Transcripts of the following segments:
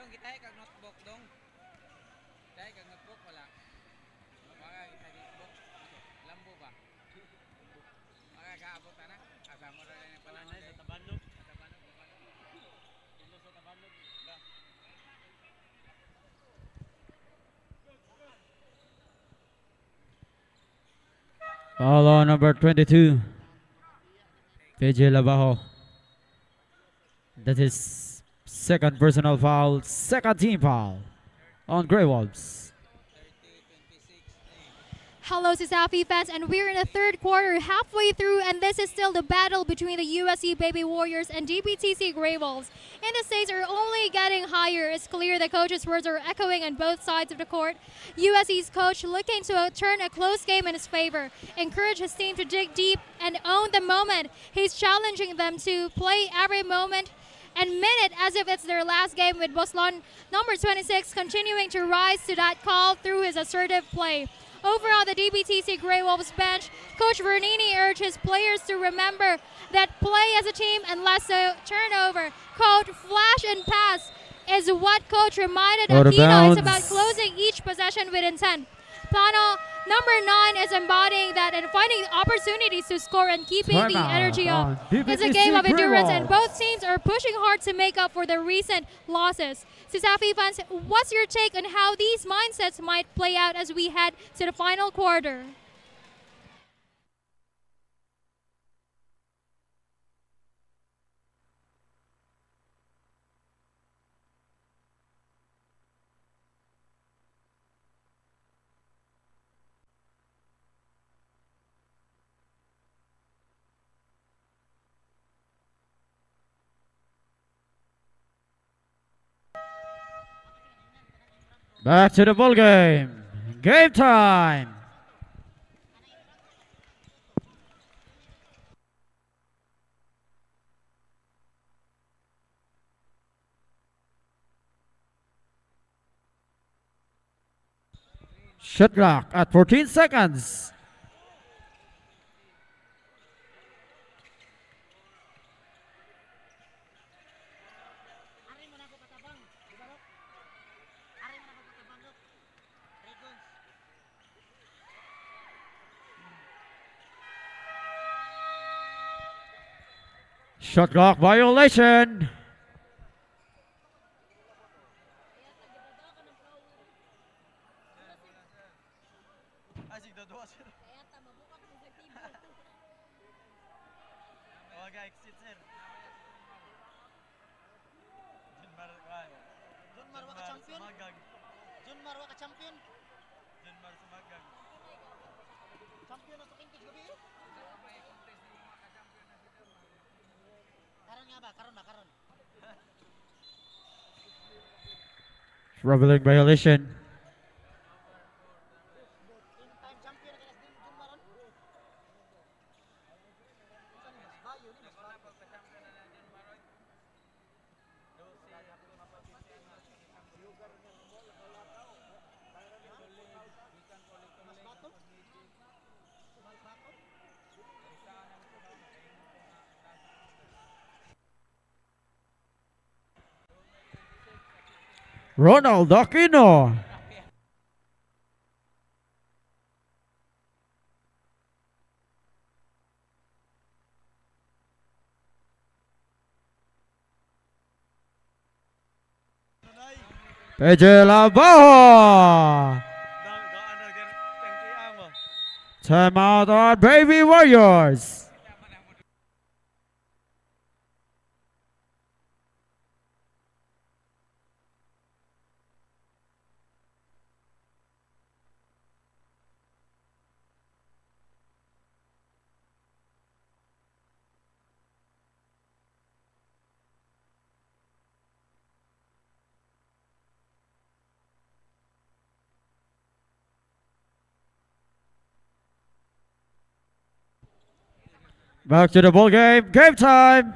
Dong, kita kag notebook dong. Dahil kag notebook wala. Mga kita notebook. Lambo ba? Mga kaabot na. Asa mo na rin pala na sa tabanog. Sa tabanog. Ilo sa tabanog. Foul on number 22. PJ Labajo. That is second personal foul, second team foul on Grey Wolves. Hello, CIT-U fans, and we're in the third quarter, halfway through, and this is still the battle between the USC Baby Warriors and DBTC Grey Wolves. And the stakes are only getting higher. It's clear the coach's words are echoing on both sides of the court. USC's coach looking to turn a close game in his favor, encourage his team to dig deep and own the moment. He's challenging them to play every moment and minute as if it's their last game, with Boston number 26 continuing to rise to that call through his assertive play. Over on the DBTC Grey Wolves bench, Coach Vernini urged his players to remember that play as a team and less a turnover. Quote, flash and pass is what Coach reminded Aquino. It's about closing each possession with intent. Plano number 9 is embodying that and finding opportunities to score and keeping the energy up. It's a game of endurance, and both teams are pushing hard to make up for the recent losses. CIT-U fans, what's your take on how these mindsets might play out as we head to the final quarter? Back to the ball game. Game time. Shot clock at 14 seconds. Shot clock violation. Traveling violation. Ronald Aquino. PJ Labajo. Timeout on Baby Warriors. Back to the ball game. Game time.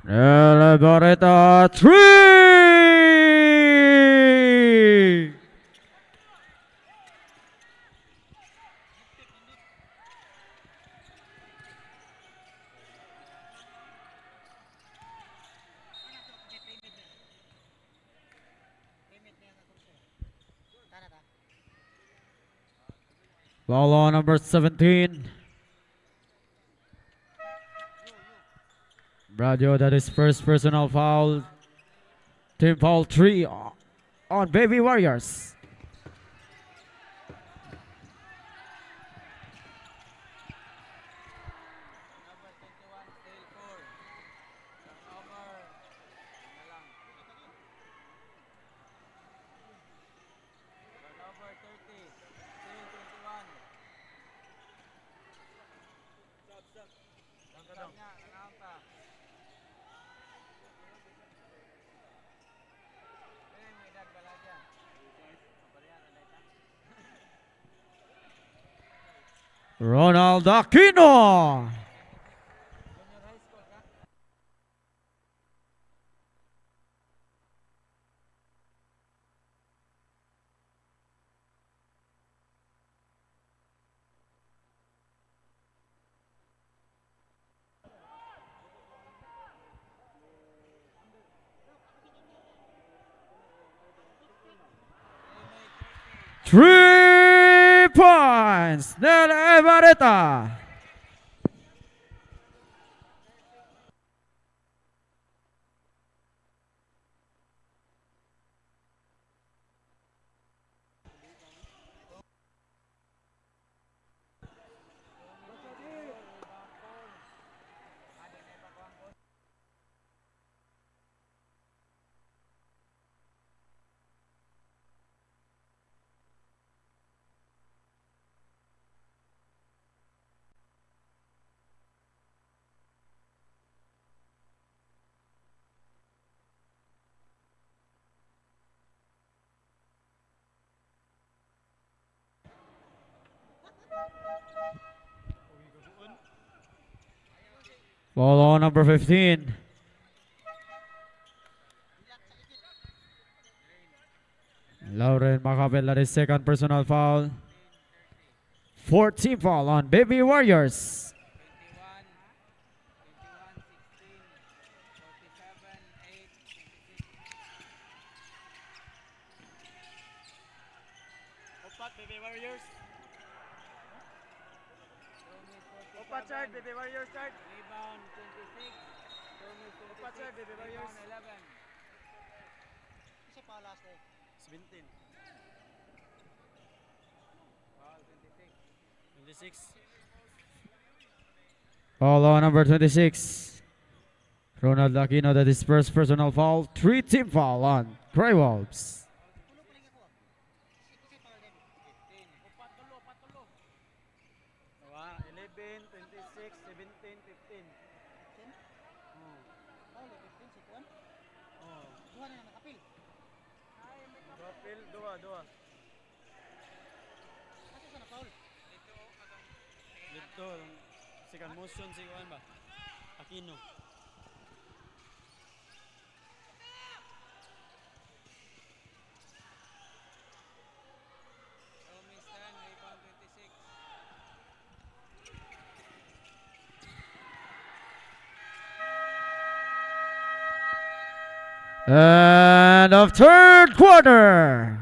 Barreta 3. Foul on number 17. Bradio, that is first personal foul. Team foul 3 on Baby Warriors. Number 21, still 4. Turnover. Na lang. Turnover 30. Still 21. Sab niya, nanaunta. Kaya may edad bala dyan. Mabarihan, alay ka. Ronald Aquino. Junior high school ka? Three points. Nel Barreta. Ball on number 15. Lauren Macabel, that is second personal foul. 14 foul on Baby Warriors. 21, 16, 47, 8, 26. Opat, Baby Warriors. Promise 47. Opat chart, Baby Warriors chart. Rebound 26. Promise 26. Opat chart, Baby Warriors. Rebound 11. Isa pa last day. 17. Foul 26. 26. Foul on number 26. Ronald Aquino, that is first personal foul. 3 team foul on Grey Wolves. 11, 26, 17, 15. Kapil, dua. Dito, second motion si Juan ba? Aquino. Promise 10. Rebound 26. And of third quarter.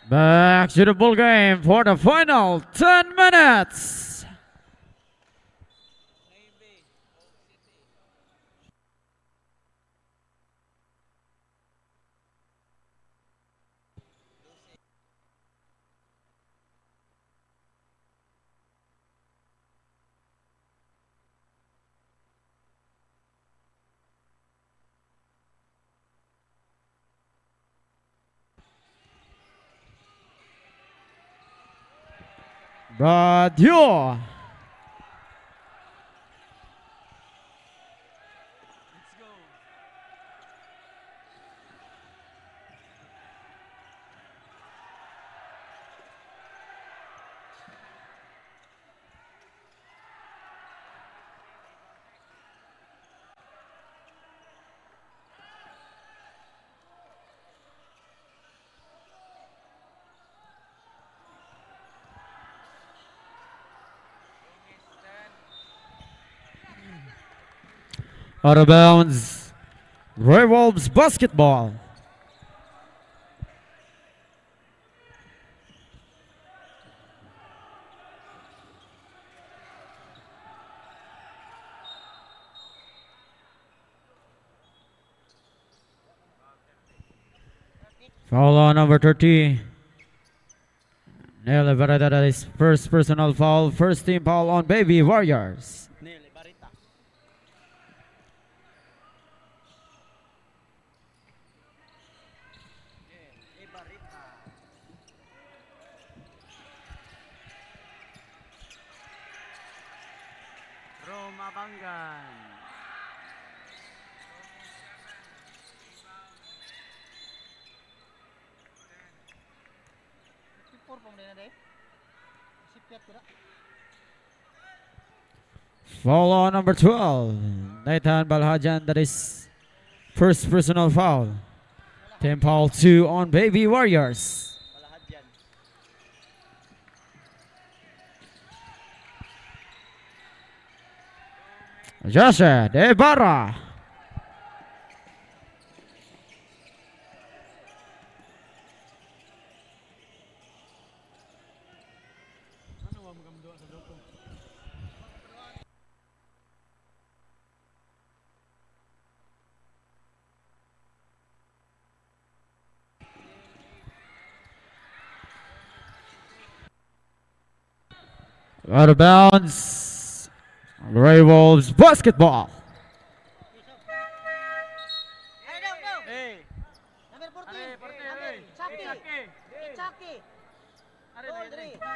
Back to the ball game for the final 10 minutes. Navy, Oak City. Radio. Let's go. Out of bounds. Ray Wolves basketball. Foul on number 30. Nearly that is first personal foul. First team foul on Baby Warriors. Nele, Barita. Barita. Roma Bangan. Foul on number 12. Nathan Balhajan, that is first personal foul. Team foul 2 on Baby Warriors. Malahad yan. Joshua De Barra. Ano ba magamdo sa doko? Out of bounds. Grey Wolves basketball. Hey. Number 14. Are, porte, Number oy. Chucky. Chucky. Chucky. Are, Goal dre, dre. 3.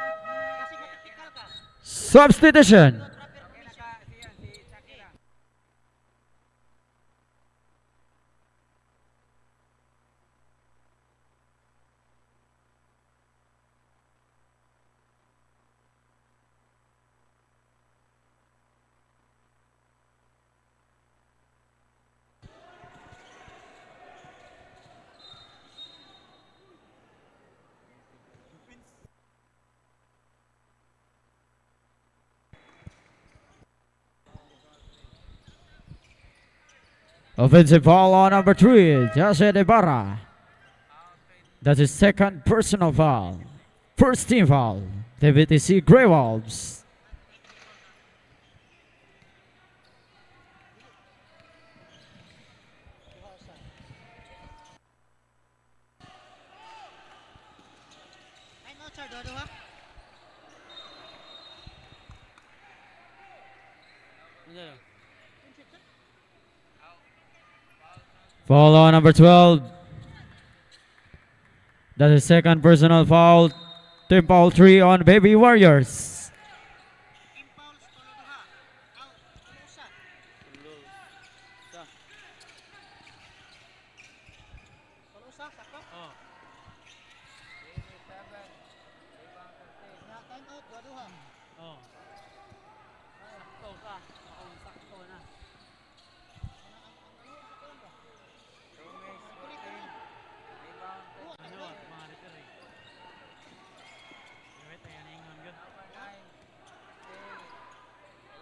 Kasi matikal ka. Substitution. Okay na ka, siyan, si Shakira. Offensive foul on number 3. Joshua De Barra. That's his second personal foul. First team foul. DBTC Grey Wolves. Time out, sir. Dua-dua. Ano yan? Foul on number 12. That's his second personal foul. Team foul 3 on Baby Warriors. Impulse, tulo-duha. Out. Tulo-usa. Tulo. Sa. Tulo-usa. Sakto. Oh. Na, time out. Dua-duha. Oh. Sakto ka. Oo, sakto na. Ano, mga refer eh. Wait, ayan ingon good.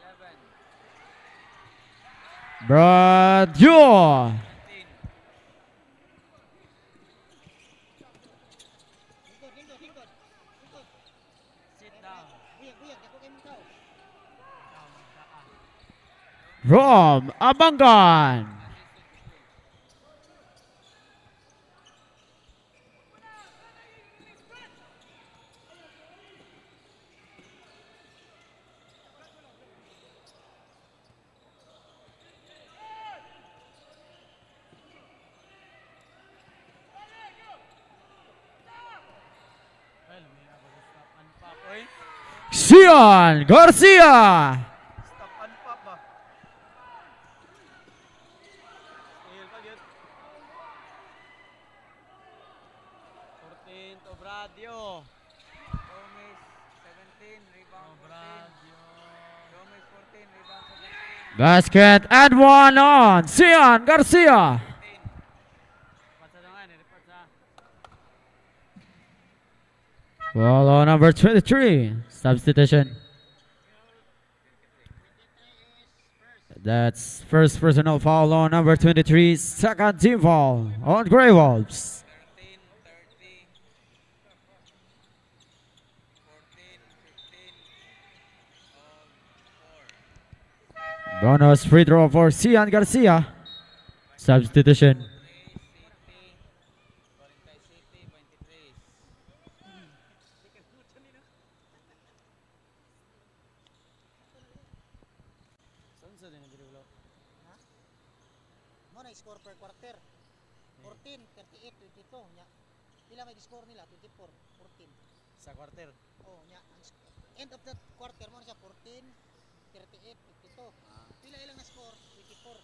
11. Bradyo. 17. Buyag, ako kayo mong tao. From Abangan. Sion Garcia. Stop and pop ba? Tingil pa yun. 14 to Bradio. Gomez 17, rebound 14. Gomez 14, rebound 17. Basket and one on Sion Garcia. Report sa nga, report sa. Foul on number 23. Substitution. That's first personal foul on number 23. Second team foul on Grey Wolves. 13, 30, 14, 15, all 4. Bonus free throw for Sion Garcia. Substitution. City, 23. Saan sa din nagdiriwlaw? Mo na score per quarter. 14, 38, 22 nya. Pila may score nila? 24, 14. Sa quarter. Oh, nya. End of the quarter mo na siya 14, 38, 52. Pila ilang na score? 24.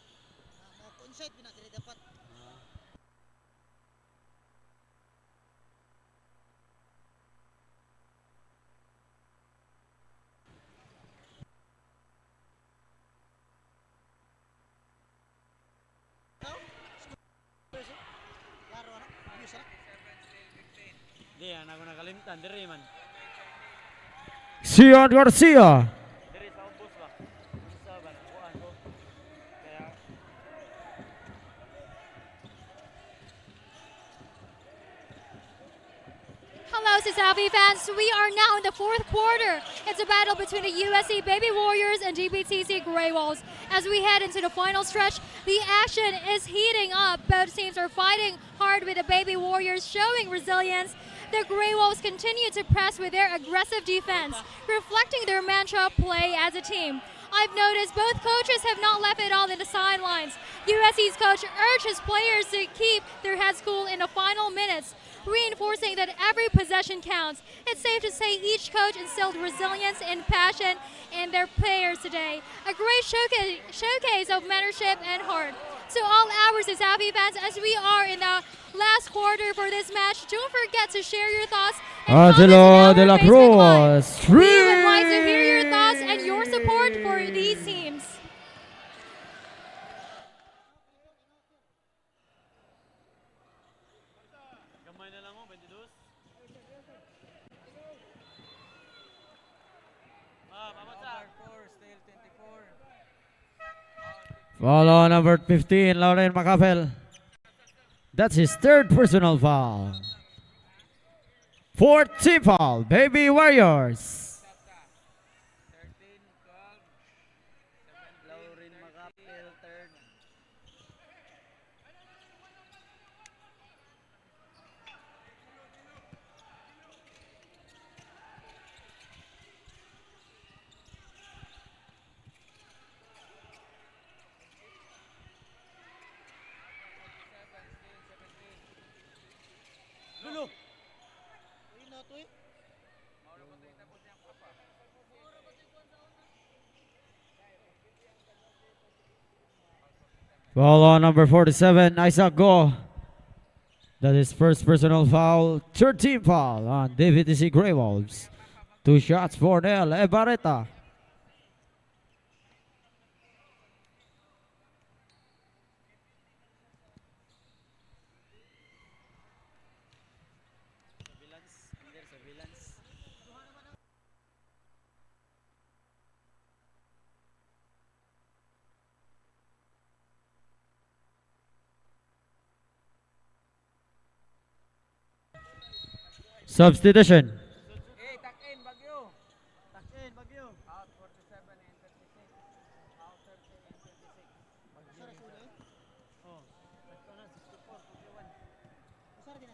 Mo coincide pinagdiri dapat. Laro ano? Abuse na. Di, ang ako nakalimtan. Diri man. Sion Garcia. Diri sa ubos ba? Isa ba? Nakuhaan ko. Kaya, Hello, Sasabi fans. We are now in the fourth quarter. It's a battle between the USC Baby Warriors and DBTC Grey Wolves. As we head into the final stretch, the action is heating up. Both teams are fighting hard with the Baby Warriors showing resilience. The Grey Wolves continue to press with their aggressive defense, reflecting their mantra play as a team. I've noticed both coaches have not left it all in the sidelines. USC's coach urges players to keep their heads cool in the final minutes, reinforcing that every possession counts. It's safe to say each coach instilled resilience and passion in their players today. A great showcase of mentorship and heart. To all our Sasabi fans, as we are in the last quarter for this match, don't forget to share your thoughts and comments Angelo on de our la Facebook Live. Cruz. We would like to hear your thoughts and your support for these teams. gamay na lang mo, 22. Mamat sa. Over 4, still 24. Foul on number 15, Lauren Macapel. That's his third personal foul. Fourth team foul, Baby Warriors. 13, 12, 17, Lauren Macapel, third. Lulo! Uy na to eh. Foul on number 47, Isaac Go. That is first personal foul, third team foul on DBTC Grey Wolves. 2 shots for Nel Ebareta. Surveillance, under surveillance. Substitution. Hey, tuck in, Bagyo.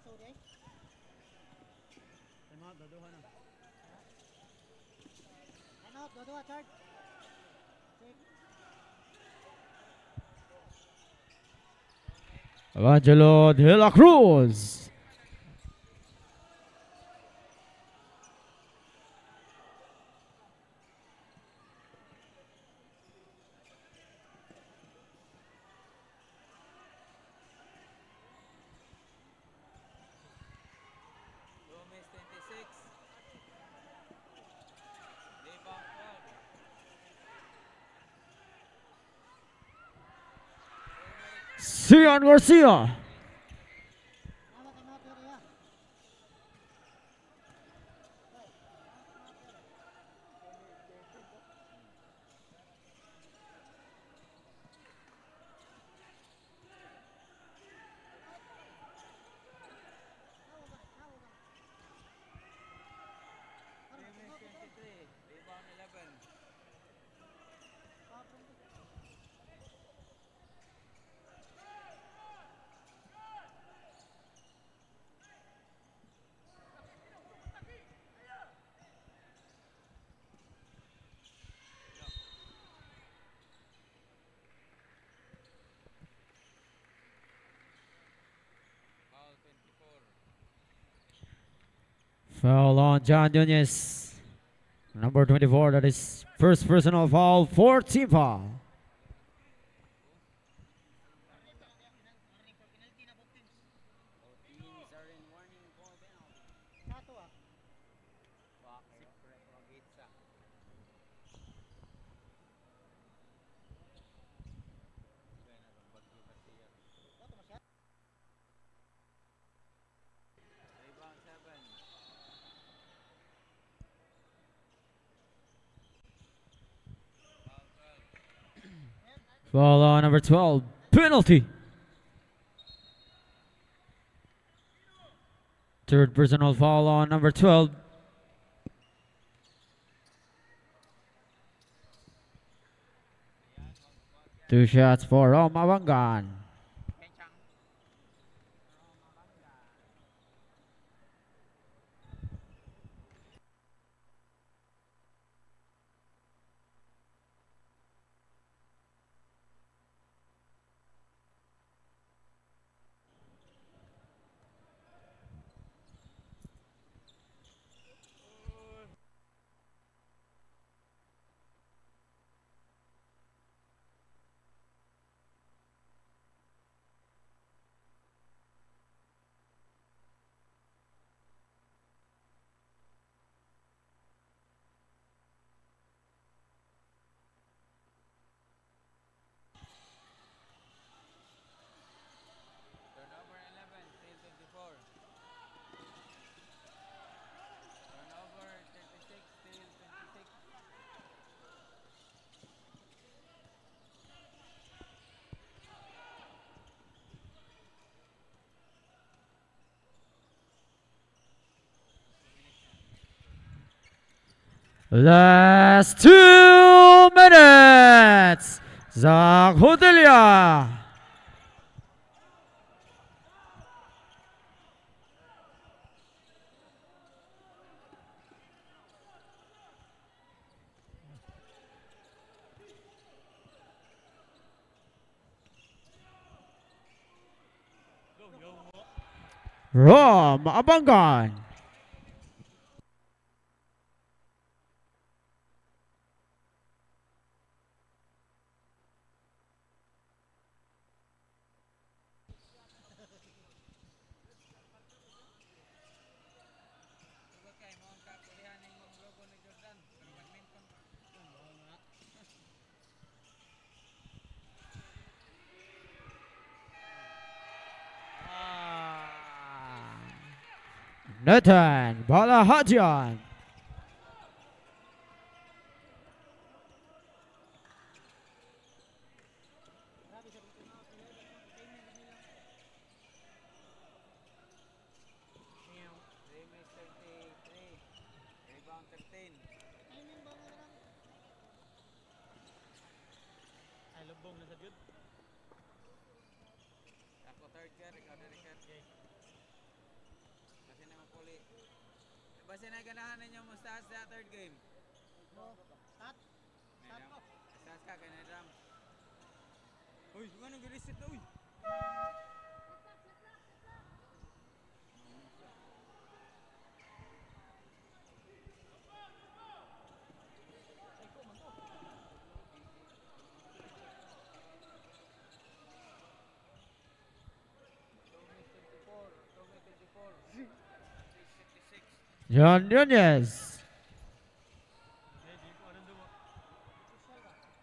Sorry. Time out, daduhan na. Time out, dua-dua, charge. Check. Angelo de la Cruz. Gomez 26. Rebound 12. Cian Garcia. Time out, dua-dua. Gomez 23. Rebound 11. Foul 24. Foul on John Nunez. Number 24, that is first personal foul for team foul. Teams are in warning for penalty. Satu ah. Walker, Gatesa. Satu masya. Rebound 7. Foul 12. Foul on number 12, penalty. Third personal foul on number 12. Two shots for Roma Bangan. Kenchang. Turnover 11, still 24. Turnover 36, still 26. Last 2 minutes. Zach Hotelia. Rom Abangan. Tugod kay mo ang kapulihan ng logo ni Jordan. Pero badminton. Nathan Balahajian. Remix 33. Rebound 13. Ay, lubong na sa jud. Ako third year, ikaw na record. Puli. Basta na ganahan ninyo mo stats sa third game. No, stat. Stat ko. Stats ka, kaya drum. Uy, ano gilisit na, uy. John Nunez.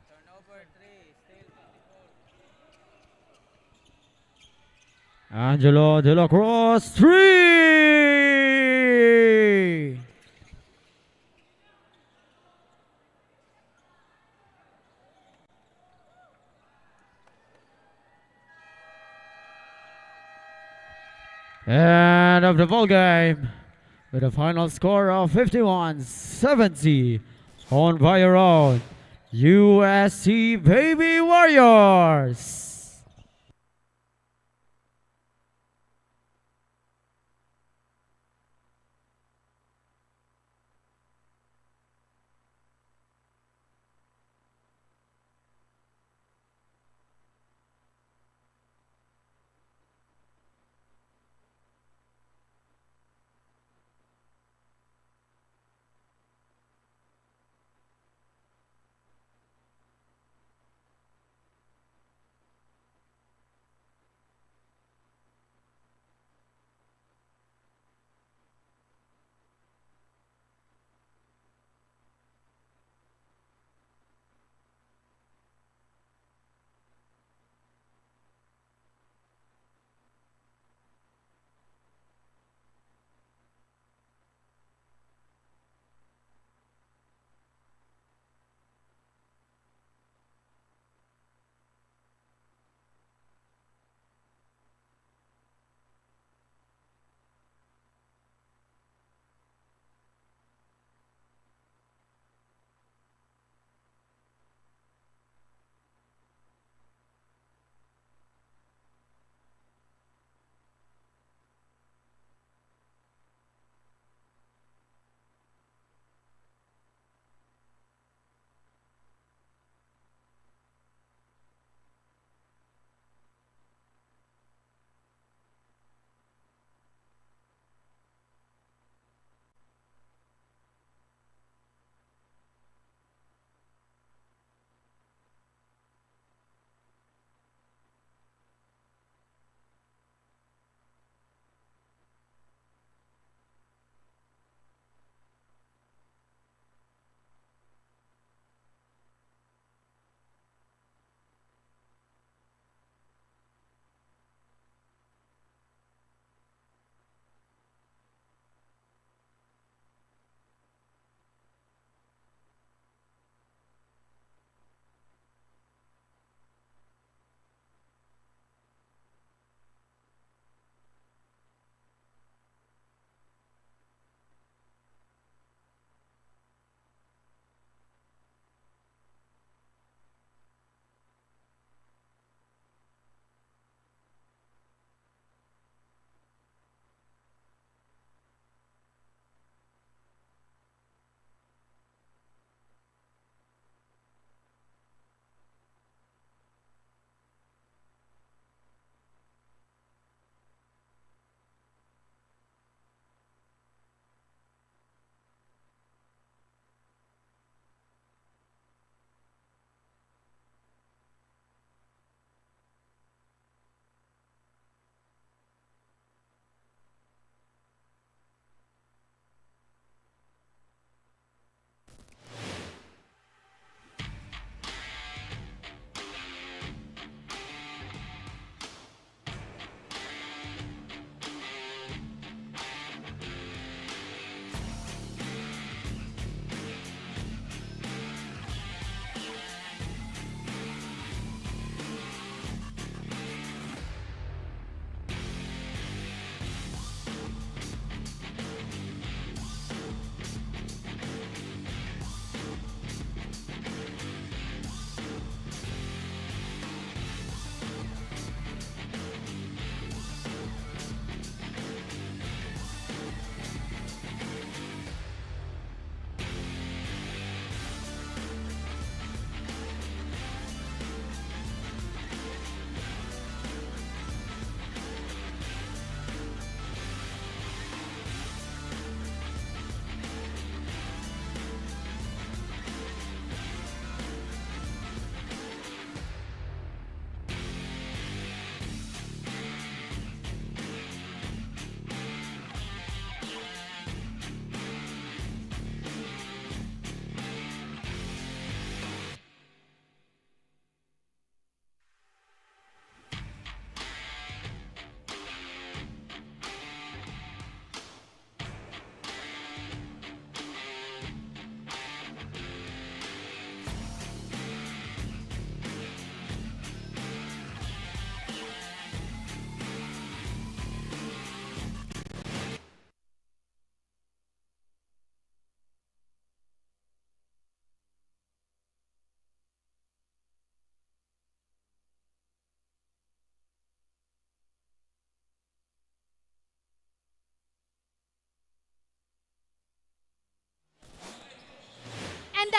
Turnover 3, still 54. Angelo De La Cruz, 3. End of the ball game with a final score of 51-70 on by your own USC Baby Warriors.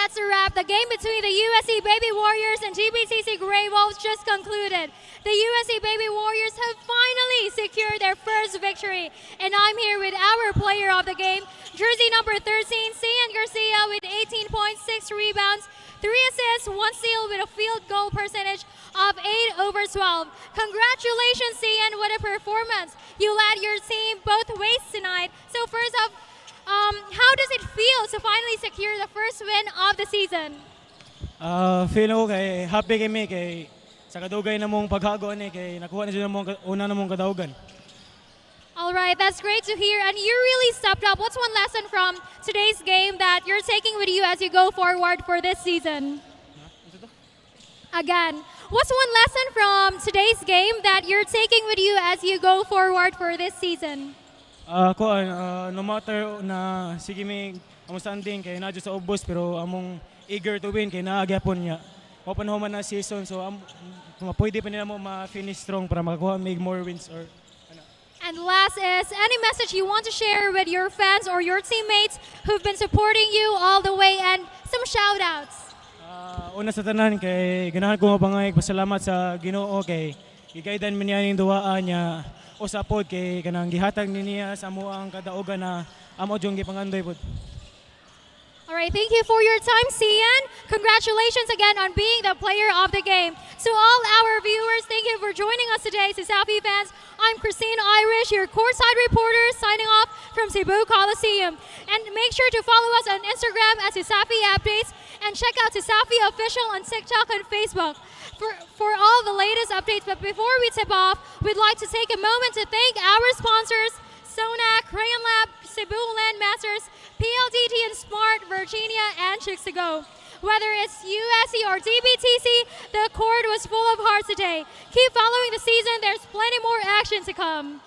that's a wrap. The game between the USC Baby Warriors and DBTC Grey Wolves just concluded. The USC Baby Warriors have finally secured their first victory. And I'm here with our player of the game, jersey number 13, Cian Garcia with 18 points, 6 rebounds, 3 assists, 1 steal with a field goal percentage of 8/12. Congratulations, Cian, what a performance. You led your team both ways tonight. So first off, how does it feel to finally secure the first win of the season? Feel ko kay happy kami kay sa kadugay na mong paghago ni kay nakuha na siya mong una na mong kadaugan. All right, that's great to hear. And you really stepped up. What's one lesson from today's game that you're taking with you as you go forward for this season? Again, what's one lesson from today's game that you're taking with you as you go forward for this season? No matter na sige may among standing kay na sa ubos pero among eager to win kay naagyapon niya. Open home na season so pwede pa nila mo ma-finish strong para makakuha make more wins or And last is any message you want to share with your fans or your teammates who've been supporting you all the way and some shout outs. Una sa tanan kay ganahan ko mapangay pasalamat sa Ginoo kay gigaydan man niya ning duwaan niya o sa pod kay kanang gihatag niya sa amo ang kadaugan na amo jung gipangandoy pod. All right, thank you for your time, Cian. Congratulations again on being the player of the game. To all our viewers, thank you for joining us today. Sasafi fans, I'm Christine Irish, your courtside reporter, signing off from Cebu Coliseum. And make sure to follow us on Instagram at Sasafi Updates and check out Sasafi Official on TikTok and Facebook for all the latest updates. But before we tip off, we'd like to take a moment to thank our sponsors, Sonac, Crayon Lab, Cebu Landmasters, PLDT and Smart, Virginia, and Chicks2Go. Whether it's USC or DBTC, the court was full of heart today. Keep following the season. There's plenty more action to come.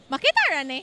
Makita ra ni.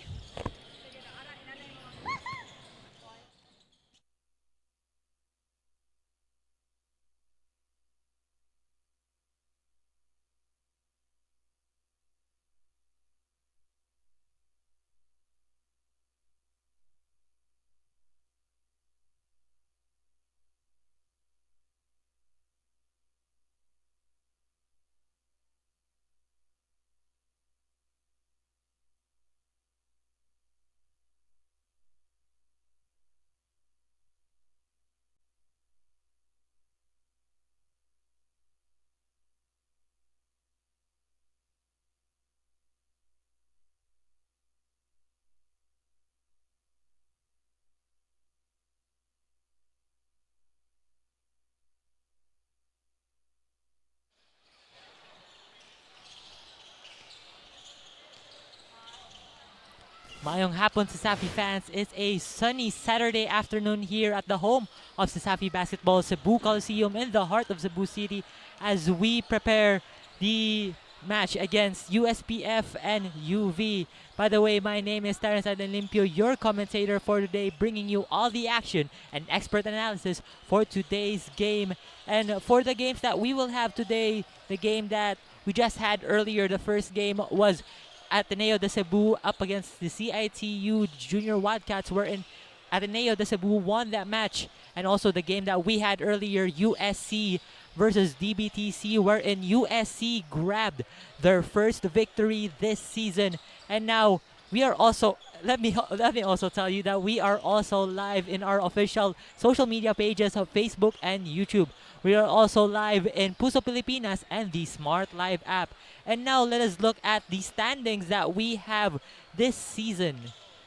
Maayong hapon sa Safi fans. It's a sunny Saturday afternoon here at the home of Safi Basketball, Cebu Coliseum in the heart of Cebu City as we prepare the match against USPF and UV. By the way, my name is Terence Limpio, your commentator for today, bringing you all the action and expert analysis for today's game. And for the games that we will have today, the game that we just had earlier, the first game was Ateneo de Cebu up against the CIT-U Junior Wildcats, wherein Ateneo de Cebu won that match. And also the game that we had earlier, USC versus DBTC, wherein USC grabbed their first victory this season. And now we are also, let me also tell you that we are also live in our official social media pages of Facebook and YouTube. We are also live in Puso Pilipinas and the Smart Live app. And now let us look at the standings that we have this season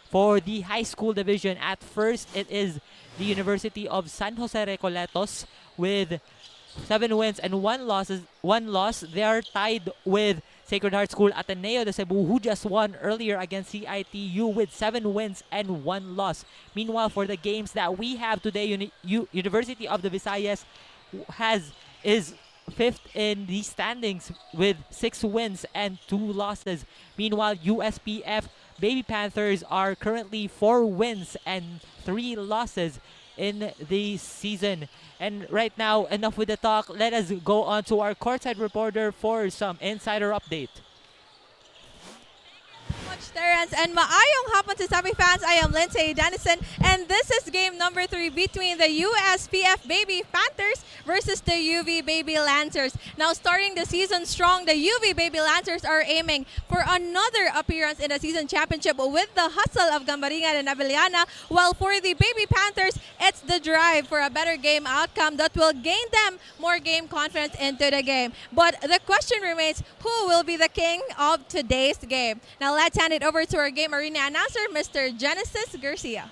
for the high school division. At first, it is the University of San Jose Recoletos with 7 wins and 1 loss. They are tied with Sacred Heart School Ateneo de Cebu, who just won earlier against CIT-U with 7 wins and 1 loss. Meanwhile, for the games that we have today, University of the Visayas is 5th in the standings with 6 wins and 2 losses. Meanwhile, USPF Baby Panthers are currently 4 wins and 3 losses in the season. And right now, enough with the talk. Let us go on to our courtside reporter for some insider update. Much Terrence, and maayong hapon to Safi fans. I am Lindsay Dennison, and this is game number 3 between the USPF Baby Panthers versus the UV Baby Lancers. Now, starting the season strong, the UV Baby Lancers are aiming for another appearance in the season championship with the hustle of Gambaringan and Avellana, while for the Baby Panthers, it's the drive for a better game outcome that will gain them more game confidence into the game. But the question remains, who will be the king of today's game? Now, let's hand it over to our game arena announcer, Mr. Genesis Garcia.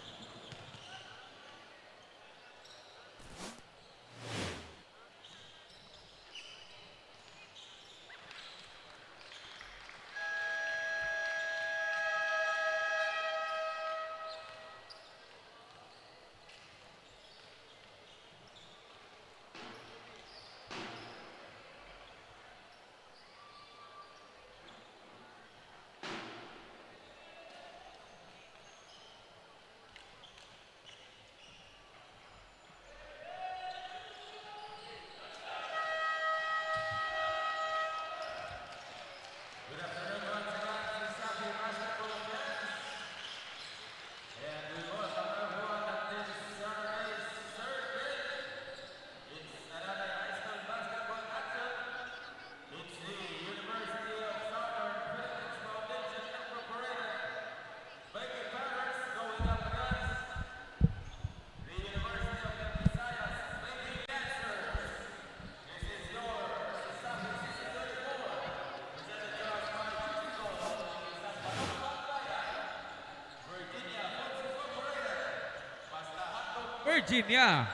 Virginia,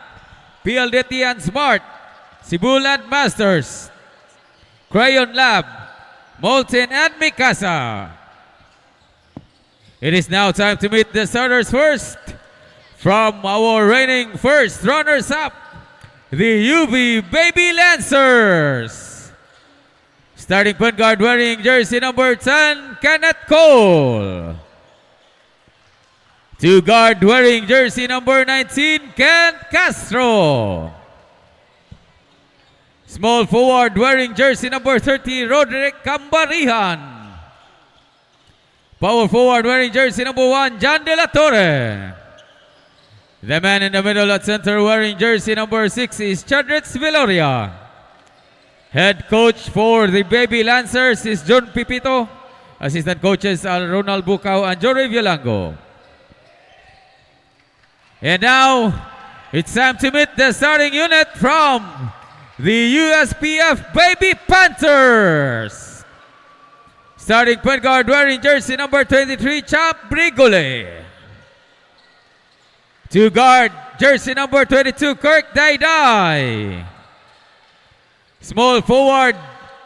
PLDT and Smart, Cebu Land Masters, Crayon Lab, Molten and Mikasa. It is now time to meet the starters first. From our reigning first runners-up, the UV Baby Lancers. Starting point guard wearing jersey number 10, Kenneth Cole. 2 guard wearing jersey number 19, Ken Castro. Small forward wearing jersey number 30, Roderick Cambarihan. Power forward wearing jersey number 1, John De La Torre. The man in the middle at center wearing jersey number 6 is Chadrets Viloria. Head coach for the Baby Lancers is John Pipito. Assistant coaches are Ronald Bucao and Jory Violango. And now, it's time to meet the starting unit from the USPF Baby Panthers. Starting point guard wearing jersey number 23, Champ Brigole. 2 guard jersey number 22, Kirk Daiday. Small forward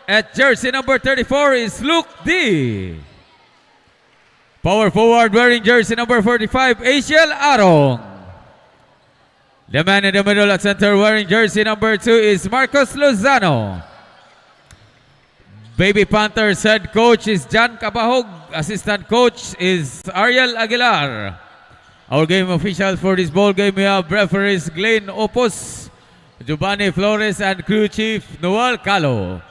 at jersey number 34 is Luke D. Power forward wearing jersey number 45, Asiel Arong. The man in the middle at center wearing jersey number 2 is Marcos Lozano. Baby Panthers head coach is John Cabahog. Assistant coach is Ariel Aguilar. Our game officials for this ball game, we have referees Glenn Opos, Giovanni Flores, and crew chief Noel Calo.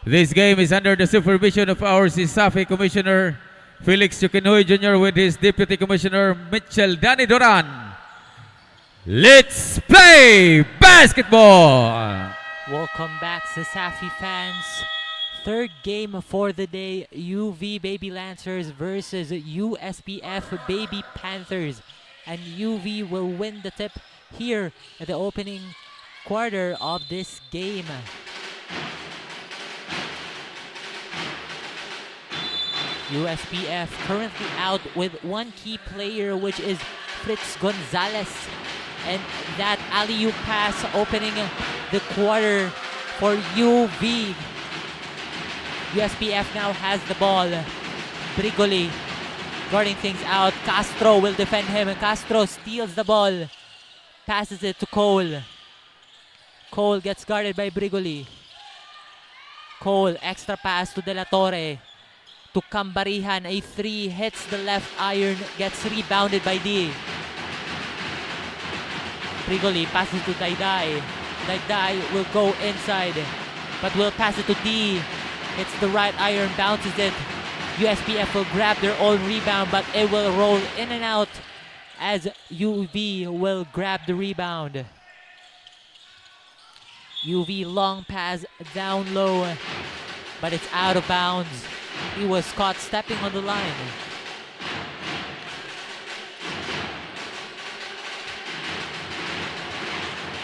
This game is under the supervision of our CISAFI Commissioner Felix Chukinoy Jr. with his Deputy Commissioner Mitchell Danny Duran. Let's play basketball! Welcome back, CISAFI fans. Third game for the day, UV Baby Lancers versus USPF Baby Panthers. And UV will win the tip here at the opening quarter of this game. USPF currently out with one key player, which is Fritz Gonzalez. And that alley-oop pass opening the quarter for UV. USPF now has the ball. Brigoli guarding things out. Castro will defend him. Castro steals the ball. Passes it to Cole. Cole gets guarded by Brigoli. Cole, extra pass to De La Torre. To Cambarihan, a three, hits the left iron, gets rebounded by D. Brigoli passes to Dayday. Dayday will go inside, but will pass it to D. Hits the right iron, bounces it. USPF will grab their own rebound, but it will roll in and out as UV will grab the rebound. UV long pass down low, but it's out of bounds. He was caught stepping on the line.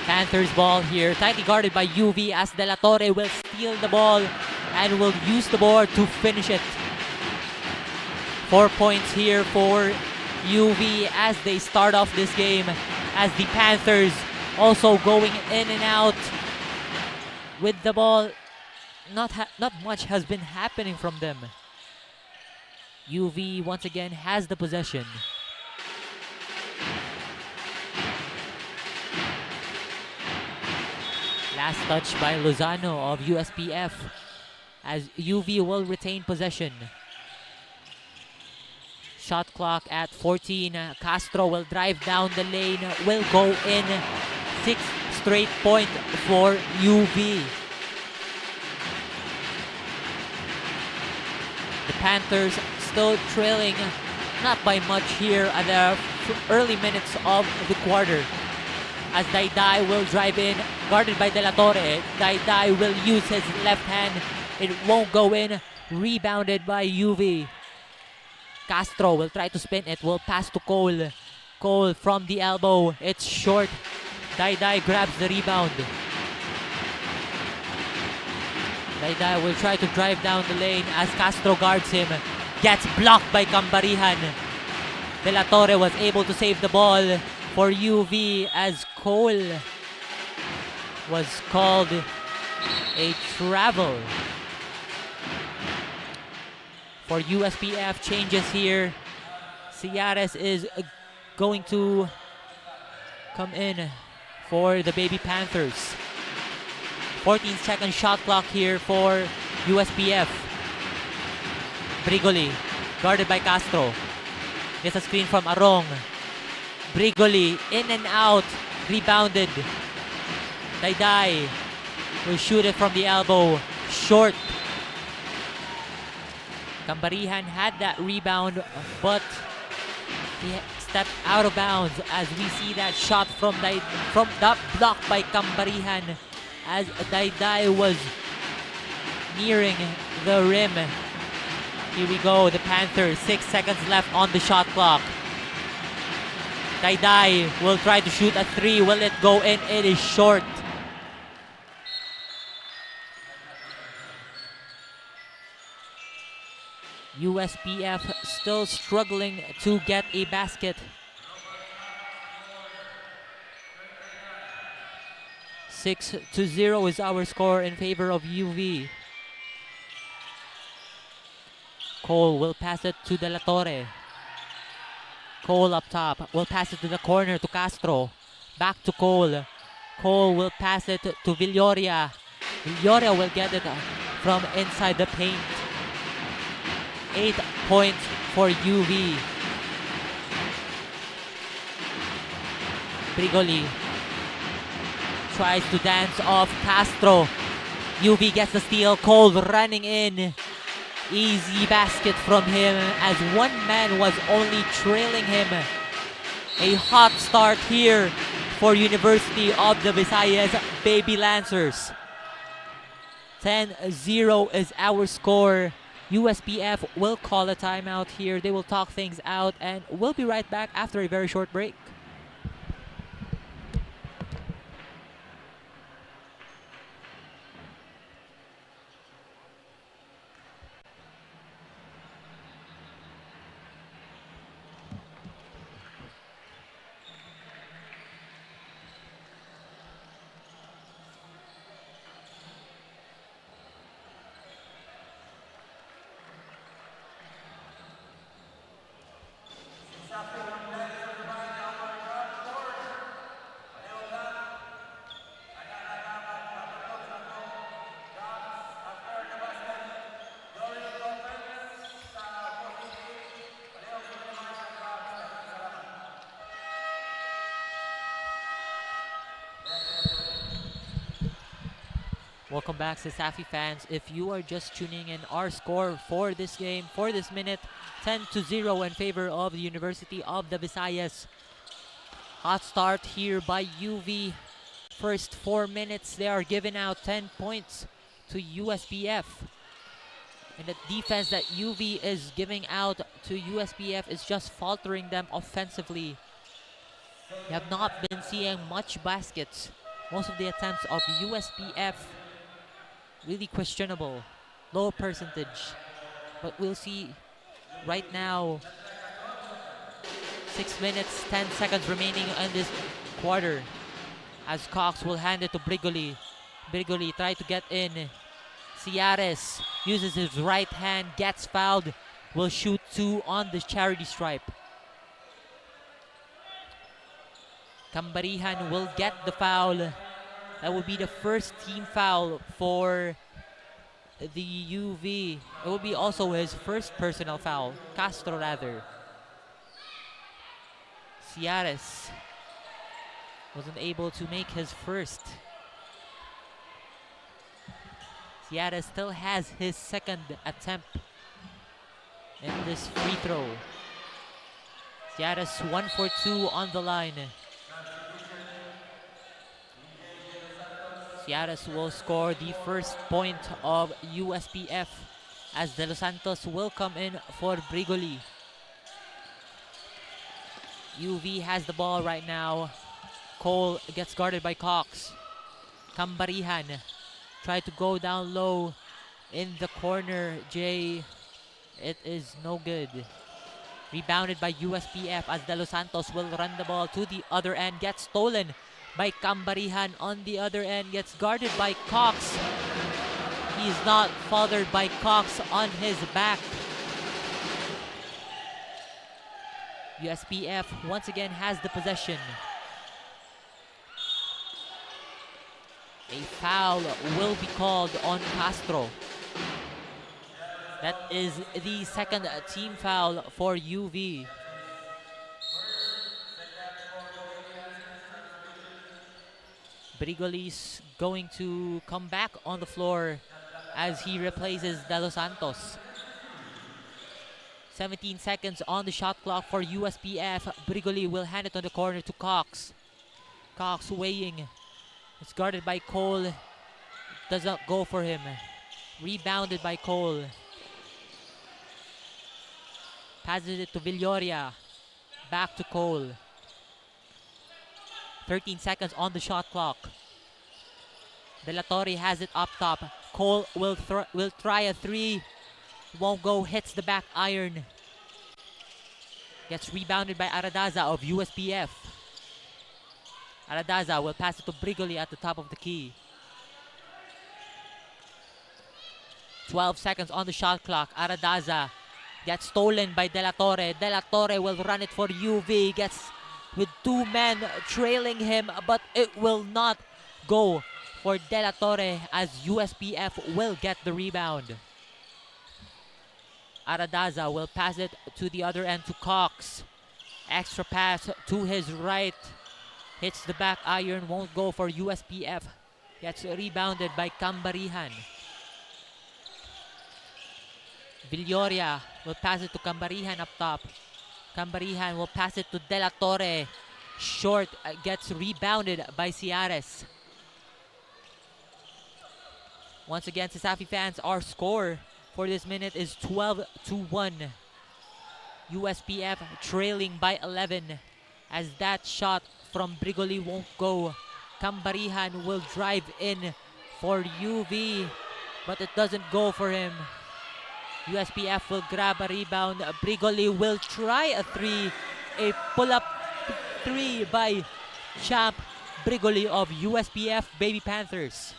Panthers ball here, tightly guarded by UV as De La Torre will steal the ball and will use the board to finish it. 4 points here for UV as they start off this game, as the Panthers also going in and out with the ball. Not much has been happening from them. UV once again has the possession. Last touch by Lozano of USPF as UV will retain possession. Shot clock at 14. Castro will drive down the lane, will go in. 6th straight point for UV. The Panthers still trailing, not by much here at the early minutes of the quarter. As Dayday will drive in, guarded by De La Torre. Dayday will use his left hand. It won't go in. Rebounded by UV. Castro will try to spin it. Will pass to Cole. Cole from the elbow. It's short. Dayday grabs the rebound. Dayday will try to drive down the lane as Castro guards him. Gets blocked by Cambarihan. De La Torre was able to save the ball for UV as Cole was called a travel. For USPF, changes here. Ciares is going to come in for the Baby Panthers. 14-second shot clock here for USPF. Brigoli, guarded by Castro. Gets a screen from Arong. Brigoli, in and out, rebounded. Dayday will shoot it from the elbow, short. Cambarihan had that rebound, but he stepped out of bounds as we see that shot from that block by Cambarihan as Dayday was nearing the rim. Here we go, the Panthers, 6 seconds left on the shot clock. Dayday will try to shoot a three. Will it go in? It is short. USPF still struggling to get a basket. 6-0 is our score in favor of UV. Cole will pass it to De La Torre. Cole up top, will pass it to the corner to Castro. Back to Cole. Cole will pass it to Villoria. Villoria will get it from inside the paint. 8 points for UV. Brigoli tries to dance off Castro. UV gets the steal. Cole running in. Easy basket from him as one man was only trailing him. A hot start here for University of the Visayas Baby Lancers. 10-0 is our score. USPF will call a timeout here. They will talk things out and we'll be right back after a very short break. Welcome back, Sasafi fans. If you are just tuning in, our score for this game, for this minute, 10-0 in favor of the University of the Visayas. Hot start here by UV. First 4 minutes, they are giving out 10 points to USPF. And the defense that UV is giving out to USPF is just faltering them offensively. We have not been seeing much baskets. Most of the attempts of USPF really questionable, low percentage. But we'll see right now. 6 minutes, 10 seconds remaining in this quarter. As Cox will hand it to Brigoli. Brigoli try to get in. Ciares uses his right hand, gets fouled, will shoot 2 on the charity stripe. Cambarihan will get the foul. That will be the first team foul for the UV. It will be also his first personal foul. Castro rather. Ciares wasn't able to make his first. Ciares still has his second attempt in this free throw. Ciares 1 for 2 on the line. Ciares will score the first point of USPF as De Los Santos will come in for Brigoli. UV has the ball right now. Cole gets guarded by Cox. Cambarihan try to go down low in the corner. Jay, it is no good. Rebounded by USPF as De Los Santos will run the ball to the other end. Gets stolen by Cambarihan on the other end. Gets guarded by Cox. He's not fathered by Cox on his back. USPF once again has the possession. A foul will be called on Castro. That is the second team foul for UV. Brigoli's going to come back on the floor as he replaces De Los Santos. 17 seconds on the shot clock for USPF. Brigoli will hand it on the corner to Cox. Cox weighing. It's guarded by Cole. Does not go for him. Rebounded by Cole. Passes it to Villoria. Back to Cole. 13 seconds on the shot clock. De La Torre has it up top. Cole will try a three. Won't go. Hits the back iron. Gets rebounded by Aradaza of USPF. Aradaza will pass it to Brigoli at the top of the key. 12 seconds on the shot clock. Aradaza gets stolen by De La Torre. De La Torre will run it for UV. Gets with 2 men trailing him, but it will not go for De La Torre as USPF will get the rebound. Aradaza will pass it to the other end to Cox. Extra pass to his right. Hits the back iron, won't go for USPF. Gets rebounded by Cambarihan. Villoria will pass it to Cambarihan up top. Cambarihan will pass it to De La Torre. Short, gets rebounded by Ciares. Once again, Sasafi fans, our score for this minute is 12-1. USPF trailing by 11 as that shot from Brigoli won't go. Cambarihan will drive in for UV, but it doesn't go for him. USPF will grab a rebound. Brigoli will try a three. A pull-up three by Champ Brigoli of USPF Baby Panthers.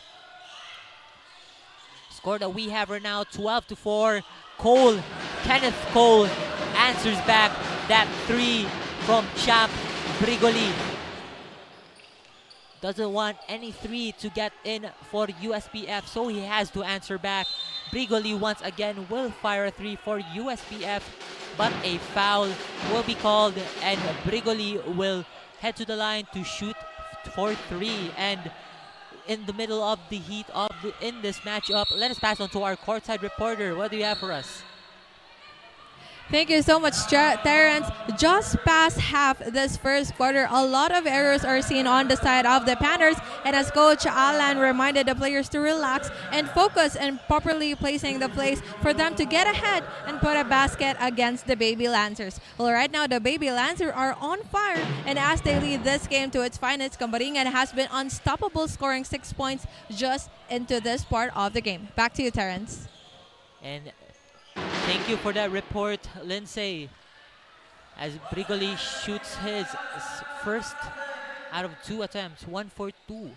Score that we have right now, 12-4. Kenneth Cole answers back that three from Champ Brigoli. Doesn't want any three to get in for USPF, so he has to answer back. Brigoli once again will fire a three for USPF, but a foul will be called and Brigoli will head to the line to shoot for three. And in the middle of the heat of in this matchup, let us pass on to our courtside reporter. What do you have for us? Thank you so much, Terrence. Just past half this first quarter, a lot of errors are seen on the side of the Panthers. And as Coach Alan reminded the players to relax and focus and properly placing the plays for them to get ahead and put a basket against the Baby Lancers. Well, right now, the Baby Lancers are on fire. And as they lead this game to its finals, Cambarihan has been unstoppable, scoring 6 points just into this part of the game. Back to you, Terrence. And thank you for that report, Lindsay. As Brigoli shoots his first out of 2 attempts, 1 for 2.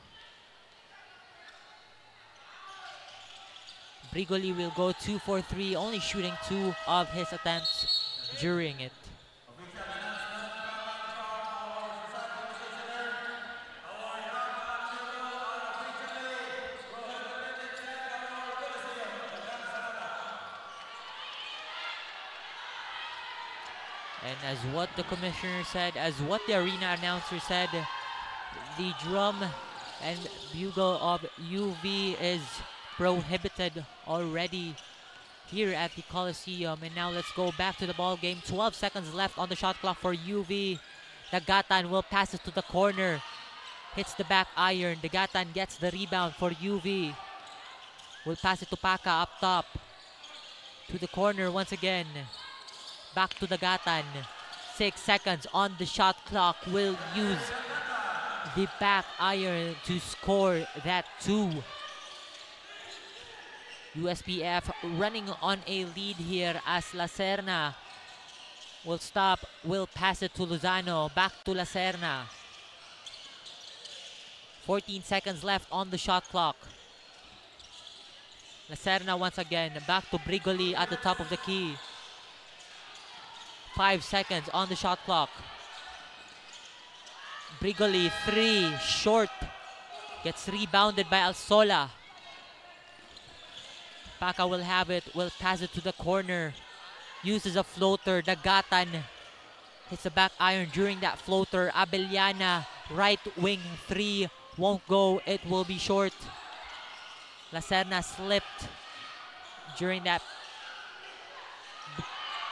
Brigoli will go 2 for 3, only shooting 2 of his attempts during it. And as what the commissioner said, as what the arena announcer said, the drum and bugle of UV is prohibited already here at the Coliseum. And now let's go back to the ball game. 12 seconds left on the shot clock for UV. Dagatan will pass it to the corner. Hits the back iron. Dagatan gets the rebound for UV. Will pass it to Paka up top. To the corner once again. Back to Dagatan. 6 seconds on the shot clock. Will use the back iron to score that 2. USPF running on a lead here as Lacerna will stop. Will pass it to Lozano. Back to Lacerna. 14 seconds left on the shot clock. Lacerna once again. Back to Brigoli at the top of the key. 5 seconds on the shot clock. Brigoli 3 short. Gets rebounded by Alsola. Paka will have it. Will pass it to the corner. Uses a floater. Dagatan hits the back iron during that floater. Abellana right wing 3 won't go. It will be short. Lacerna slipped during that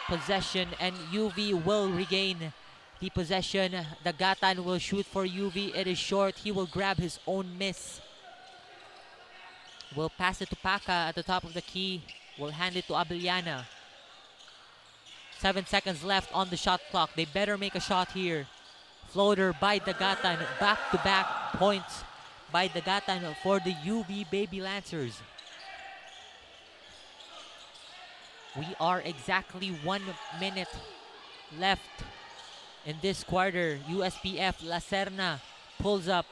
possession and UV will regain the possession. Dagatan will shoot for UV. It is short. He will grab his own miss. Will pass it to Paka at the top of the key. Will hand it to Abellana. 7 seconds left on the shot clock. They better make a shot here. Floater by Dagatan. Back-to-back points by Dagatan for the UV Baby Lancers. We are exactly 1 minute left in this quarter. USPF Lacerna pulls up.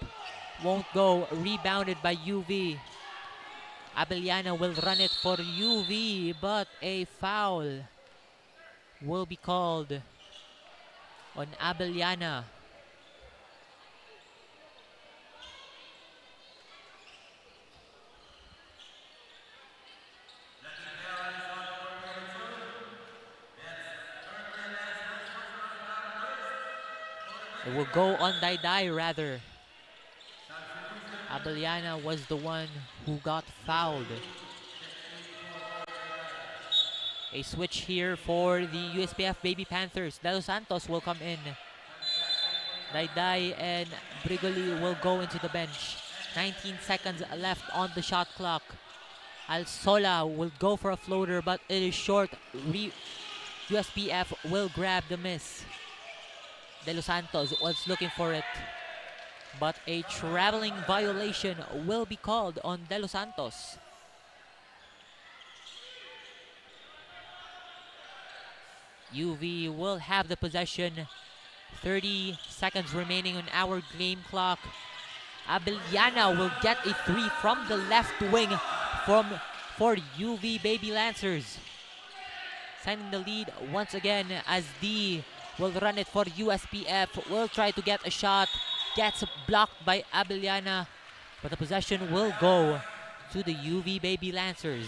Won't go. Rebounded by UV. Abellana will run it for UV, but a foul will be called on Abellana. It will go on Daidai rather. Abeliana was the one who got fouled. A switch here for the USPF Baby Panthers. De Los Santos will come in. Dayday and Brigoli will go into the bench. 19 seconds left on the shot clock. Alsola will go for a floater, but it is short. USPF will grab the miss. De Los Santos was looking for it, but a traveling violation will be called on De Los Santos. UV will have the possession. 30 seconds remaining on our game clock. Abeliana will get a three from the left wing for UV Baby Lancers. Sending the lead once again as D will run it for USPF. Will try to get a shot. Gets blocked by Abeliana, but the possession will go to the UV Baby Lancers.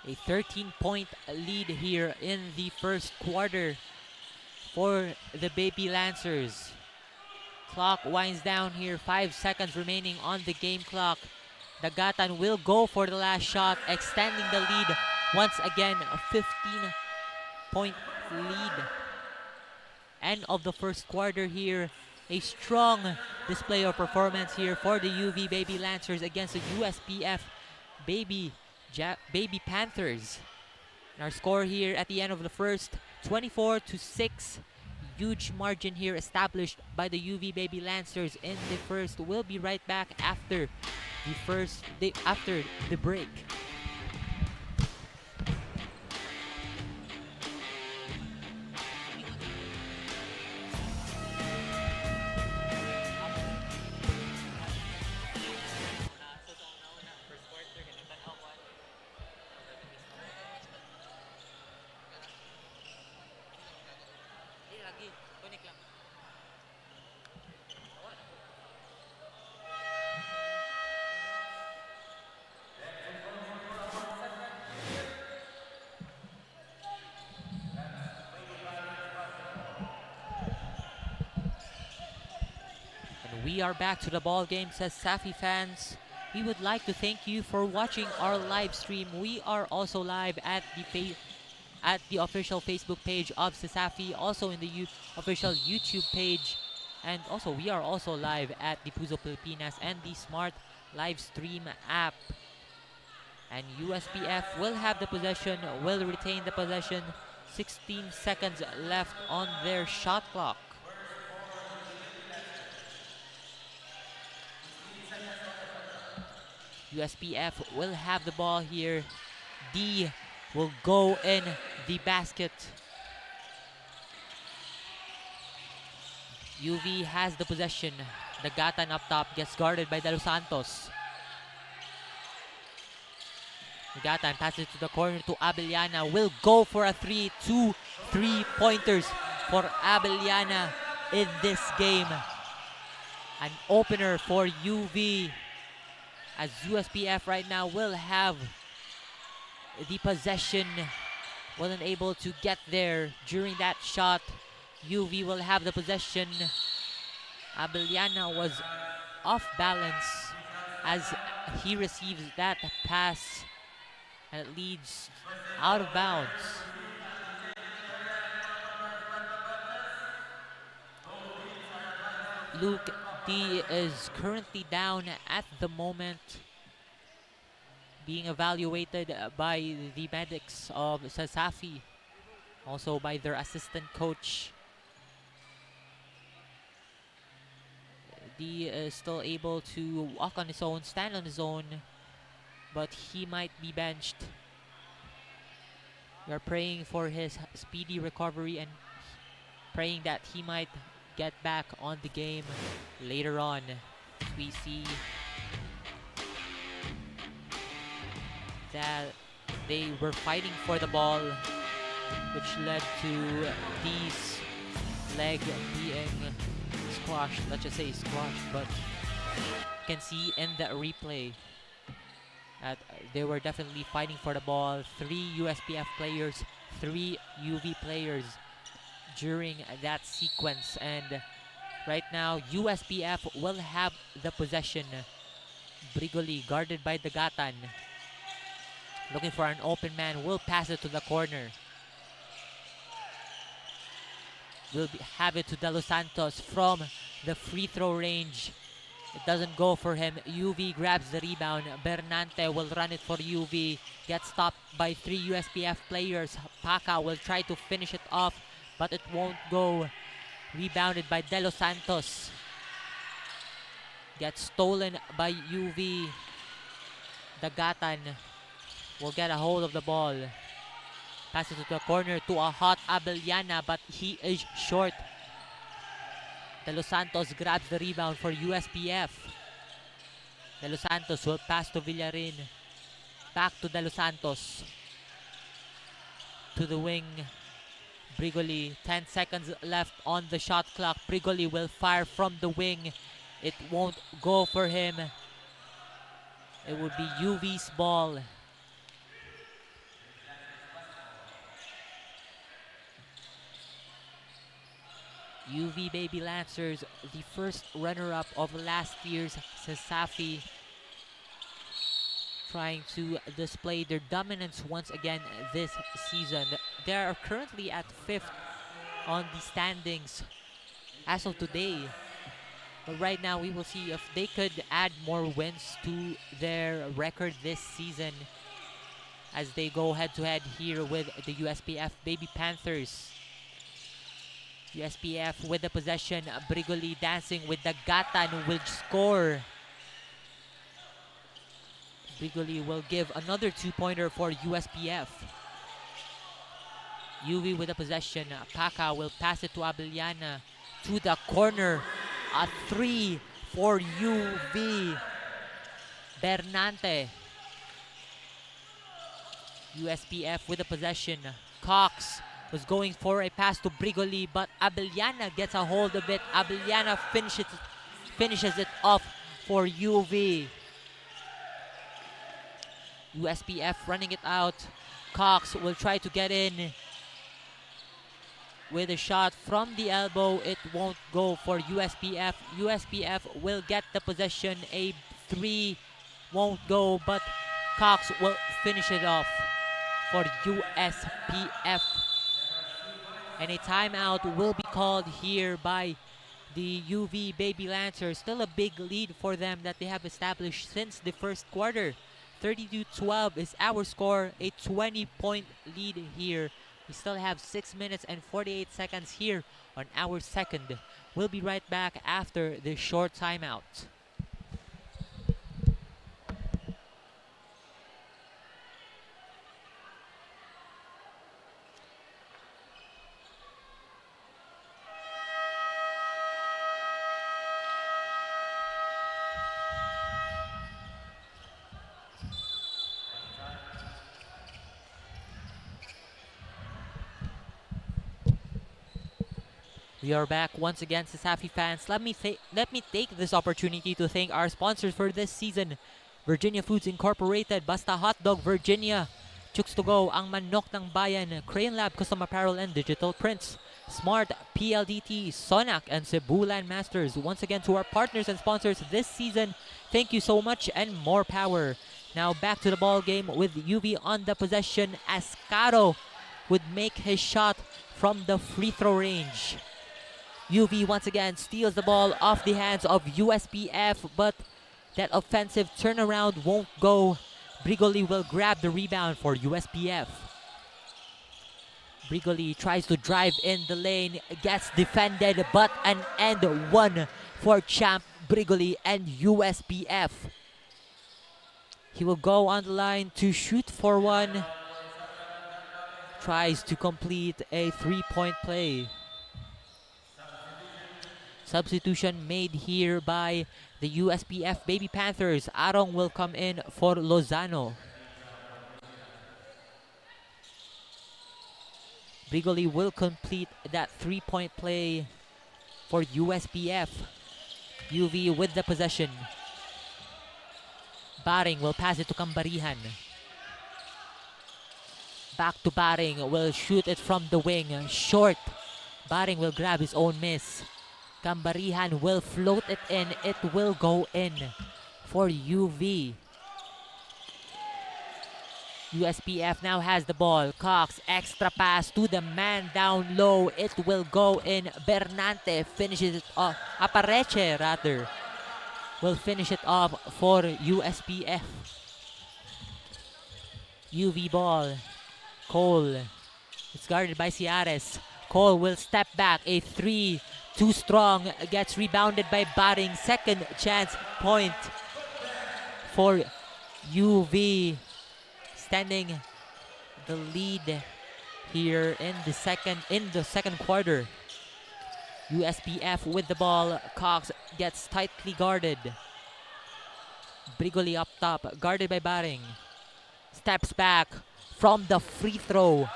A 13-point lead here in the first quarter for the Baby Lancers. Clock winds down here, 5 seconds remaining on the game clock. Dagatan will go for the last shot, extending the lead once again, a 15-point lead. End of the first quarter here. A strong display of performance here for the UV Baby Lancers against the USPF Baby Panthers. And our score here at the end of the first, 24-6. Huge margin here established by the UV Baby Lancers in the first. We'll be right back after the break. We are back to the ball game, says Safi fans. We would like to thank you for watching our live stream. We are also live at the official Facebook page of Safi, also in the official YouTube page, and also we are also live at the Puso Pilipinas and the Smart Live Stream app. And USPF will have the possession, will retain the possession. 16 seconds left on their shot clock. USPF will have the ball here. D will go in the basket. UV has the possession. The Gatan up top gets guarded by De Los Santos. The Gatan passes to the corner to Abeliana. Will go for a 3. 2 3-pointers for Abeliana in this game. An opener for UV, as USPF right now will have the possession. Wasn't able to get there during that shot. UV will have the possession. Abeliana was off balance as he receives that pass, and it leads out of bounds. Luke D is currently down at the moment, being evaluated by the medics of Sasafi, also by their assistant coach. D is still able to walk on his own, stand on his own, but he might be benched. We are praying for his speedy recovery and praying that he might get back on the game later on. We see that they were fighting for the ball, which led to D's leg being squashed. Let's just say squashed, but you can see in the replay that they were definitely fighting for the ball. 3 USPF players, 3 UV players. during that sequence. And right now, USPF will have the possession. Brigoli guarded by Dagatan. Looking for an open man, will pass it to the corner. Will have it to De Los Santos from the free throw range. It doesn't go for him. UV grabs the rebound. Bernante will run it for UV. Gets stopped by 3 USPF players. Paca will try to finish it off, but it won't go. Rebounded by De Los Santos. Gets stolen by UV. Dagatan will get a hold of the ball. Passes it to the corner to a hot Abellana, but he is short. De Los Santos grabs the rebound for USPF. De Los Santos will pass to Villarin. Back to De Los Santos. To the wing. Brigoli, 10 seconds left on the shot clock. Brigoli will fire from the wing. It won't go for him. It would be UV's ball. UV Baby Lancers, the first runner-up of last year's Sasafi, trying to display their dominance once again this season. They are currently at 5th on the standings as of today. But right now, we will see if they could add more wins to their record this season as they go head-to-head here with the USPF Baby Panthers. USPF with the possession. Brigoli dancing with Dagatan who will score. Brigoli will give another 2-pointer for USPF. UV with the possession. Paca will pass it to Abellana. To the corner. A 3 for UV. Bernante. USPF with the possession. Cox was going for a pass to Brigoli, but Abellana gets a hold of it. Abellana finishes it off for UV. USPF running it out. Cox will try to get in with a shot from the elbow. It won't go for USPF. USPF will get the possession. A 3 won't go, but Cox will finish it off for USPF. And a timeout will be called here by the UV Baby Lancers. Still a big lead for them that they have established since the first quarter. 32-12 is our score, a 20-point lead here. We still have 6 minutes and 48 seconds here on our second. We'll be right back after this short timeout. We are back once again, Sasafi fans. Let me take this opportunity to thank our sponsors for this season. Virginia Foods Incorporated, Basta Hotdog Virginia, Chooks to Go, Ang Manok ng Bayan, Crayon Lab Custom Apparel and Digital Prints, Smart, PLDT, Sonac, and Cebu Landmasters. Once again to our partners and sponsors this season, thank you so much and more power. Now back to the ball game with UV on the possession. Ascaro would make his shot from the free throw range. UV once again steals the ball off the hands of USPF, but that offensive turnaround won't go. Brigoli will grab the rebound for USPF. Brigoli tries to drive in the lane, gets defended, but an end one for Champ Brigoli and USPF. He will go on the line to shoot for one. Tries to complete a 3-point play. Substitution made here by the USPF Baby Panthers. Arong will come in for Lozano. Brigoli will complete that 3-point play for USPF. UV with the possession. Baring will pass it to Kambarihan. Back to Baring, will shoot it from the wing. Short. Baring will grab his own miss. Cambarihan will float it in. It will go in for UV. USPF now has the ball. Cox, extra pass to the man down low. It will go in. Bernante finishes it off. Apareche, rather, will finish it off for USPF. UV ball. Cole. It's guarded by Ciares. Cole will step back. A 3, too strong. Gets rebounded by Baring. Second chance point for UV. Standing the lead here in the second quarter. USPF with the ball. Cox gets tightly guarded. Brigoli up top, guarded by Baring. Steps back from the free throw.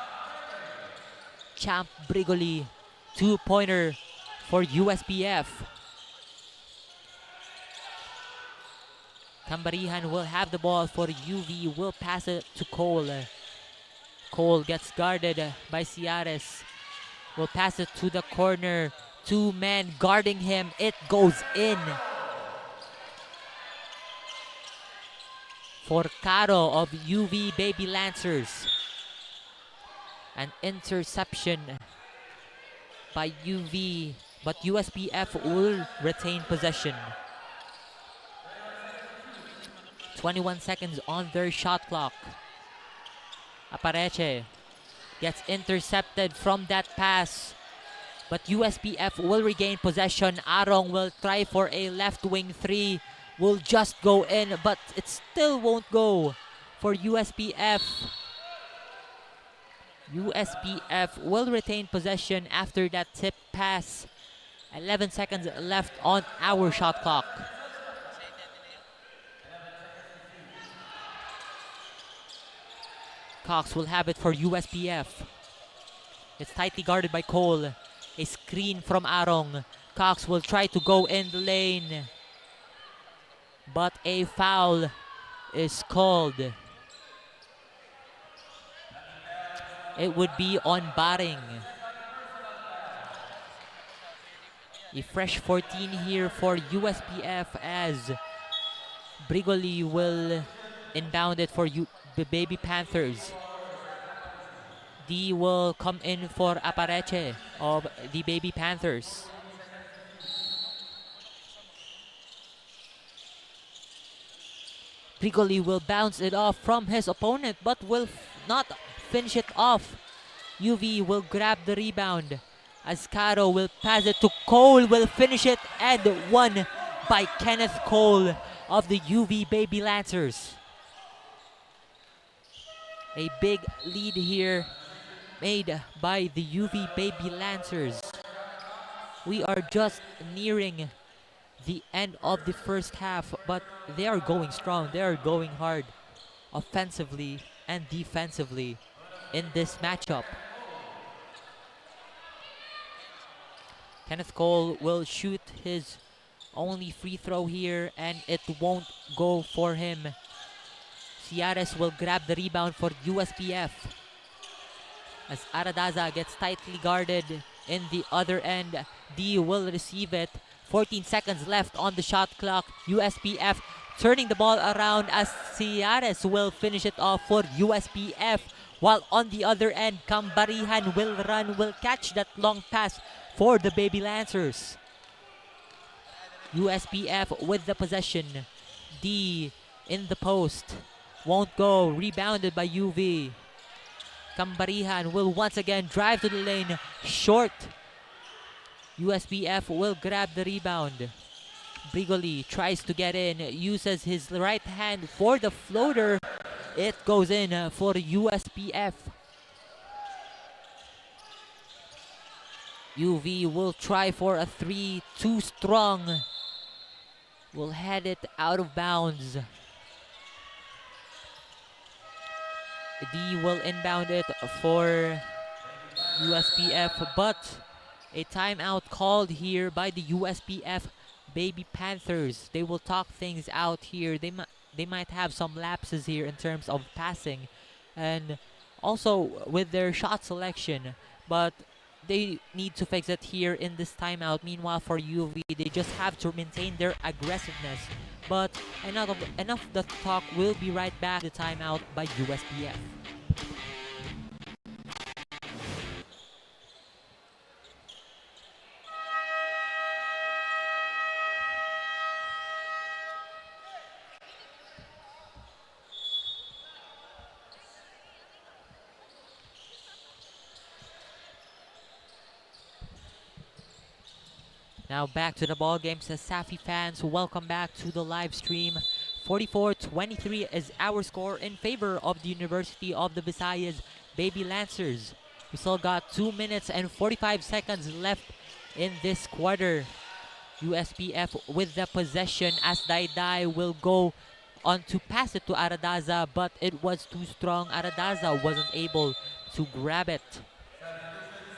Champ Brigoli, 2-pointer for USPF. Cambarihan will have the ball for UV, will pass it to Cole. Cole gets guarded by Ciares. Will pass it to the corner. 2 men guarding him. It goes in for Caro of UV Baby Lancers. An interception by UV, but USPF will retain possession. 21 seconds on their shot clock. Apareche gets intercepted from that pass, but USPF will regain possession. Arong will try for a left wing 3. Will just go in, but it still won't go for USPF. USPF will retain possession after that tip pass. 11 seconds left on our shot clock. Cox will have it for USPF. It's tightly guarded by Cole. A screen from Arong. Cox will try to go in the lane, but a foul is called. It would be on Baring. A fresh 14 here for USPF as Brigoli will inbound it for the Baby Panthers. D will come in for Apareche of the Baby Panthers. Brigoli will bounce it off from his opponent, but will not finish it off. UV will grab the rebound as Caro will pass it to Cole, will finish it, and won by Kenneth Cole of the UV Baby Lancers. A big lead here made by the UV Baby Lancers. We are just nearing the end of the first half, but they are going strong. They are going hard offensively and defensively in this matchup. Kenneth Cole will shoot his only free throw here, and it won't go for him. Ciares will grab the rebound for USPF as Aradaza gets tightly guarded in the other end. D will receive it. 14 seconds left on the shot clock. USPF turning the ball around as Ciares will finish it off for USPF. While on the other end, Cambarihan will run, will catch that long pass for the Baby Lancers. USPF with the possession. D in the post. Won't go. Rebounded by UV. Cambarihan will once again drive to the lane. Short. USPF will grab the rebound. Brigoli tries to get in. Uses his right hand for the floater. It goes in for USPF. UV will try for a 3. Too strong. Will head it out of bounds. D will inbound it for USPF, but a timeout called here by the USPF Baby Panthers. They will talk things out here. They might have some lapses here in terms of passing and also with their shot selection, but they need to fix it here in this timeout. Meanwhile, for UV, they just have to maintain their aggressiveness. But enough of the talk. We'll be right back. The timeout by USPF. Now back to the ball game. Safi fans, welcome back to the live stream. 44-23 is our score in favor of the University of the Visayas Baby Lancers. We still got 2 minutes and 45 seconds left in this quarter. USPF with the possession as Dai will go on to pass it to Aradaza, but it was too strong. Aradaza wasn't able to grab it.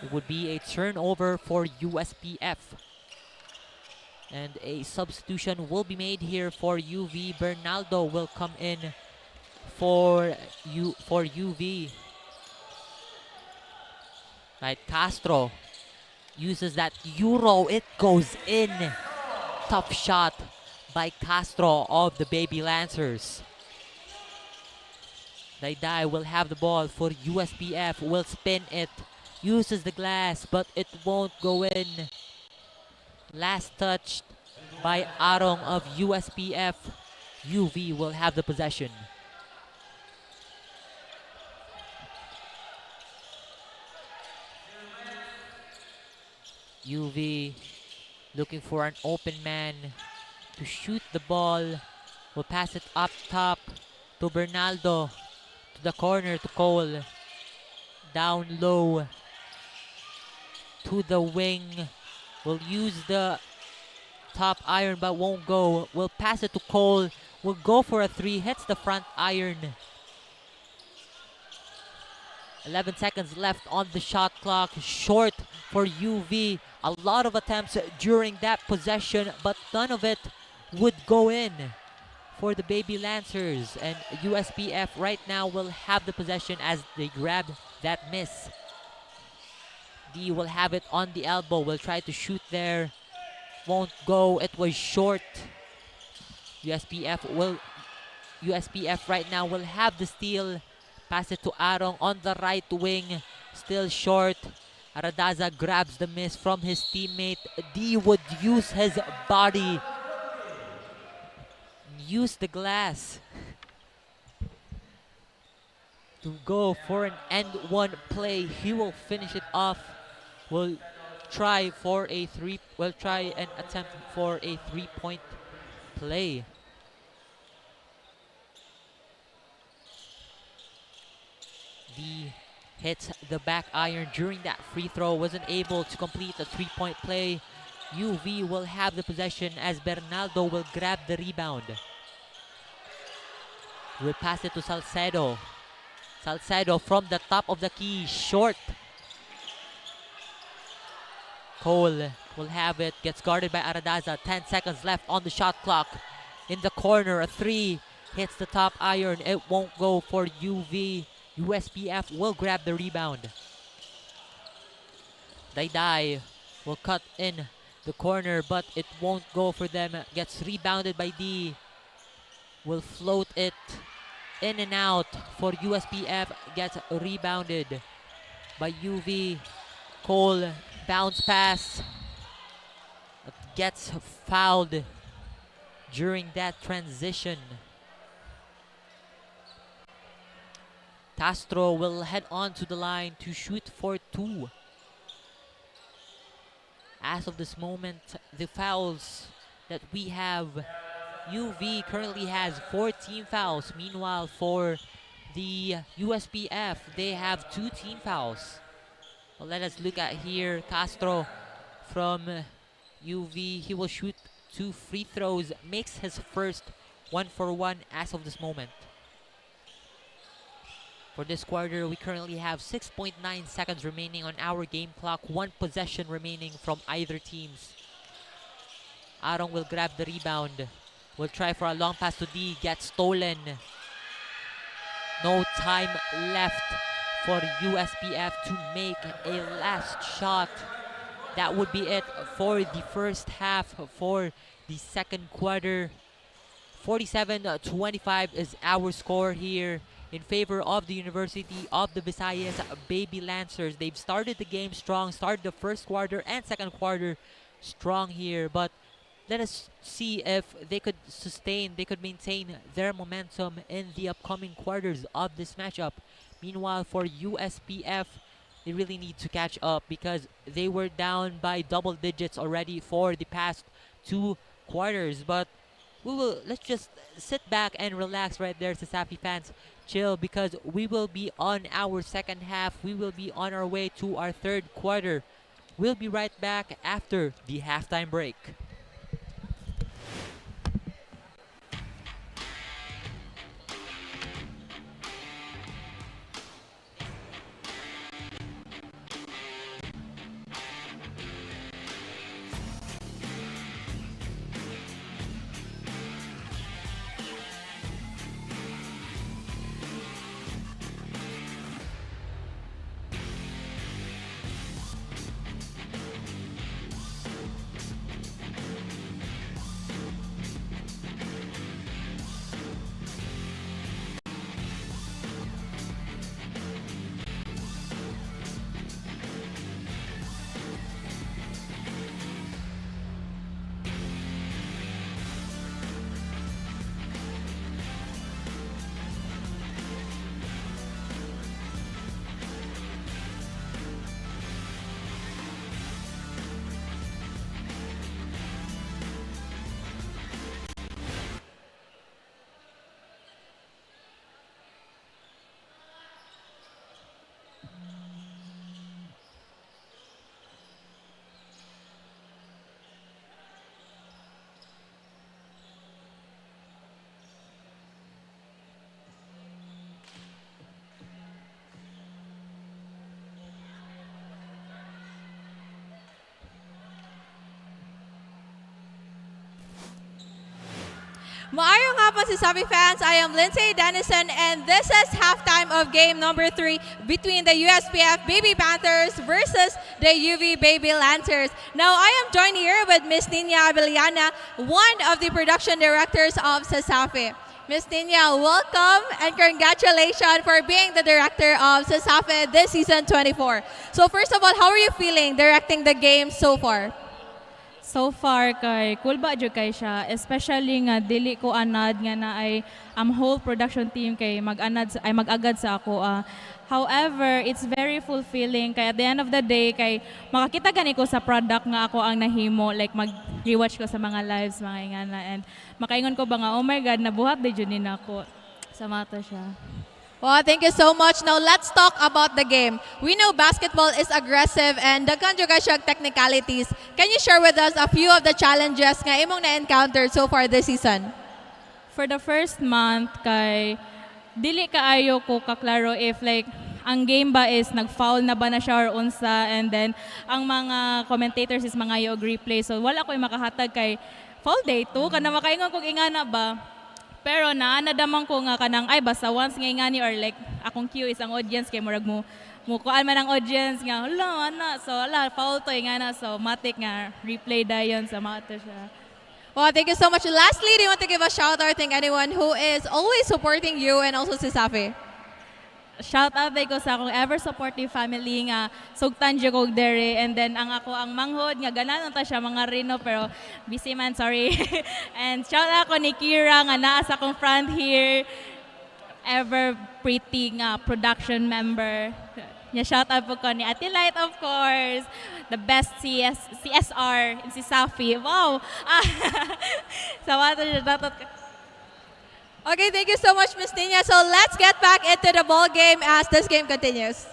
It would be a turnover for USPF. And a substitution will be made here for UV. Bernaldo will come in for UV. Right, Castro uses that Euro. It goes in. Tough shot by Castro of the Baby Lancers. Dai will have the ball for USPF. Will spin it. Uses the glass, but it won't go in. Last touch by Arong of USPF. UV will have the possession. UV looking for an open man to shoot the ball. Will pass it up top to Bernaldo. To the corner to Cole. Down low to the wing. Will use the top iron but won't go. Will pass it to Cole. Will go for a three. Hits the front iron. 11 seconds left on the shot clock. Short for UV. A lot of attempts during that possession, but none of it would go in for the Baby Lancers. And USPF right now will have the possession as they grab that miss. D will have it on the elbow. Will try to shoot there. Won't go. It was short. USPF right now will have the steal. Pass it to Arong on the right wing. Still short. Aradaza grabs the miss from his teammate. D would use his body. Use the glass to go for an end one play. He will finish it off. Will try and attempt for a 3-point play. D hits the back iron during that free throw. Wasn't able to complete the 3-point play. UV will have the possession as Bernaldo will grab the rebound. Will pass it to Salcedo. Salcedo from the top of the key. Short. Cole will have it. Gets guarded by Aradaza. 10 seconds left on the shot clock. In the corner, a three. Hits the top iron. It won't go for UV. USPF will grab the rebound. Dai will cut in the corner, but it won't go for them. Gets rebounded by D. Will float it in and out for USPF. Gets rebounded by UV. Cole, bounce pass. Gets fouled during that transition. Castro will head on to the line to shoot for two. As of this moment, the fouls that we have, UV currently has 14 fouls. Meanwhile, for the USPF, they have 2 team fouls. Well, let us look at here. Castro from UV, he will shoot 2 free throws, makes his first 1-for-1 as of this moment. For this quarter, we currently have 6.9 seconds remaining on our game clock. 1 possession remaining from either teams. Arong will grab the rebound. Will try for a long pass to D. Gets stolen. No time left for USPF to make a last shot. That would be it for the first half. For the second quarter, 47-25 is our score here in favor of the University of the Visayas Baby Lancers. They've started the game strong, started the first quarter and second quarter strong here, but let us see if they could maintain their momentum in the upcoming quarters of this matchup. Meanwhile, for USPF, they really need to catch up because they were down by double digits already for the past 2 quarters. But let's just sit back and relax right there, Sasafi fans. Chill, because we will be on our second half. We will be on our way to our third quarter. We'll be right back after the halftime break. Maayong hapon sa Sabi fans. I am Lindsay Dennison and this is halftime of game number 3 between the USPF Baby Panthers versus the UV Baby Lancers. Now I am joined here with Miss Nina Abeliana, one of the production directors of Sasafi. Miss Nina, welcome and congratulations for being the director of Sasafi this season 24. So first of all, how are you feeling directing the game so far? So far kay cool ba jud kay siya, especially nga dili ko anad nga na ay whole production team kay mag-agad sa ako. However, it's very fulfilling kay at the end of the day kay makakita gani ko sa product nga ako ang nahimo, like mag-rewatch ko sa mga lives mga ingana and makaingon ko ba nga oh my god nabuhat di jud ni nako. Samata siya. Well, thank you so much. Now, let's talk about the game. We know basketball is aggressive and daghan jud kay siya technicalities. Can you share with us a few of the challenges nga imong na-encounter so far this season? For the first month, kay dili kaayo ko kaklaro if like ang game ba is nag-foul na ba na siya or unsa, and then ang mga commentators is mga og replay. So wala ko'y makahatag kay foul day 2, kana makaingon kog ingana ba. Pero naanadaman ko nga kanang ay basta once nga ingani or like akong cue is ang audience kay murag mo kuan man ang audience nga hala ana so ala foul to ingana so matik nga replay dayon sa mato siya. Well, thank you so much. Lastly, do you want to give a shout out to anyone who is always supporting you and also Sasafi? Shout out ko sa akong ever supportive family nga sugtan jud ko dere, and then ang ako ang manghod nga gananon ta siya mga Rino pero busy man, sorry. And shout out ko ni Kira nga naa sa akong front here, ever pretty nga production member. Nya shout out po ko ni Ate Light, of course, the best CSR in si Safi. Wow. Sa wato datot. Okay, thank you so much, Ms. Nina. So let's get back into the ball game as this game continues.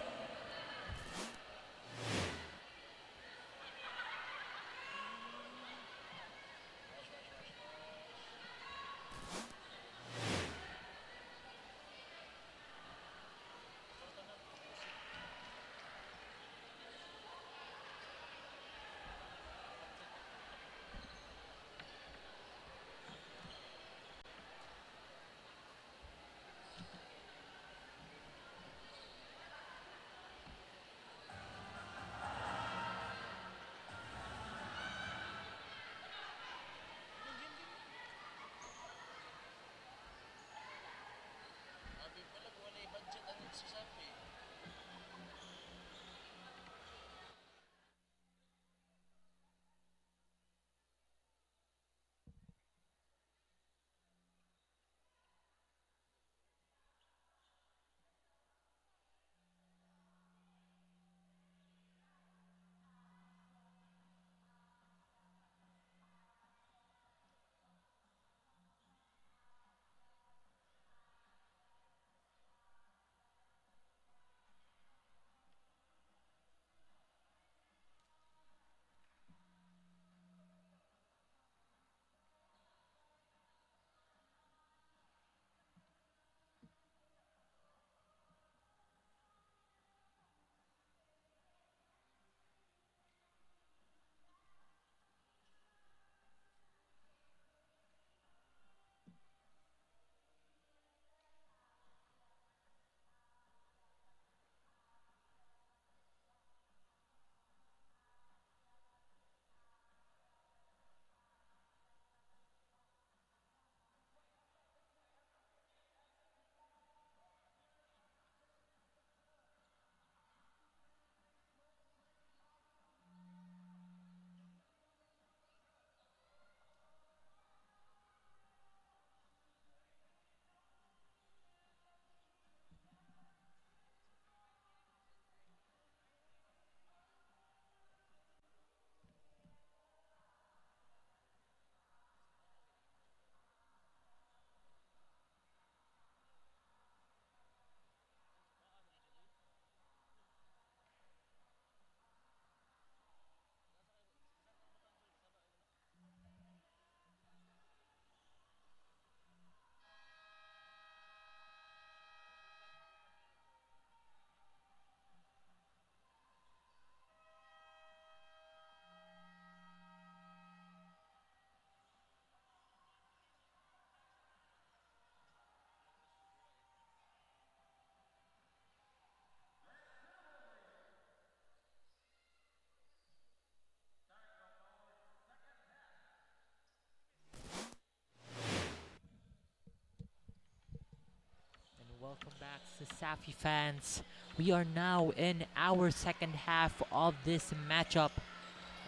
Welcome back to Safi fans. We are now in our second half of this matchup.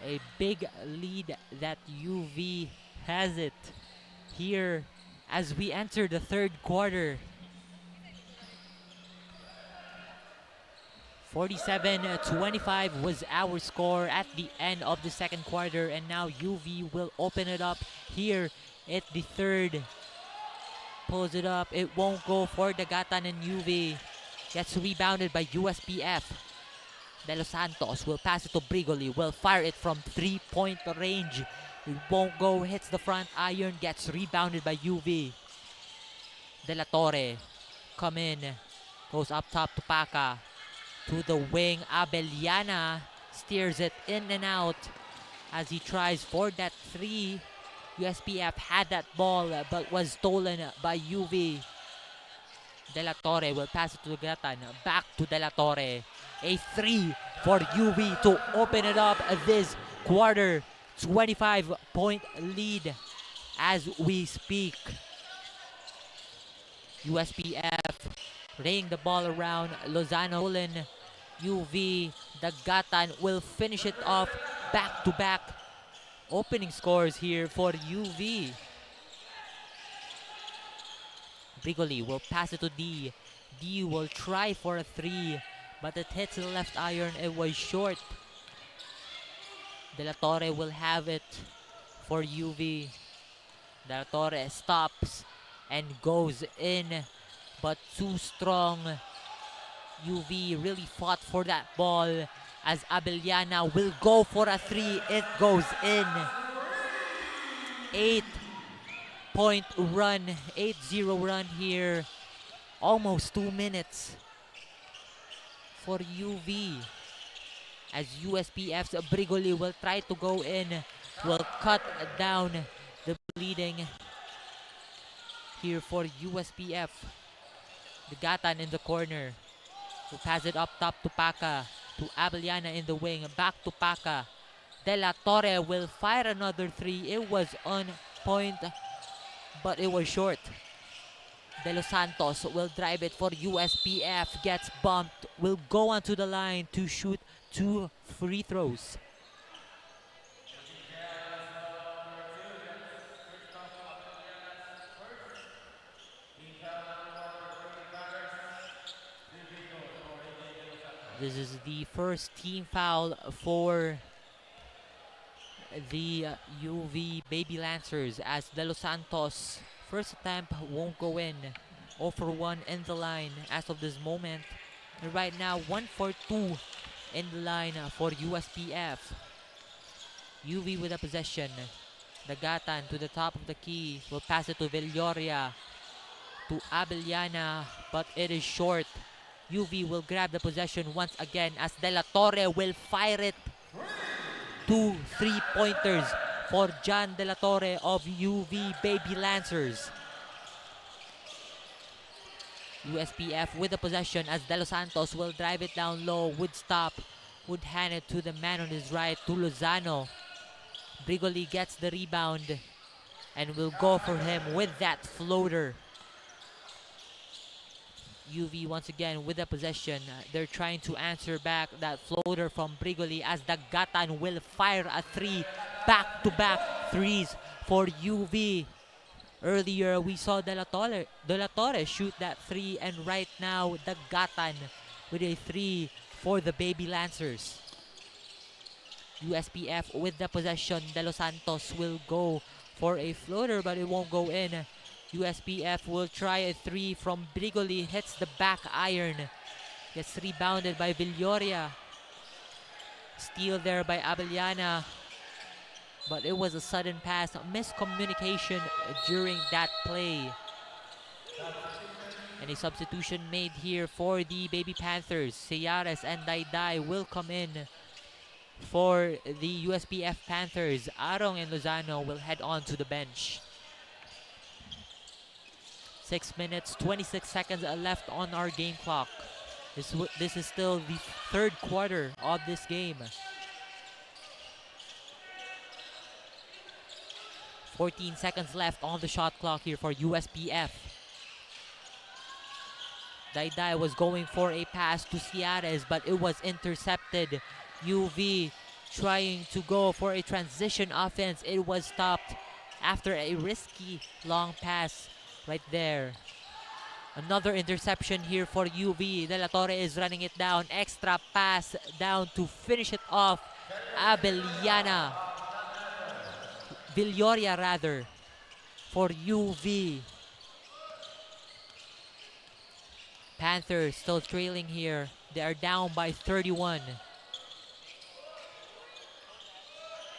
A big lead that UV has it here as we enter the third quarter. 47-25 was our score at the end of the second quarter, and now UV will open it up here at the third. Pulls it up, it won't go for Dagatan, and UV gets rebounded by USPF. De Los Santos will pass it to Brigoli, will fire it from 3-point range. It won't go, hits the front iron, gets rebounded by UV. De La Torre come in, goes up top to Paca. To the wing, Abellana steers it in and out as he tries for that three. USPF had that ball but was stolen by UV. De La Torre will pass it to Gatan. Back to De La Torre. A three for UV to open it up this quarter. 25-point lead as we speak. USPF laying the ball around. Lozano, UV, Dagatan will finish it off. Back-to-back opening scores here for UV. Brigoli will pass it to D. D will try for a three, but it hits the left iron. It was short. De La Torre will have it for UV. De La Torre stops and goes in, but too strong. UV really fought for that ball as Abellana will go for a three. It goes in. 8-point run, 8-0 run here. Almost 2 minutes for UV. As USPF's Brigoli will try to go in, will cut down the bleeding here for USPF. The Gatan in the corner. Will pass it up top to Paca. To Abellana in the wing. Back to Paca. De La Torre will fire another three. It was on point, but it was short. De Los Santos will drive it for USPF. Gets bumped. Will go onto the line to shoot 2 free throws. This is the first team foul for the UV Baby Lancers as De Los Santos first attempt won't go in. 0 for 1 in the line as of this moment. And right now 1 for 2 in the line for USPF. UV with a possession. Dagatan to the top of the key. Will pass it to Villoria. To Abellana, but it is short. UV will grab the possession once again as De La Torre will fire it. 2 3-pointers for John De La Torre of UV Baby Lancers. USPF with the possession as De Los Santos will drive it down low, would stop, would hand it to the man on his right, to Lozano. Brigoli gets the rebound and will go for him with that floater. UV once again with the possession. They're trying to answer back that floater from Brigoli as Dagatan will fire a three. Back-to-back threes for UV. Earlier we saw De La Torre shoot that three, and right now Dagatan with a three for the Baby Lancers. USPF with the possession. De Los Santos will go for a floater, but it won't go in. USPF will try a three from Brigoli, hits the back iron. Gets rebounded by Villoria. Steal there by Abellana. But it was a sudden pass, miscommunication during that play. And a substitution made here for the Baby Panthers. Seyares and Dayday will come in for the USPF Panthers. Arong and Lozano will head on to the bench. 6 minutes, 26 seconds left on our game clock. This is still the third quarter of this game. 14 seconds left on the shot clock here for USPF. Dai was going for a pass to Ciares, but it was intercepted. UV trying to go for a transition offense. It was stopped after a risky long pass right there. Another interception here for UV. De La Torre is running it down. Extra pass down to finish it off. Villoria rather, for UV. Panthers still trailing here. They are down by 31.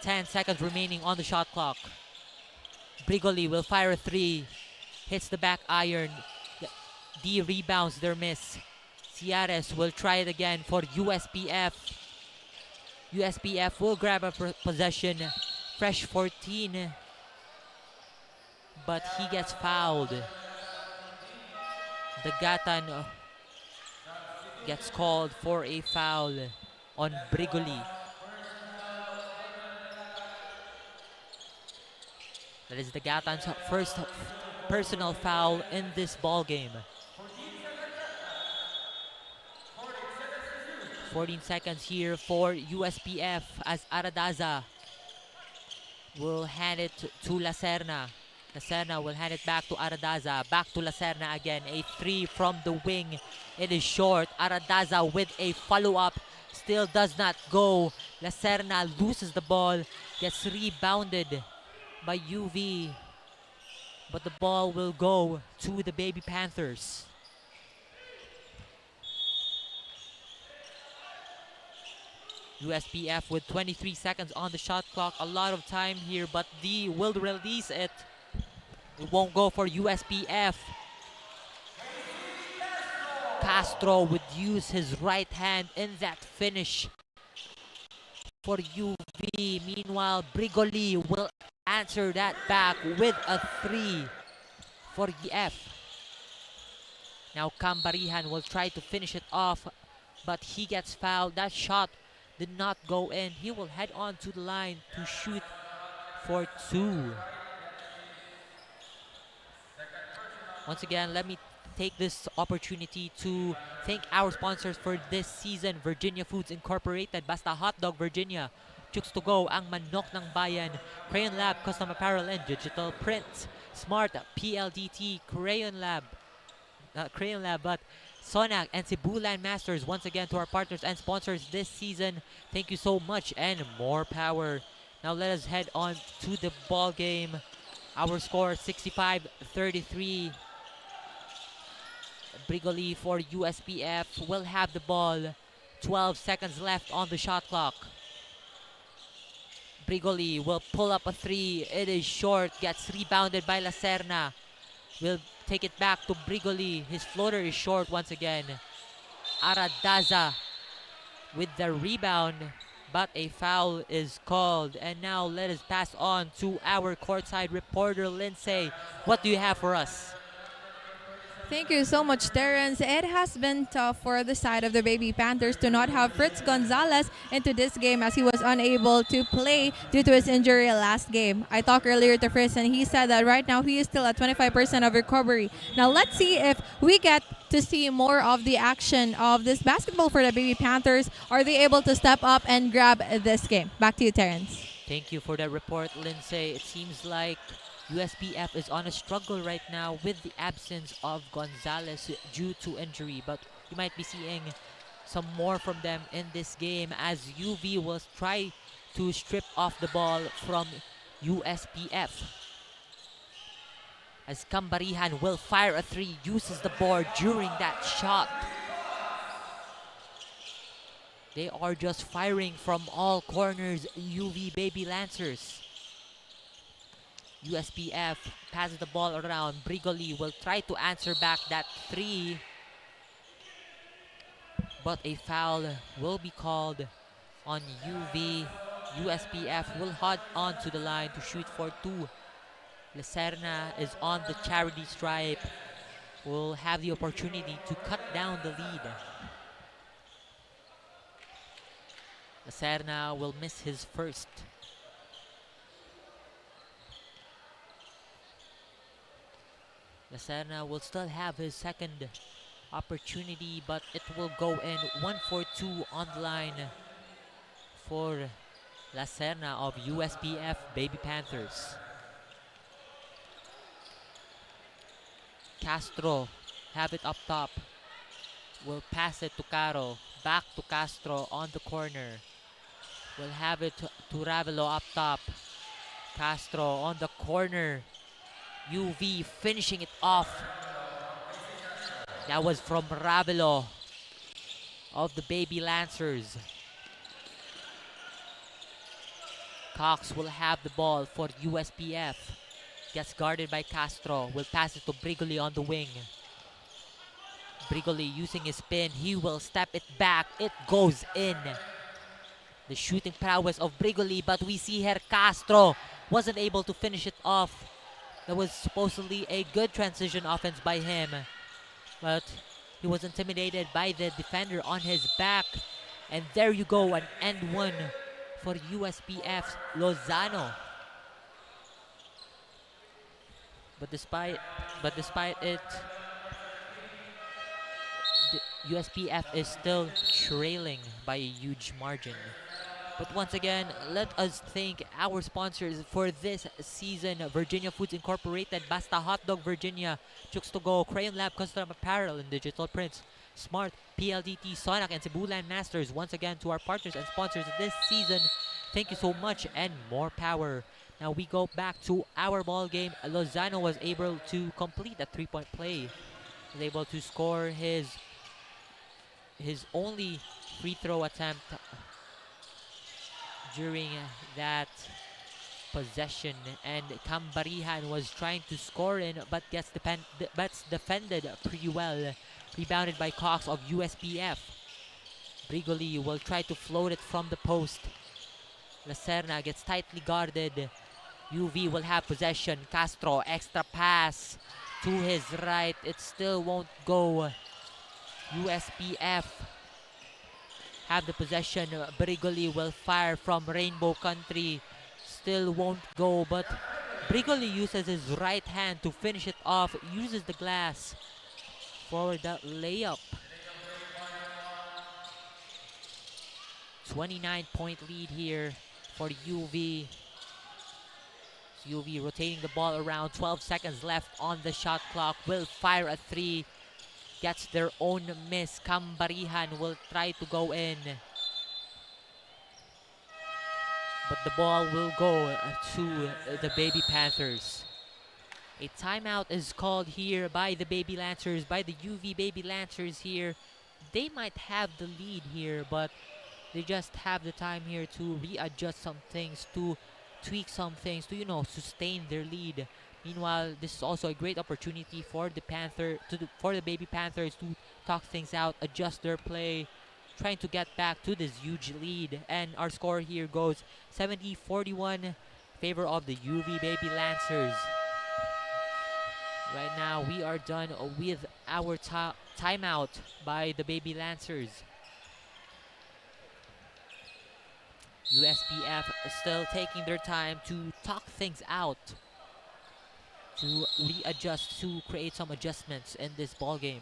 10 seconds remaining on the shot clock. Brigoli will fire a three. Hits the back iron. D rebounds their miss. Ciares will try it again for USPF. USPF will grab a possession. Fresh 14. But he gets fouled. The Gatan gets called for a foul on Brigoli. That is the Gatan's first personal foul in this ball game. 14 seconds here for USPF as Aradaza will hand it to Lacerna. Lacerna will hand it back to Aradaza. Back to Lacerna again. A three from the wing. It is short. Aradaza with a follow-up. Still does not go. Lacerna loses the ball. Gets rebounded by UV. But the ball will go to the Baby Panthers. USPF with 23 seconds on the shot clock. A lot of time here, but D will release it. It won't go for USPF. Castro would use his right hand in that finish for UV. Meanwhile, Brigoli will answer that back with a three for EF. Now Cambarihan will try to finish it off, but he gets fouled. That shot did not go in. He will head on to the line to shoot for two. Once again, let me take this opportunity to thank our sponsors for this season: Virginia Foods Incorporated, Basta Hotdog Virginia, Chooks to Go, Ang Manok ng Bayan, Crayon Lab Custom Apparel and Digital Print, Smart PLDT, Crayon Lab, but Sonac and Cebu Land Masters. Once again, to our partners and sponsors this season, thank you so much and more power. Now let us head on to the ball game. Our score 65-33. Brigoli for USPF will have the ball. 12 seconds left on the shot clock. Brigoli will pull up a three. It is short. Gets rebounded by Lacerna. Will take it back to Brigoli. His floater is short once again. Aradaza with the rebound, but a foul is called. And now let us pass on to our courtside reporter, Lindsay. What do you have for us? Thank you so much, Terrence. It has been tough for the side of the Baby Panthers to not have Fritz Gonzalez into this game, as he was unable to play due to his injury last game. I talked earlier to Fritz, and he said that right now he is still at 25% of recovery. Now let's see if we get to see more of the action of this basketball for the Baby Panthers. Are they able to step up and grab this game? Back to you, Terrence. Thank you for that report, Lindsay. It seems like USPF is on a struggle right now with the absence of Gonzalez due to injury, but you might be seeing some more from them in this game as UV will try to strip off the ball from USPF. As Cambarihan will fire a three, uses the board during that shot. They are just firing from all corners, UV Baby Lancers. USPF passes the ball around. Brigoli will try to answer back that three, but a foul will be called on UV. USPF will head on to the line to shoot for two. Lacerna is on the charity stripe. Will have the opportunity to cut down the lead. Lacerna will miss his first. Lacerna will still have his second opportunity, but it will go in. 1-4-2 on the line for La Serna of USPF Baby Panthers. Castro have it up top. Will pass it to Caro. Back to Castro on the corner. Will have it to Ravelo up top. Castro on the corner. UV finishing it off. That was from Ravelo of the Baby Lancers. Cox will have the ball for USPF. Gets guarded by Castro. Will pass it to Brigoli on the wing. Brigoli using his spin. He will step it back. It goes in. The shooting prowess of Brigoli, but we see here Castro wasn't able to finish it off. That was supposedly a good transition offense by him, but he was intimidated by the defender on his back. And there you go, an end one for USPF's Lozano. But despite it, the USPF is still trailing by a huge margin. But once again, let us thank our sponsors for this season: Virginia Foods Incorporated, Basta Hot Dog Virginia, 𝐶𝐸2GO, Crayon Lab Custom Apparel and Digital Prints, Smart, PLDT, Sonic, and Cebu Land Masters. Once again, to our partners and sponsors this season, thank you so much and more power. Now we go back to our ball game. Lozano was able to complete a 3-point play. Was able to score his only free throw attempt during that possession, and Cambarihan was trying to score in, but gets defended pretty well. Rebounded by Cox of USPF. Brigoli will try to float it from the post. La Serna gets tightly guarded. UV will have possession. Castro, extra pass to his right. It still won't go. USPF have the possession. Brigoli will fire from Rainbow Country. Still won't go, but Brigoli uses his right hand to finish it off. Uses the glass for the layup. 29-point lead here for UV. UV rotating the ball around. 12 seconds left on the shot clock. Will fire a 3. Gets their own miss. Cambarihan will try to go in, but the ball will go to the Baby Panthers. A timeout is called here by the Baby Lancers, by the UV Baby Lancers here. They might have the lead here, but they just have the time here to readjust some things, to tweak some things, to sustain their lead. Meanwhile, this is also a great opportunity for the Baby Panthers to talk things out, adjust their play, trying to get back to this huge lead. And our score here goes 70-41 in favor of the UV Baby Lancers. Right now, we are done with our timeout by the Baby Lancers. USPF is still taking their time to talk things out, to readjust, to create some adjustments in this ball game.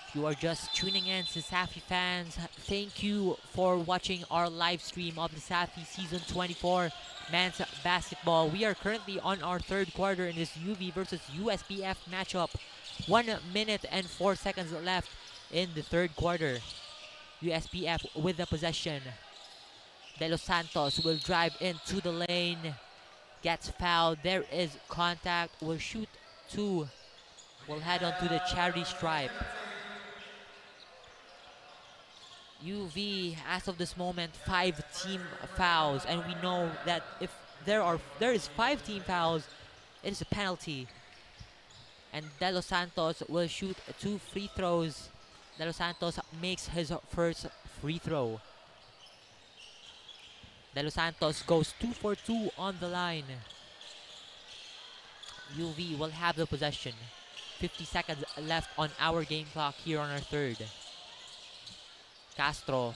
If you are just tuning in, Sasafi fans, thank you for watching our live stream of the Sasafi Season 24 Men's Basketball. We are currently on our third quarter in this UV versus USPF matchup. 1 minute and 4 seconds left in the third quarter. USPF with the possession. De Los Santos will drive into the lane. Gets fouled. There is contact. Will shoot 2. Will head on to the charity stripe. UV, as of this moment, 5 team fouls, and we know that if there is 5 team fouls, it is a penalty. And De Los Santos will shoot 2 free throws. De Los Santos makes his first free throw. De Los Santos goes 2 for 2 on the line. UV will have the possession. 50 seconds left on our game clock here on our third. Castro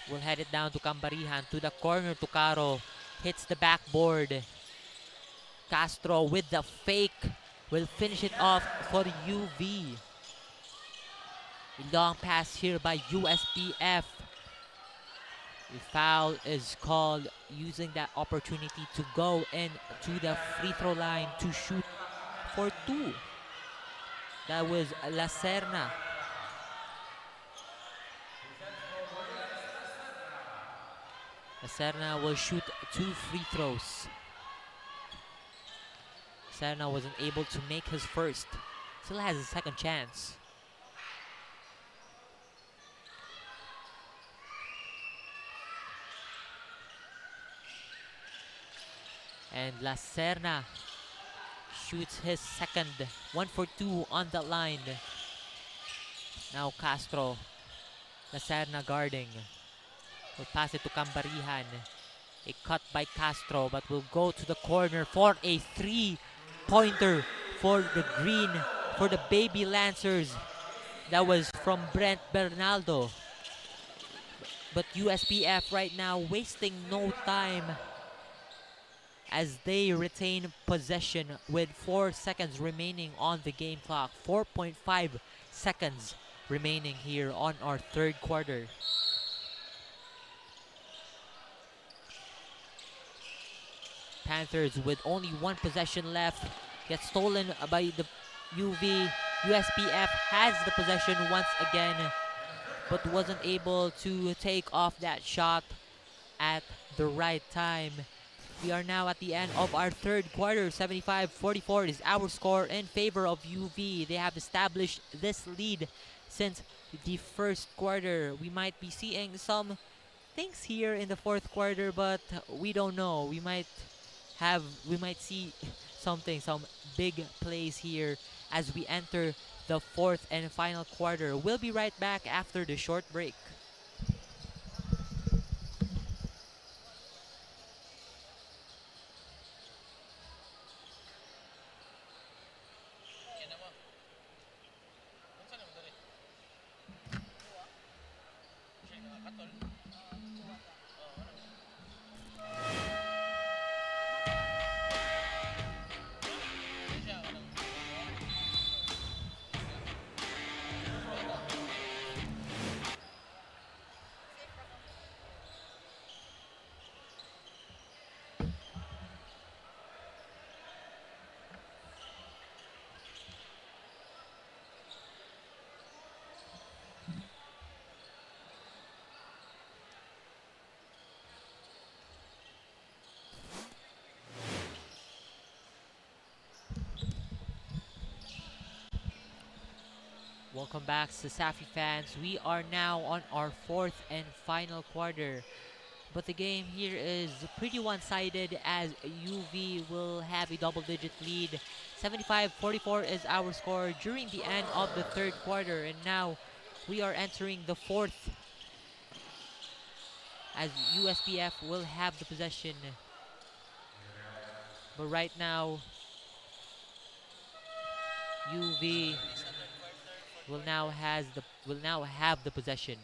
will head it down to Cambarihan, to the corner to Caro. Hits the backboard. Castro with the fake will finish it off for UV. A long pass here by USPF. A foul is called, using that opportunity to go in to the free throw line to shoot for 2. That was La Serna. La Serna will shoot 2 free throws. Serna wasn't able to make his first. Still has a second chance. And La Serna shoots his second. 1 for 2 on the line. Now Castro. La Serna guarding. Will pass it to Cambarihan. A cut by Castro, but will go to the corner for a 3-pointer for the green, for the Baby Lancers. That was from Brent Bernaldo. But USPF right now wasting no time as they retain possession with 4 seconds remaining on the game clock. 4.5 seconds remaining here on our third quarter. Panthers with only 1 possession left, gets stolen by the UV. USPF has the possession once again, but wasn't able to take off that shot at the right time. We are now at the end of our third quarter. 75-44 is our score in favor of UV. They have established this lead since the first quarter. We might be seeing some things here in the fourth quarter, but we don't know. We might see some big plays here as we enter the fourth and final quarter. We'll be right back after the short break. Welcome back, Sasafi fans. We are now on our fourth and final quarter. But the game here is pretty one-sided as UV will have a double-digit lead. 75-44 is our score during the end of the third quarter. And now we are entering the fourth as USPF will have the possession. But right now, UV will now have the possession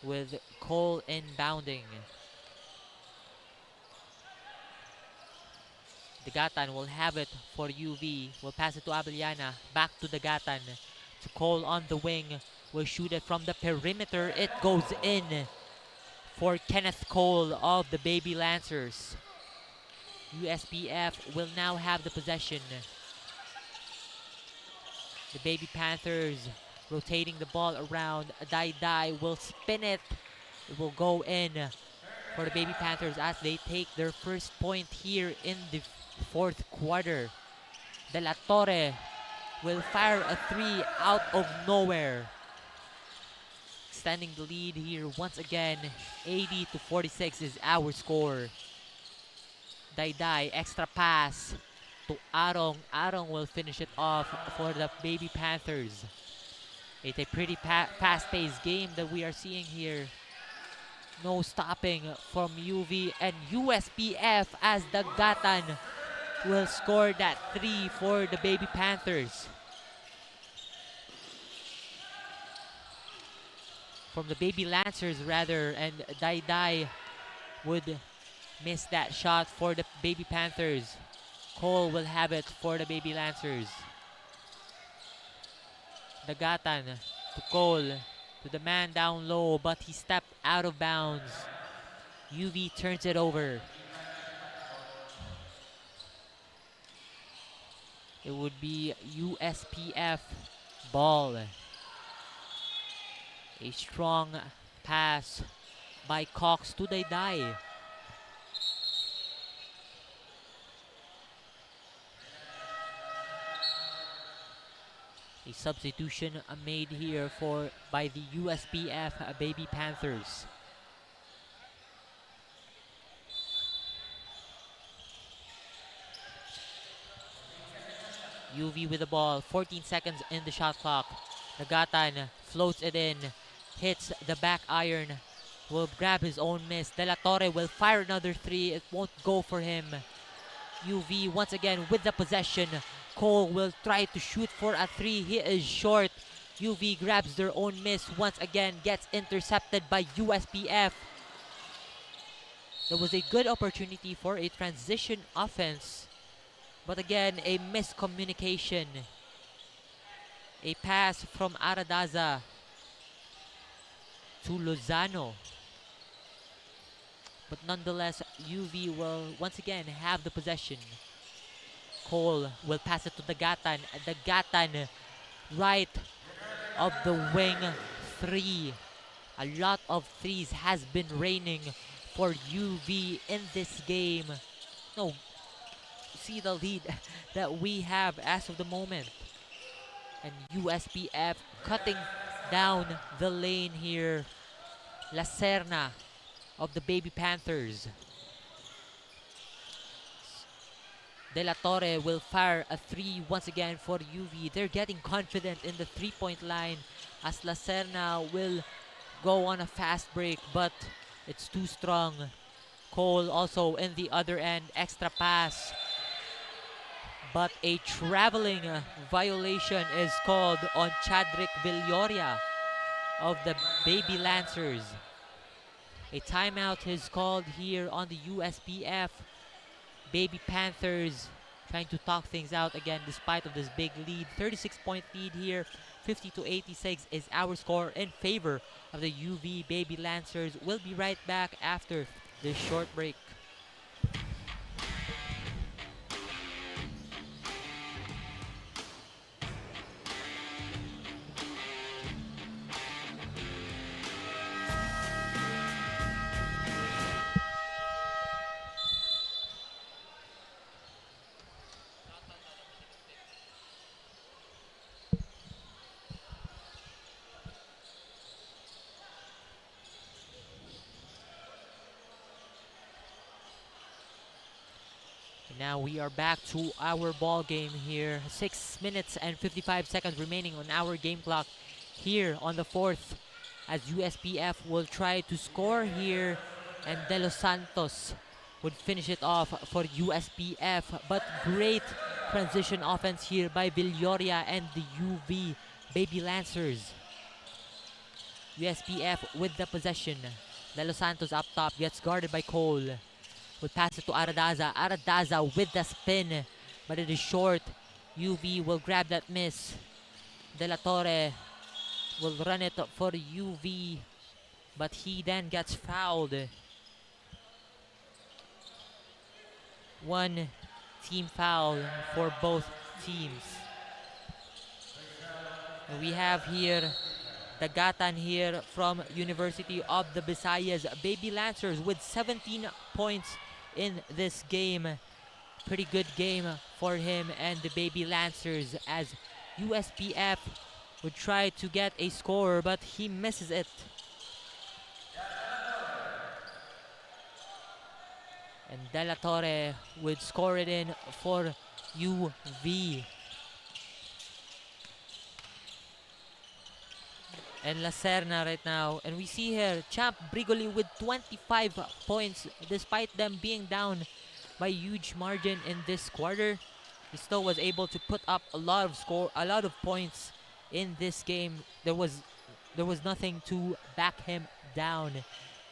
with Cole inbounding. Dagatan will have it for UV. Will pass it to Abeliana. Back to Dagatan. To Cole on the wing. Will shoot it from the perimeter. It goes in for Kenneth Cole of the Baby Lancers. USPF will now have the possession. The Baby Panthers rotating the ball around. Dai will spin it. It will go in for the Baby Panthers as they take their first point here in the fourth quarter. De La Torre will fire a 3 out of nowhere, extending the lead here once again. 80-46 is our score. Dai extra pass to Arong. Arong will finish it off for the Baby Panthers. It's a pretty fast-paced game that we are seeing here. No stopping from UV and USPF as Dagatan will score that 3 for the Baby Panthers. from the Baby Lancers rather, and Dai would miss that shot for the Baby Panthers. Cole will have it for the Baby Lancers. Dagatan to Cole, to the man down low, but he stepped out of bounds. UV turns it over. It would be USPF ball. A strong pass by Cox to Dai. A substitution made here by the USPF Baby Panthers. UV with the ball, 14 seconds in the shot clock. Dagatan floats it in, hits the back iron, will grab his own miss. De La Torre will fire another three, it won't go for him. UV once again with the possession. Cole will try to shoot for a three, he is short. UV grabs their own miss once again, gets intercepted by USPF. There was a good opportunity for a transition offense, but again, a miscommunication. A pass from Aradaza to Lozano. But nonetheless, UV will once again have the possession. Cole will pass it to Dagatan. Dagatan, right of the wing three. A lot of threes has been raining for UV in this game. No, see the lead that we have as of the moment. And USPF cutting down the lane here. La Serna of the Baby Panthers. De La Torre will fire a three once again for UV. They're getting confident in the three-point line as La Serna will go on a fast break, but it's too strong. Cole also in the other end, extra pass. But a traveling violation is called on Chadrick Villoria of the Baby Lancers. A timeout is called here on the USPF. Baby Panthers trying to talk things out again despite of this big lead. 36-point lead here. 50-86 is our score in favor of the UV Baby Lancers. We'll be right back after this short break. Now we are back to our ball game here. 6 minutes and 55 seconds remaining on our game clock here on the fourth, as USPF will try to score here, and De Los Santos would finish it off for USPF. But great transition offense here by Villoria and the UV Baby Lancers. USPF with the possession. De Los Santos up top, gets guarded by Cole. Will pass it to Aradaza. Aradaza with the spin, but it is short. UV will grab that miss. De La Torre will run it for UV, but he then gets fouled. One team foul for both teams. And we have here Dagatan here from University of the Visayas. Baby Lancers with 17 points in this game. Pretty good game for him and the Baby Lancers, as USPF would try to get a score, but he misses it. And De La Torre would score it in for UV. And La Serna right now. And we see here Champ Brigoli with 25 points despite them being down by huge margin in this quarter. He still was able to put up a lot of points in this game. There was there was nothing to back him down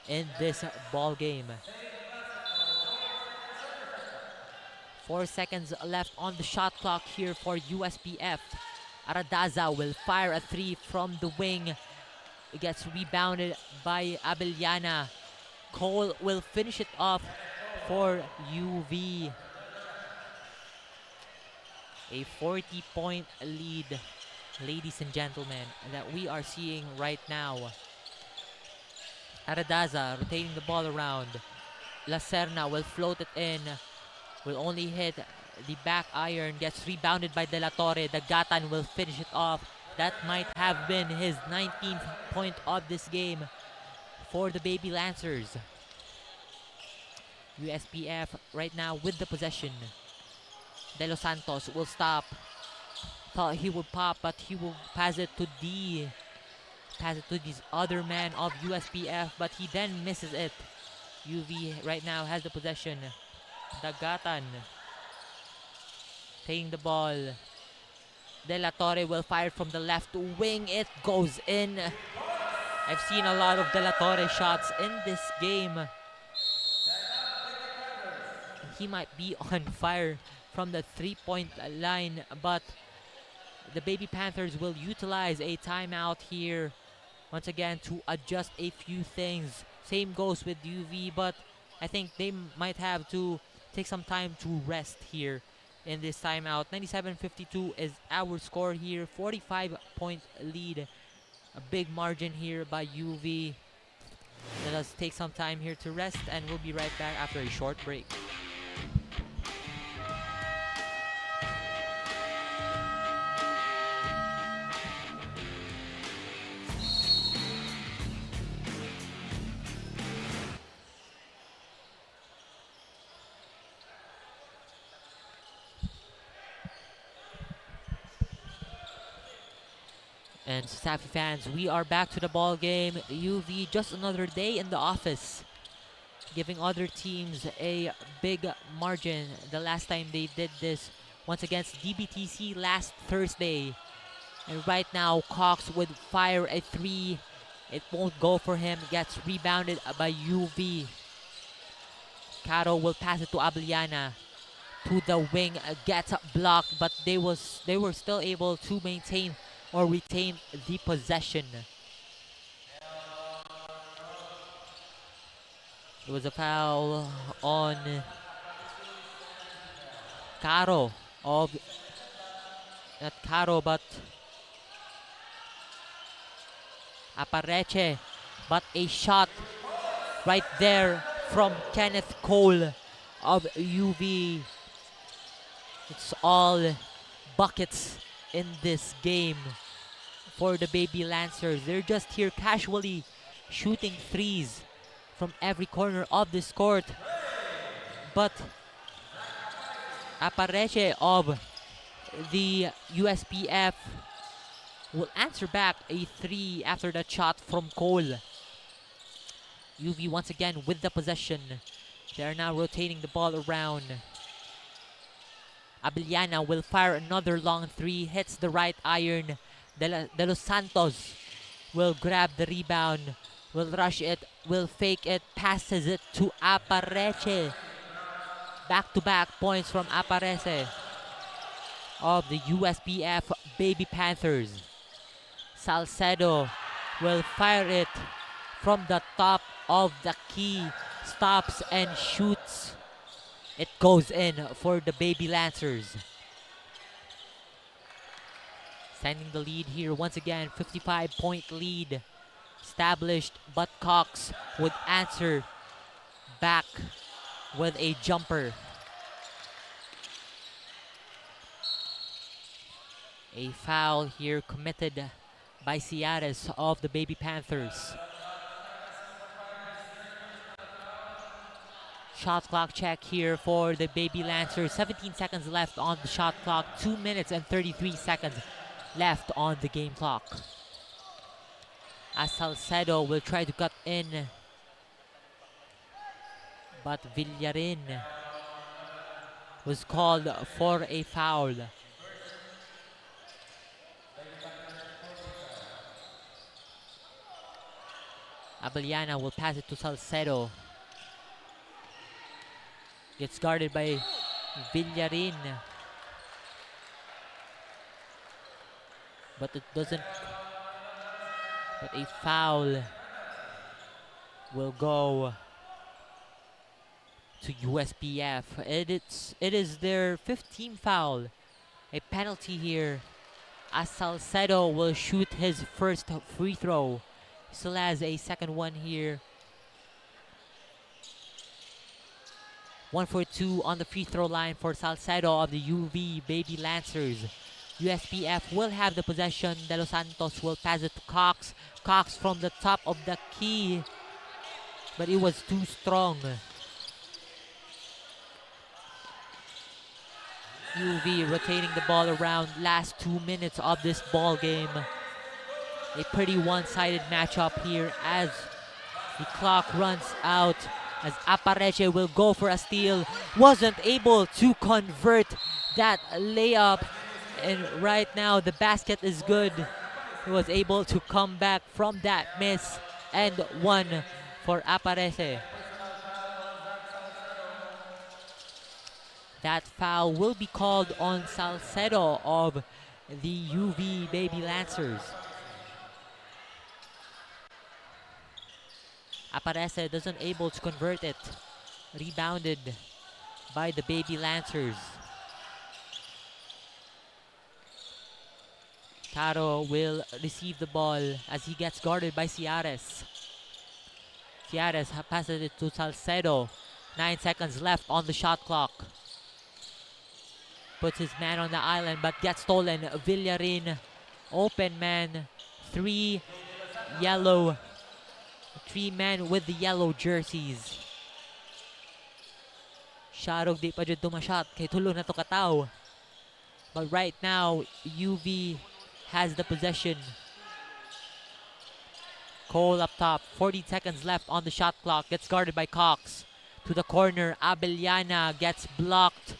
in this ball game. 4 seconds left on the shot clock here for USPF. Aradaza will fire a 3 from the wing. It gets rebounded by Abellana. Cole will finish it off for UV. A 40-point lead, ladies and gentlemen, that we are seeing right now. Aradaza rotating the ball around. Lacerna will float it in. Will only hit the back iron. Gets rebounded by De La Torre. Dagatan will finish it off. That might have been his 19th point of this game for the Baby Lancers. USPF right now with the possession. De Los Santos will stop. Thought he would pop, but he will pass it to D. Pass it to this other man of USPF, but he then misses it. UV right now has the possession. Dagatan taking the ball. De La Torre will fire from the left wing. It goes in. I've seen a lot of De La Torre shots in this game. He might be on fire from the three-point line, but the Baby Panthers will utilize a timeout here once again to adjust a few things. Same goes with UV, but I think they might have to take some time to rest here in this timeout. 97-52 is our score here. 45-point lead. A big margin here by UV. Let us take some time here to rest, and we'll be right back after a short break. And Safi fans, we are back to the ball game. UV, just another day in the office, giving other teams a big margin. The last time they did this once against DBTC last Thursday. And right now, Cox would fire a 3. It won't go for him. Gets rebounded by UV. Caro will pass it to Abellana. To the wing, gets blocked, but they were still able to maintain or retain the possession. It was a foul on Caro of, not Caro, but Apareche. But a shot right there from Kenneth Cole of UV. It's all buckets in this game for the Baby Lancers. They're just here casually shooting threes from every corner of this court. But Apareche of the USPF will answer back a 3 after that shot from Cole. UV once again with the possession. They are now rotating the ball around. Abellana will fire another long 3, hits the right iron. De Los Santos will grab the rebound, will rush it, will fake it, passes it to Apareche. Back-to-back points from Apareche of the USPF Baby Panthers. Salcedo will fire it from the top of the key, stops and shoots. It goes in for the Baby Lancers. Sending the lead here once again, 55-point lead established, but Cox would answer back with a jumper. A foul here committed by Ciares of the Baby Panthers. Shot clock check here for the Baby Lancers. 17 seconds left on the shot clock. 2 minutes and 33 seconds left on the game clock. As Salcedo will try to cut in, but Villarin was called for a foul. Abellana will pass it to Salcedo. Gets guarded by Villarin. But it doesn't. But a foul will go to USPF. It is their 15th foul. A penalty here as Salcedo will shoot his first free throw. Still has a second one here. 1 for 2 on the free throw line for Salcedo of the UV Baby Lancers. USPF will have the possession. De Los Santos will pass it to Cox. Cox from the top of the key, but it was too strong. UV rotating the ball around last 2 minutes of this ball game. A pretty one-sided matchup here as the clock runs out, as Apareche will go for a steal. Wasn't able to convert that layup, and right now the basket is good. He was able to come back from that miss, and one for Apareche. That foul will be called on Salcedo of the UV Baby Lancers. Aparece doesn't able to convert it. Rebounded by the Baby Lancers. Taro will receive the ball as he gets guarded by Ciares. Ciares passes it to Salcedo. 9 seconds left on the shot clock. Puts his man on the island but gets stolen. Villarin, open man. Three men with the yellow jerseys. Sharog di pa jud tumashot kay tulo na to kataw. But right now, UV has the possession. Cole up top. 40 seconds left on the shot clock. Gets guarded by Cox. To the corner. Abellana gets blocked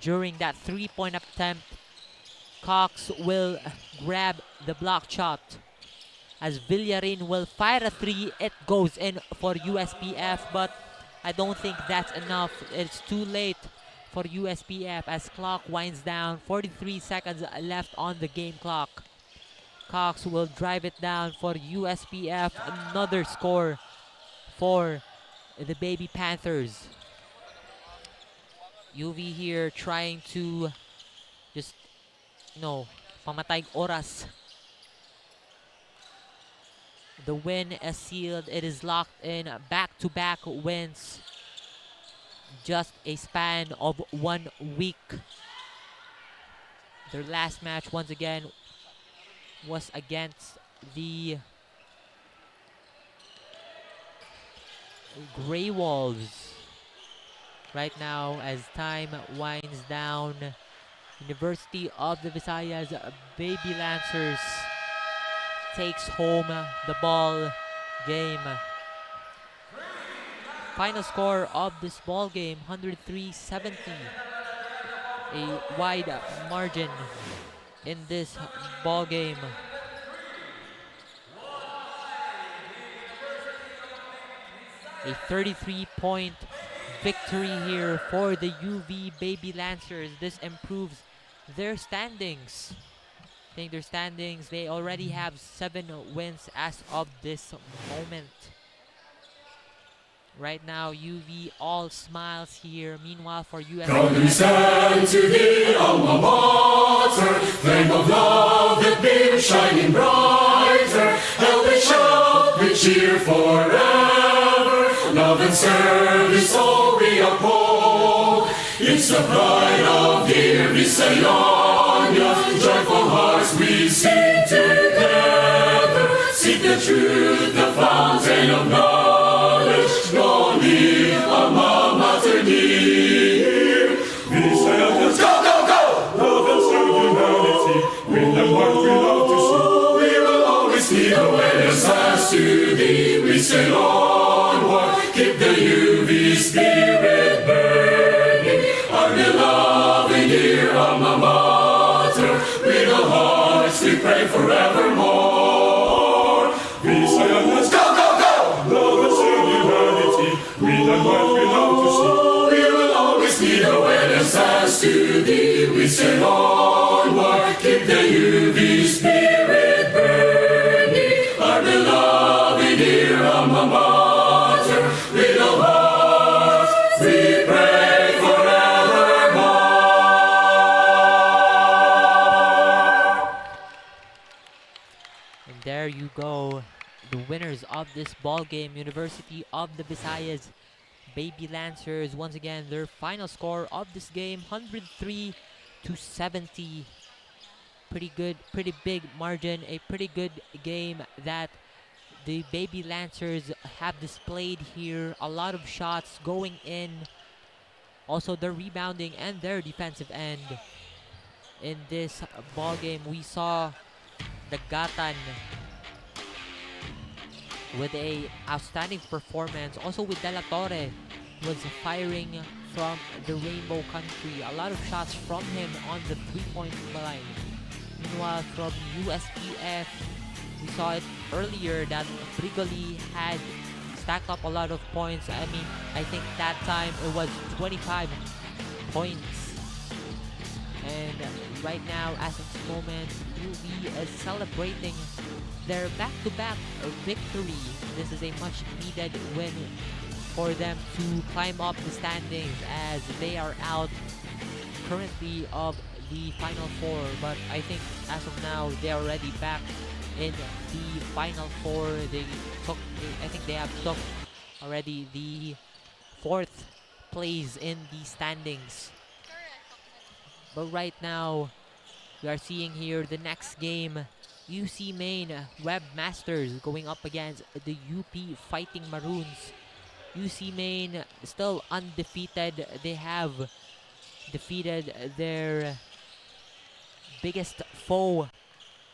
during that three-point attempt. Cox will grab the block shot as Villarin will fire a three. It goes in for USPF, but I don't think that's enough. It's too late for USPF as clock winds down. 43 seconds left on the game clock. Cox will drive it down for USPF. Another score for the Baby Panthers. UV here trying to just, pamatay oras. The win is sealed. It is locked in. Back-to-back wins. Just a span of 1 week. Their last match, once again, was against the Grey Wolves. Right now, as time winds down, University of the Visayas Baby Lancers takes home the ball game. Final score of this ball game, 103-70. A wide margin in this ball game. A 33-point victory here for the UV Baby Lancers. This improves their standings. I think their standings, they already have 7 wins as of this moment. Right now, UV all smiles here. Meanwhile, for US, Proudly stand to the alma mater, flame of love that beams shining brighter. Help it shout, we cheer forever. Love and service all we uphold. It's the pride of dear Visayas. Joyful hearts we sing together. Seek the truth, the fountain of knowledge. Long live alma mater dear. Visayas, go, go, go! Love and serve humanity. With the heart we love to see. We will always lead the way as to thee. We say onward, keep the UV spirit burning. Our beloved dear alma mater. With our hearts we pray forevermore. Visayas, go, go, go! Green and white we love to see. We will always be the witness as to thee. We say onward, keep the UV spirit burning. Our beloved dear alma mater, with our hearts we pray forevermore. And there you go, the winners of this ball game, University of the Visayas Baby Lancers. Once again, their final score of this game, 103-70. Pretty good, pretty big margin, a pretty good game that the Baby Lancers have displayed here. A lot of shots going in. Also their rebounding and their defensive end. In this ball game, we saw the Gatan with a outstanding performance. Also with De La Torre was firing from the Rainbow Country. A lot of shots from him on the three-point line. Meanwhile, from USPF, we saw it earlier that Brigoli had stacked up a lot of points. I mean, I think that time it was 25 points. And right now, as of this moment, UV is celebrating their back-to-back victory. This is a much-needed win for them to climb up the standings, as they are out currently of the Final Four. But I think as of now, they are already back in the Final Four. I think they have took already the 4th place in the standings. But right now, we are seeing here the next game, UC Maine Webmasters going up against the UP Fighting Maroons. UC Maine still undefeated. They have defeated their biggest foe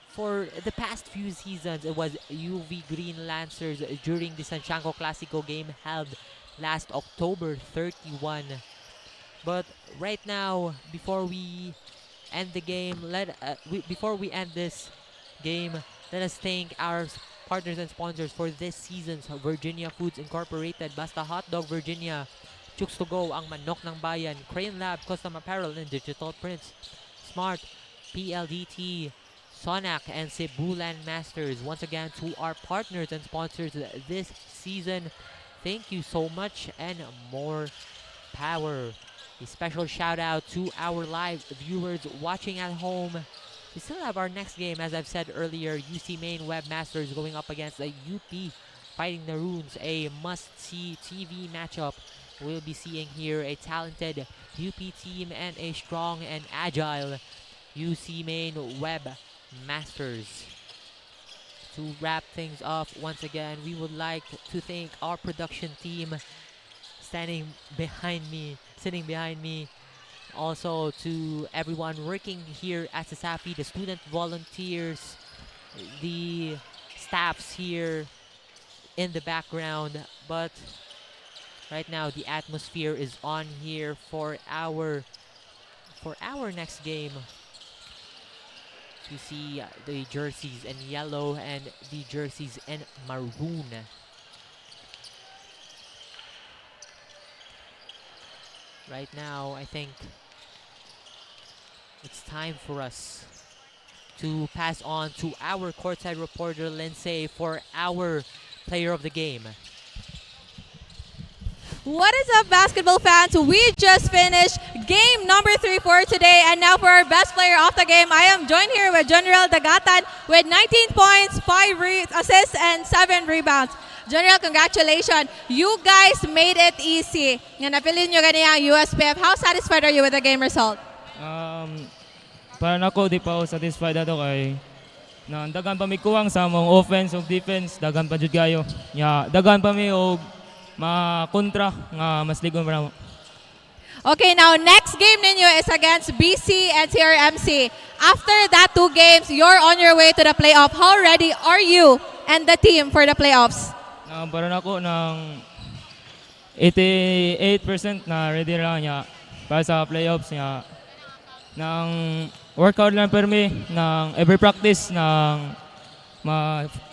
for the past few seasons. It was UV Green Lancers during the Santiago Clasico game held last October 31. But right now, before we end the game, before we end this game, let us thank our partners and sponsors for this season's Virginia Foods Incorporated, Basta Hotdog Virginia, Chooks to Go, Ang Manok ng Bayan, Crane Lab, Custom Apparel and Digital Prints, Smart, PLDT, Sonac, and Cebu Landmasters. Once again, to our partners and sponsors this season, thank you so much and more power. A special shout out to our live viewers watching at home. We still have our next game, as I've said earlier, UC Maine Webmasters going up against the UP Fighting Maroons, a must-see TV matchup. We'll be seeing here a talented UP team and a strong and agile UC Maine Webmasters. To wrap things up, once again, we would like to thank our production team sitting behind me. Also to everyone working here at CIT-U, the student volunteers, the staffs here in the background. But right now the atmosphere is on here for our next game. You see the jerseys in yellow and the jerseys in maroon. Right now, I think it's time for us to pass on to our courtside reporter, Lindsay, for our player of the game. What is up, basketball fans? We just finished game number 3 for today, and now for our best player of the game, I am joined here with General Dagatan with 19 points, 5 assists, and 7 rebounds. General, congratulations. You guys made it easy. Nga napilin nyo ganyan ang USPF. How satisfied are you with the game result? Para nako, di pa ako satisfied na to kay na dagan pa mi kuwang sa mong offense ug defense, dagan pa jud kayo. Dagan pa mi og kontra nga mas ligon para mo. Okay, now next game ninyo is against BC and CRMC. After that 2 games, you're on your way to the playoff. How ready are you and the team for the playoffs? Para nako ng 88% na ready lang niya para sa playoffs niya. Nang workout lang per me, nang every practice, nang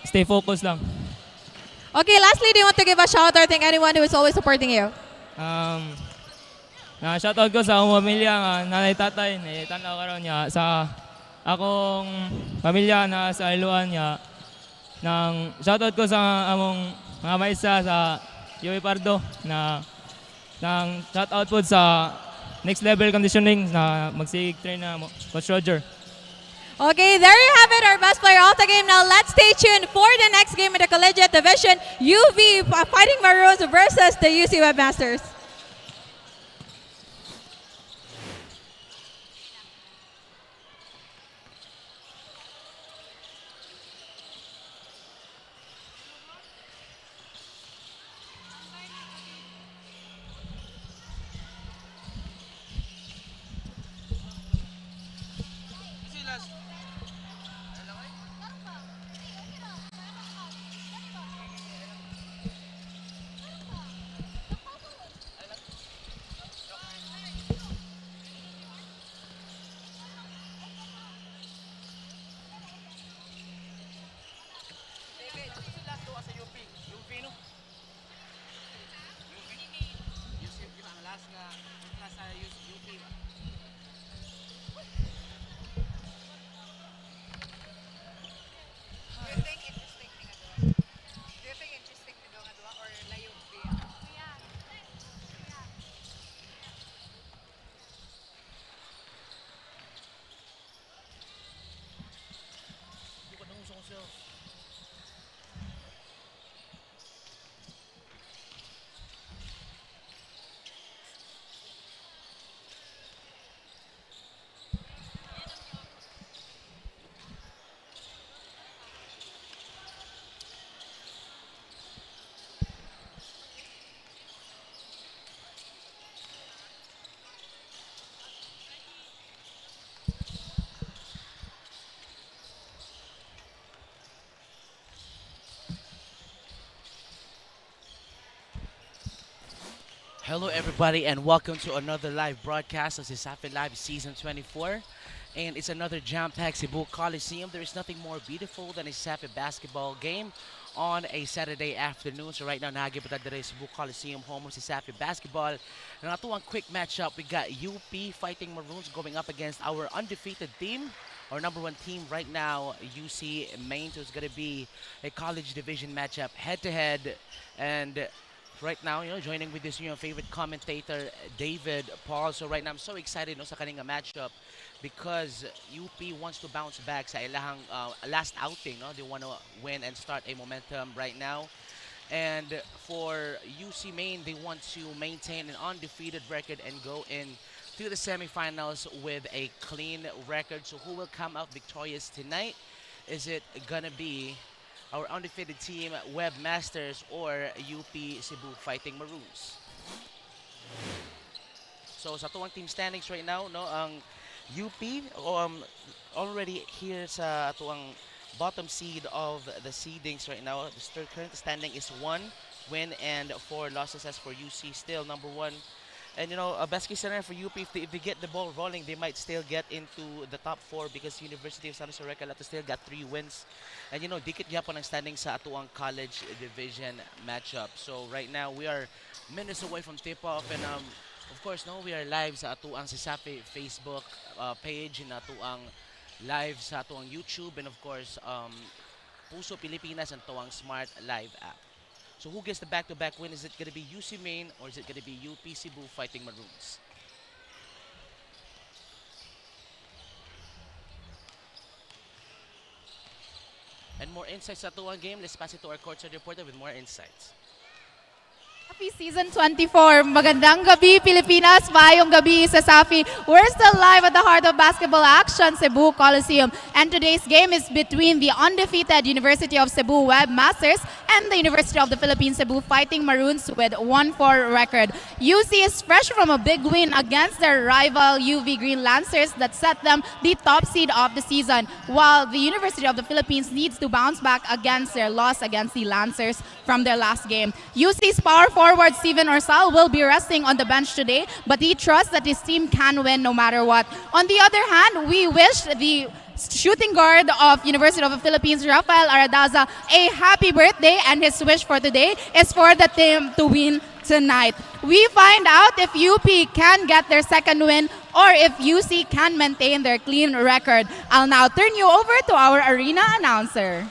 stay focused lang. Okay, lastly, do you want to give a shout out to anyone who is always supporting you? Shoutout ko sa akong pamilya nga nanay tatay ni tanaw karon niya sa akong pamilya na sa Iluan niya. Nang shoutout ko sa among mga maisa sa UP Pardo na nang shoutout po sa next level conditioning na magsigig train na Coach Roger. Okay, there you have it, our best player of the game. Now let's stay tuned for the next game in the Collegiate Division, UV Fighting Maroons versus the UC Webmasters. Hello everybody and welcome to another live broadcast of CIT-U Live Season 24. And it's another jam-packed Cebu Coliseum. There is nothing more beautiful than a CIT basketball game on a Saturday afternoon. So right now, nagipatad dere Cebu Coliseum, home of CIT basketball. And ato ang quick matchup, we got UP Fighting Maroons going up against our undefeated team. Our number one team right now, UC Maine. So it's going to be a college division matchup head-to-head. And right now, joining with this favorite commentator, David Paul. So right now, I'm so excited sa kaninga matchup because UP wants to bounce back sa ilahang last outing. They want to win and start a momentum right now. And for UC Maine, they want to maintain an undefeated record and go into the semifinals with a clean record. So who will come out victorious tonight? Is it gonna be our undefeated team, Webmasters, or UP Cebu Fighting Maroons? So sa tuwang team standings right now, ang UP already here sa tuwang bottom seed of the seedings right now. The current standing is 1 win and 4 losses. As for UC, still number 1. And a best case scenario for UP, if they get the ball rolling, they might still get into the top 4 because University of San Jose Recalata still got 3 wins. And dikit yapon ang standing sa atuang college division matchup. So right now we are minutes away from tip-off, and of course we are live sa atuang CIT Facebook page, and atuang live sa atuang YouTube, and of course Puso Pilipinas and tuang Smart Live app. So who gets the back-to-back win? Is it going to be UC Maine or is it going to be UP Cebu Fighting Maroons? And more insights sa tuwang game, let's pass it to our courtside reporter with more insights. Happy Season 24. Magandang gabi, Pilipinas. Mayong gabi sa Safi. We're still live at the heart of basketball action, Cebu Coliseum. And today's game is between the undefeated University of Cebu Webmasters and the University of the Philippines Cebu Fighting Maroons with 1-4 record. UC is fresh from a big win against their rival UV Green Lancers that set them the top seed of the season, while the University of the Philippines needs to bounce back against their loss against the Lancers from their last game. UC's power forward Steven Orsal will be resting on the bench today, but he trusts that his team can win no matter what. On the other hand, we wish the shooting guard of University of the Philippines, Rafael Aradaza, a happy birthday, and his wish for today is for the team to win tonight. We find out if UP can get their second win or if UC can maintain their clean record. I'll now turn you over to our arena announcer.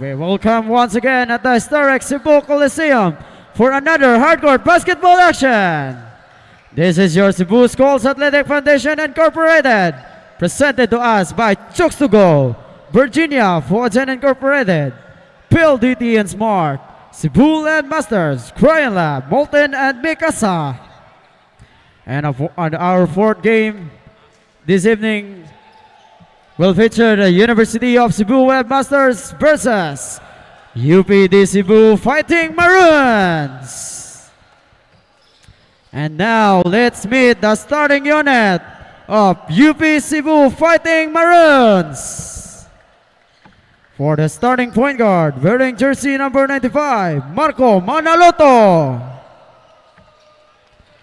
We welcome once again at the historic Cebu Coliseum for another hardcore basketball action. This is your Cebu Schools Athletic Foundation Incorporated, presented to us by 𝐁𝐨𝐲, Virginia Frozen Incorporated, PLDT and Smart, Cebu Land Masters, Cryon Lab, Molten and Mikasa. And on our fourth game this evening, will feature the University of Cebu Webmasters versus UPD Cebu Fighting Maroons. And now let's meet the starting unit of UP Cebu Fighting Maroons. For the starting point guard, wearing jersey number 95, Marco Manaloto.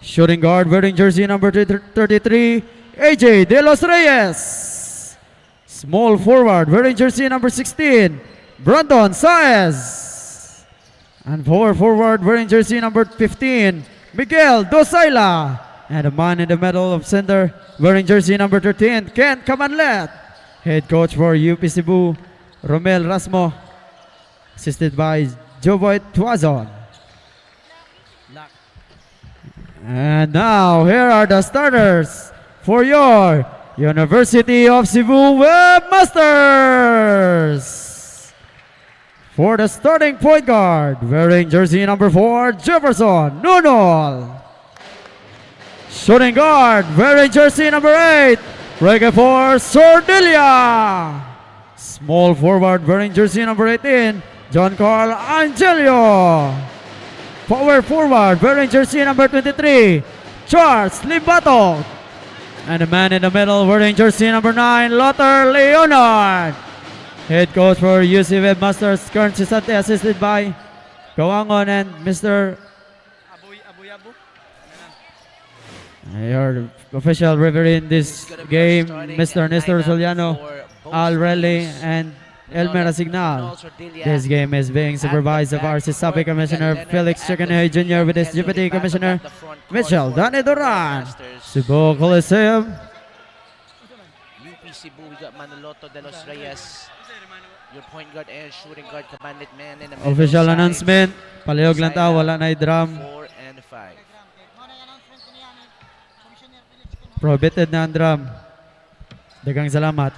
Shooting guard, wearing jersey number 33, AJ De Los Reyes. Small forward, wearing jersey number 16, Brandon Saez. And forward, wearing jersey number 15, Miguel Dosayla. And the man in the middle of center, wearing jersey number 13, Ken Camanlet. Head coach for UP Cebu, Romel Rasmo, assisted by Joboy Tuazon. And now, here are the starters for your University of Cebu Webmasters. For the starting point guard, wearing jersey number 4, Jefferson Nunol. Shooting guard, wearing jersey number 8, Reggae 4, Sordilia. Small forward, wearing jersey number 18, John Carl Angelio. Power forward, wearing jersey number 23, Charles Libato. And the man in the middle wearing jersey number 9, Lothar Leonard. Head coach for UC Webmasters, currently assisted by Kawangon and Mr. Your official referee in this game, Mr. Nestor Soliano, Al Relly, and Elmer Asignal. This game is being supervised by our CIT-U Commissioner Felix Chicanay Jr. with his Deputy Commissioner Mitchell Danny Duran. Cebu Coliseum. UP Cebu, we got Manaloto de los Reyes. Your point guard and shooting guard, Kabandit man in the middle. Official announcement. Palihog lang ta, wala na drum. 4 and 5. Prohibited na ang drum. Dagang salamat.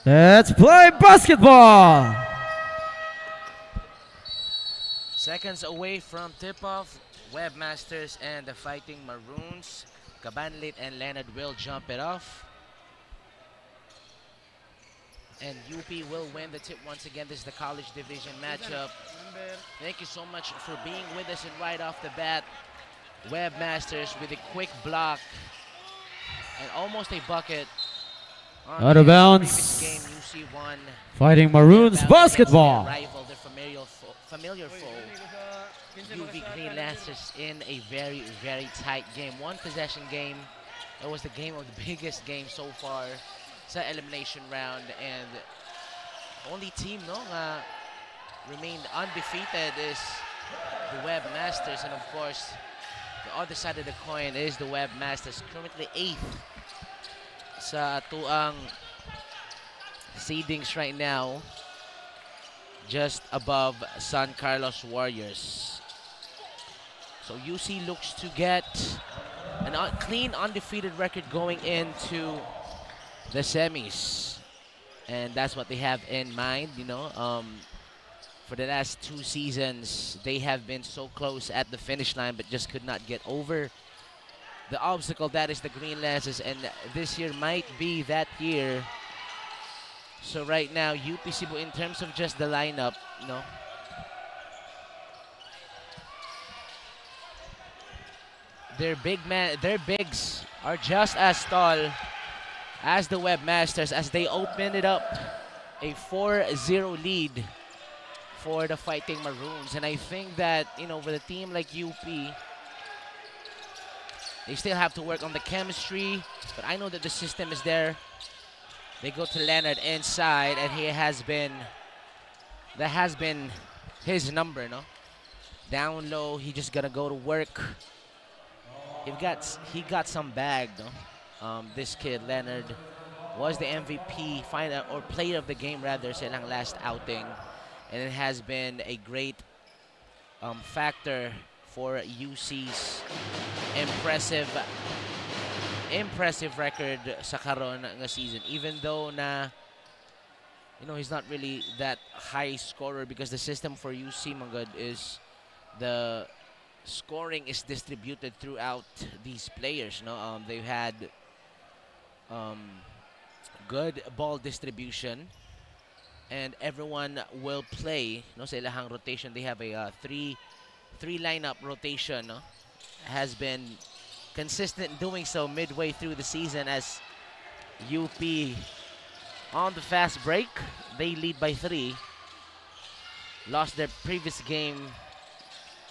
Let's play basketball! Seconds away from tip-off, Webmasters and the Fighting Maroons. Kabanlit and Leonard will jump it off. And UP will win the tip once again. This is the college division matchup. Thank you so much for being with us, and right off the bat, Webmasters with a quick block and almost a bucket. Out of bounds. Game, UC won. Fighting Maroons basketball. Rival, their familiar foe. UV Green Lancers in a very, very tight game. One possession game. It was the game of the biggest game so far sa elimination round, and only team remained undefeated is the Webmasters, and of course the other side of the coin is the Webmasters, currently 8th sa tuang seedings right now, just above San Carlos Warriors. So UC looks to get a clean undefeated record going into the semis, and that's what they have in mind. For the last 2 seasons they have been so close at the finish line but just could not get over the obstacle that is the Green Lancers, and this year might be that year. So right now UP Cebu, in terms of just the lineup, their bigs are just as tall as the Webmasters, as they open it up a 4-0 lead for the Fighting Maroons. And I think that, with a team like UP, they still have to work on the chemistry, but I know that the system is there. They go to Leonard inside, and that has been his number, Down low, he just gonna go to work. He got some bag, this kid, Leonard, was the MVP, or player of the game rather, sa ilang last outing. And it has been a great factor for UC's impressive record sa karon nga season. Even though he's not really that high scorer, because the system for UC, Mangad, is the scoring is distributed throughout these players. They've had good ball distribution, and everyone will play sa ilahang rotation. They have a three lineup rotation. Has been consistent in doing so midway through the season, as UP on the fast break, they lead by 3, lost their previous game,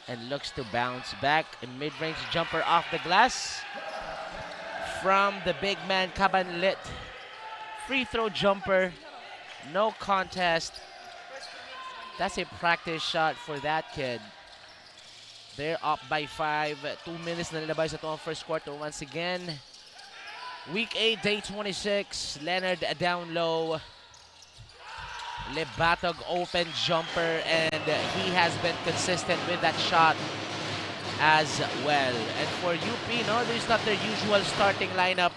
and looks to bounce back. A mid-range jumper off the glass from the big man Kabanlit. Free throw jumper, no contest. That's a practice shot for that kid. They're up by 5. 2 minutes na nilabay sa itong first quarter once again. Week 8, day 26. Leonard down low. Lebatog open jumper, and he has been consistent with that shot as well. And for UP, this is not their usual starting lineup.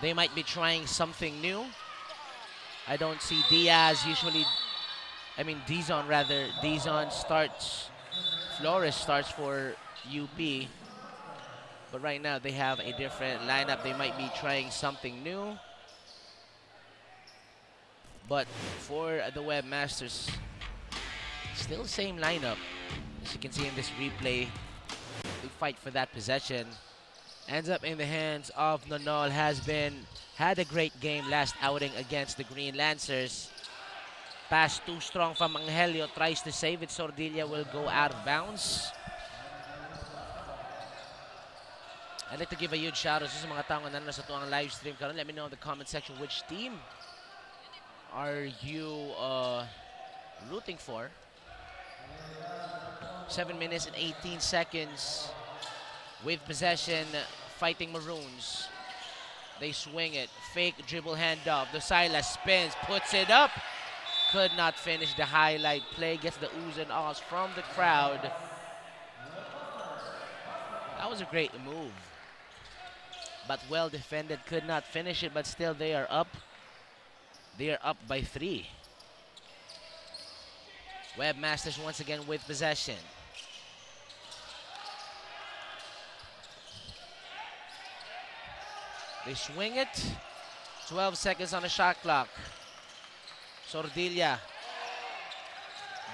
They might be trying something new. I don't see Dizon starts. Flores starts for UP. But right now they have a different lineup. They might be trying something new. But for the Webmasters, still the same lineup. As you can see in this replay, they fight for that possession. Ends up in the hands of Nonol. Had a great game last outing against the Green Lancers. Pass too strong from Angelio. Tries to save it. 𝐁𝐸 will go out of bounds. I'd like to give a huge shout out sa mga taong nanonood sa tuwang live stream karon. Let me know in the comment section which team are you rooting for. 7 minutes and 18 seconds with possession, fighting Maroons. They swing it, fake dribble handoff. Dosayla spins, puts it up. Could not finish the highlight play. Gets the oohs and ahs from the crowd. That was a great move, but well defended. Could not finish it, but still they are up. They are up by 3. Webmasters once again with possession. They swing it. 12 seconds on the shot clock. 𝐁𝐸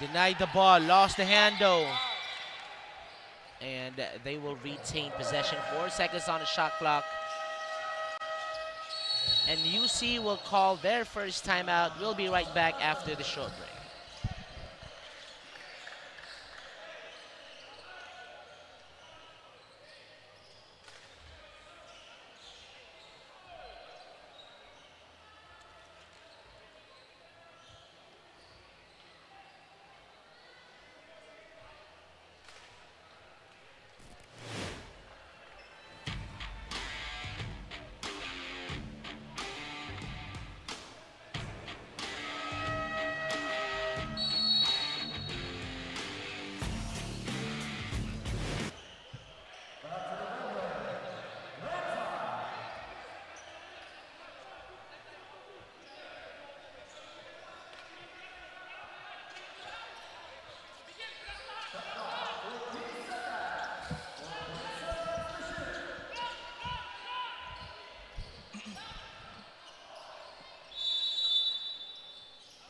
denied the ball, lost the handle. And they will retain possession. 4 seconds on the shot clock. And UC will call their first timeout. We'll be right back after the short break.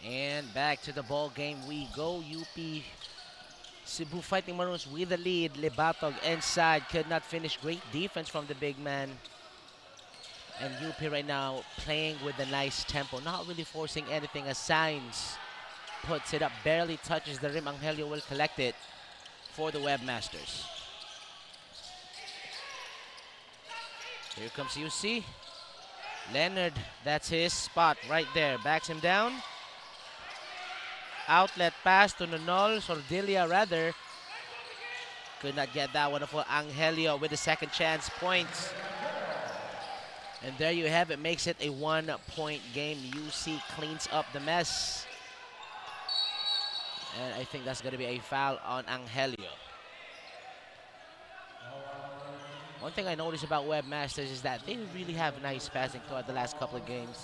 And back to the ball game we go. UP Cebu Fighting Maroons with the lead. Libatog inside, could not finish. Great defense from the big man. And UP right now playing with a nice tempo, not really forcing anything. As Signs puts it up, barely touches the rim. Angelio will collect it for the Webmasters. Here comes UC. Leonard, that's his spot right there. Backs him down. Outlet pass to Nonol, 𝐁𝐸 rather. Could not get that one for Angelio with the second chance points. And there you have it, makes it a 1-point game. UC cleans up the mess. And I think that's gonna be a foul on Angelio. One thing I noticed about Webmasters is that they really have nice passing throughout the last couple of games.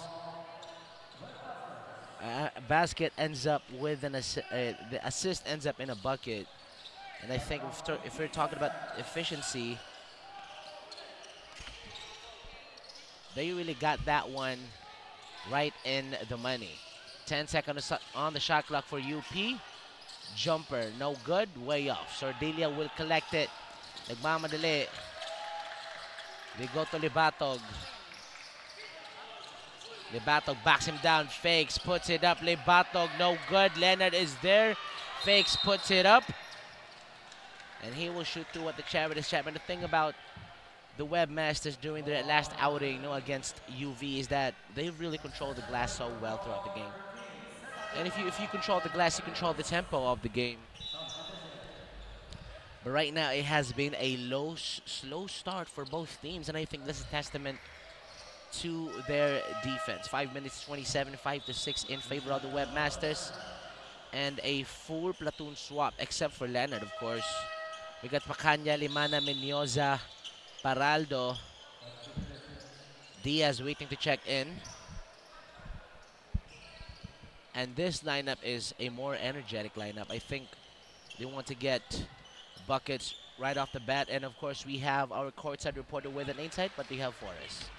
Basket ends up with an the assist ends up in a bucket, and I think if we're talking about efficiency, they really got that one right in the money. 10 seconds on the shot clock for UP. Jumper, no good, way off. 𝐁𝐸 will collect it. Nagmamadali. They go to Libatog. Libatog backs him down, fakes, puts it up. Libatog, no good. Leonard is there, fakes, puts it up. And he will shoot through what the charity is. And the thing about the Webmasters during their last outing against UV is that they really control the glass so well throughout the game. And if you control the glass, you control the tempo of the game. But right now, it has been a slow start for both teams, and I think this is a testament to their defense. 5 minutes 27, 5-6 in favor of the Webmasters. And a full platoon swap, except for Leonard, of course. We got Pacanya, Limana, Menyoza, Paraldo, Diaz waiting to check in. And this lineup is a more energetic lineup. I think they want to get buckets right off the bat. And of course, we have our courtside reporter with an insight, but we have Forrest.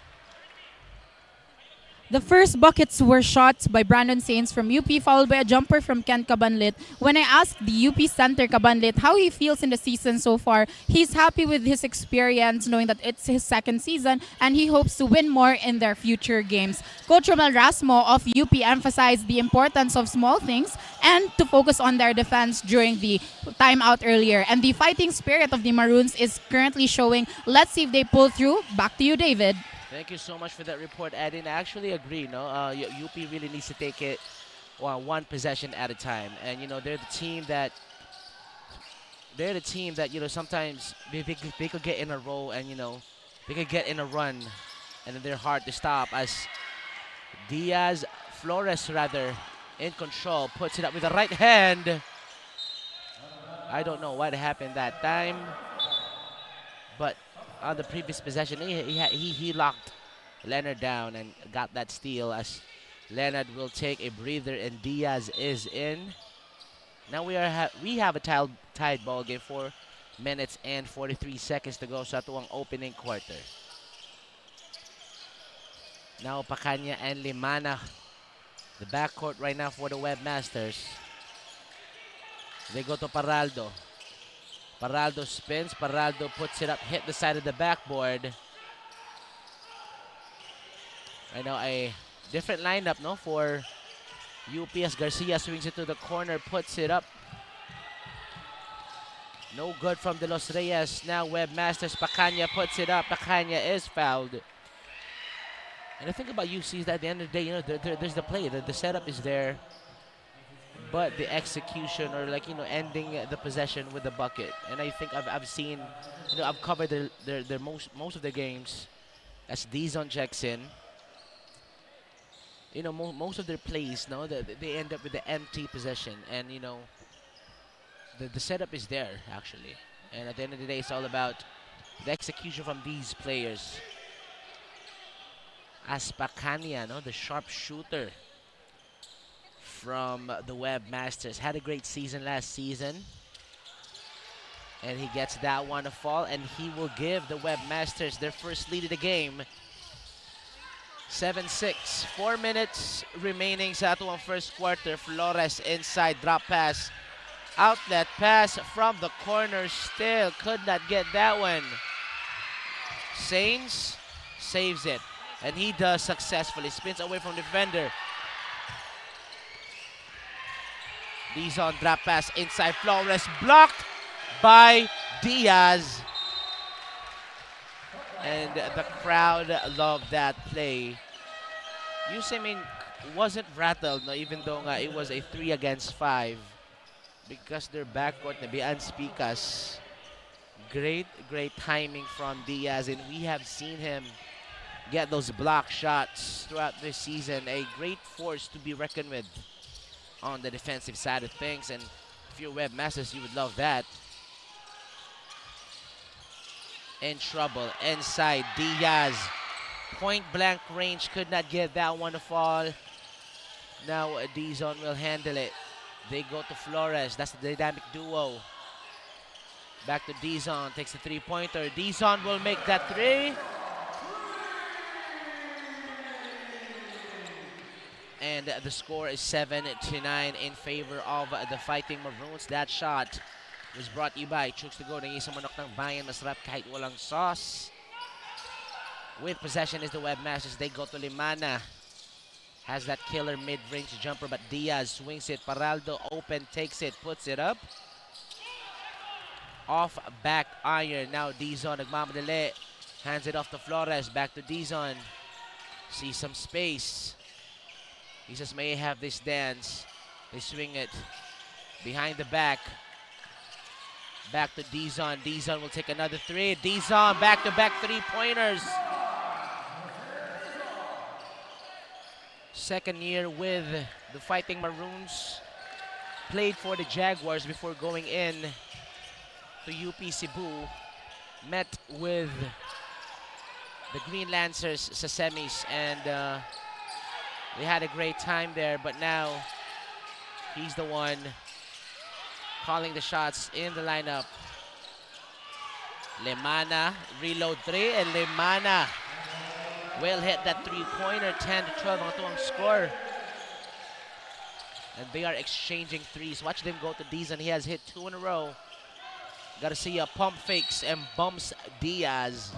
The first buckets were shots by Brandon Saints from UP, followed by a jumper from Ken Cabanlit. When I asked the UP center Cabanlit how he feels in the season so far, he's happy with his experience, knowing that it's his second season, and he hopes to win more in their future games. Coach Romel Rasmo of UP emphasized the importance of small things and to focus on their defense during the timeout earlier. And the fighting spirit of the Maroons is currently showing. Let's see if they pull through. Back to you, David. Thank you so much for that report, Adin. I actually agree. No, UP really needs to take it one possession at a time, and they're the team that sometimes they could get in a row, and they could get in a run, and then they're hard to stop. As Flores in control, puts it up with the right hand. I don't know what happened that time, but on the previous possession, he locked Leonard down and got that steal, as Leonard will take a breather and Diaz is in. Now we have a tied ball game, 4 minutes and 43 seconds to go sa tuwang opening quarter. Now Pacanya and Limana, the backcourt right now for the Webmasters. They go to Paraldo. Paraldo spins, Paraldo puts it up, hit the side of the backboard. Right now a different lineup for UPS. Garcia swings it to the corner, puts it up. No good from De Los Reyes. Now Webmasters, Pacanya puts it up. Pacanya is fouled. And the thing about UC is that at the end of the day, there's the play. The setup is there. But the execution, or ending the possession with the bucket. And I think I've seen, I've covered their most of the games as Dizon checks in. Most of their plays, they end up with the empty possession, and the setup is there actually. And at the end of the day, it's all about the execution from these players. As Pacanya, the sharpshooter from the Webmasters, had a great season last season, and he gets that one to fall, and he will give the Webmasters their first lead of the game. 7-6, 4 minutes remaining sa atuang first quarter. Flores inside, drop pass, outlet pass from the corner, still could not get that one. Sainz saves it, and he does successfully, spins away from the defender. Dizon drop pass inside, Flores blocked by Diaz. And the crowd loved that play. USMA wasn't rattled, even though it was a 3 against 5, because their backcourt na Spikas. Great timing from Diaz, and we have seen him get those block shots throughout this season. A great force to be reckoned with on the defensive side of things, and if you're Webmasters, you would love that. In trouble inside, Diaz, point blank range, could not get that one to fall. Now Dizon will handle it. They go to Flores, that's the dynamic duo. Back to Dizon, takes a 3-pointer. Dizon will make that 3. And the score is 7-9 in favor of the Fighting Maroons. That shot was brought to you by Chooks to Go. Nangisang manok ng bayan, masarap kahit walang sauce. With possession is the Webmasters. They go to Limana. Has that killer mid-range jumper, but Diaz swings it. Paraldo open, takes it, puts it up. Off back iron. Now Dizon nagmamadali. Hands it off to Flores. Back to Dizon. See some space. He says, may have this dance. They swing it behind the back. Back to Dizon. Dizon will take another 3. Dizon back-to-back 3-pointers. Second year with the Fighting Maroons. Played for the Jaguars before going in to UP Cebu. Met with the Green Lancers sa semis, and they had a great time there, but now he's the one calling the shots in the lineup. Limana, reload 3, and Limana Will hit that three-pointer, 10-12 ang tuwang score. And they are exchanging threes. Watch them go to Dizon. He has hit 2 in a row. Garcia pump fakes and bumps Diaz.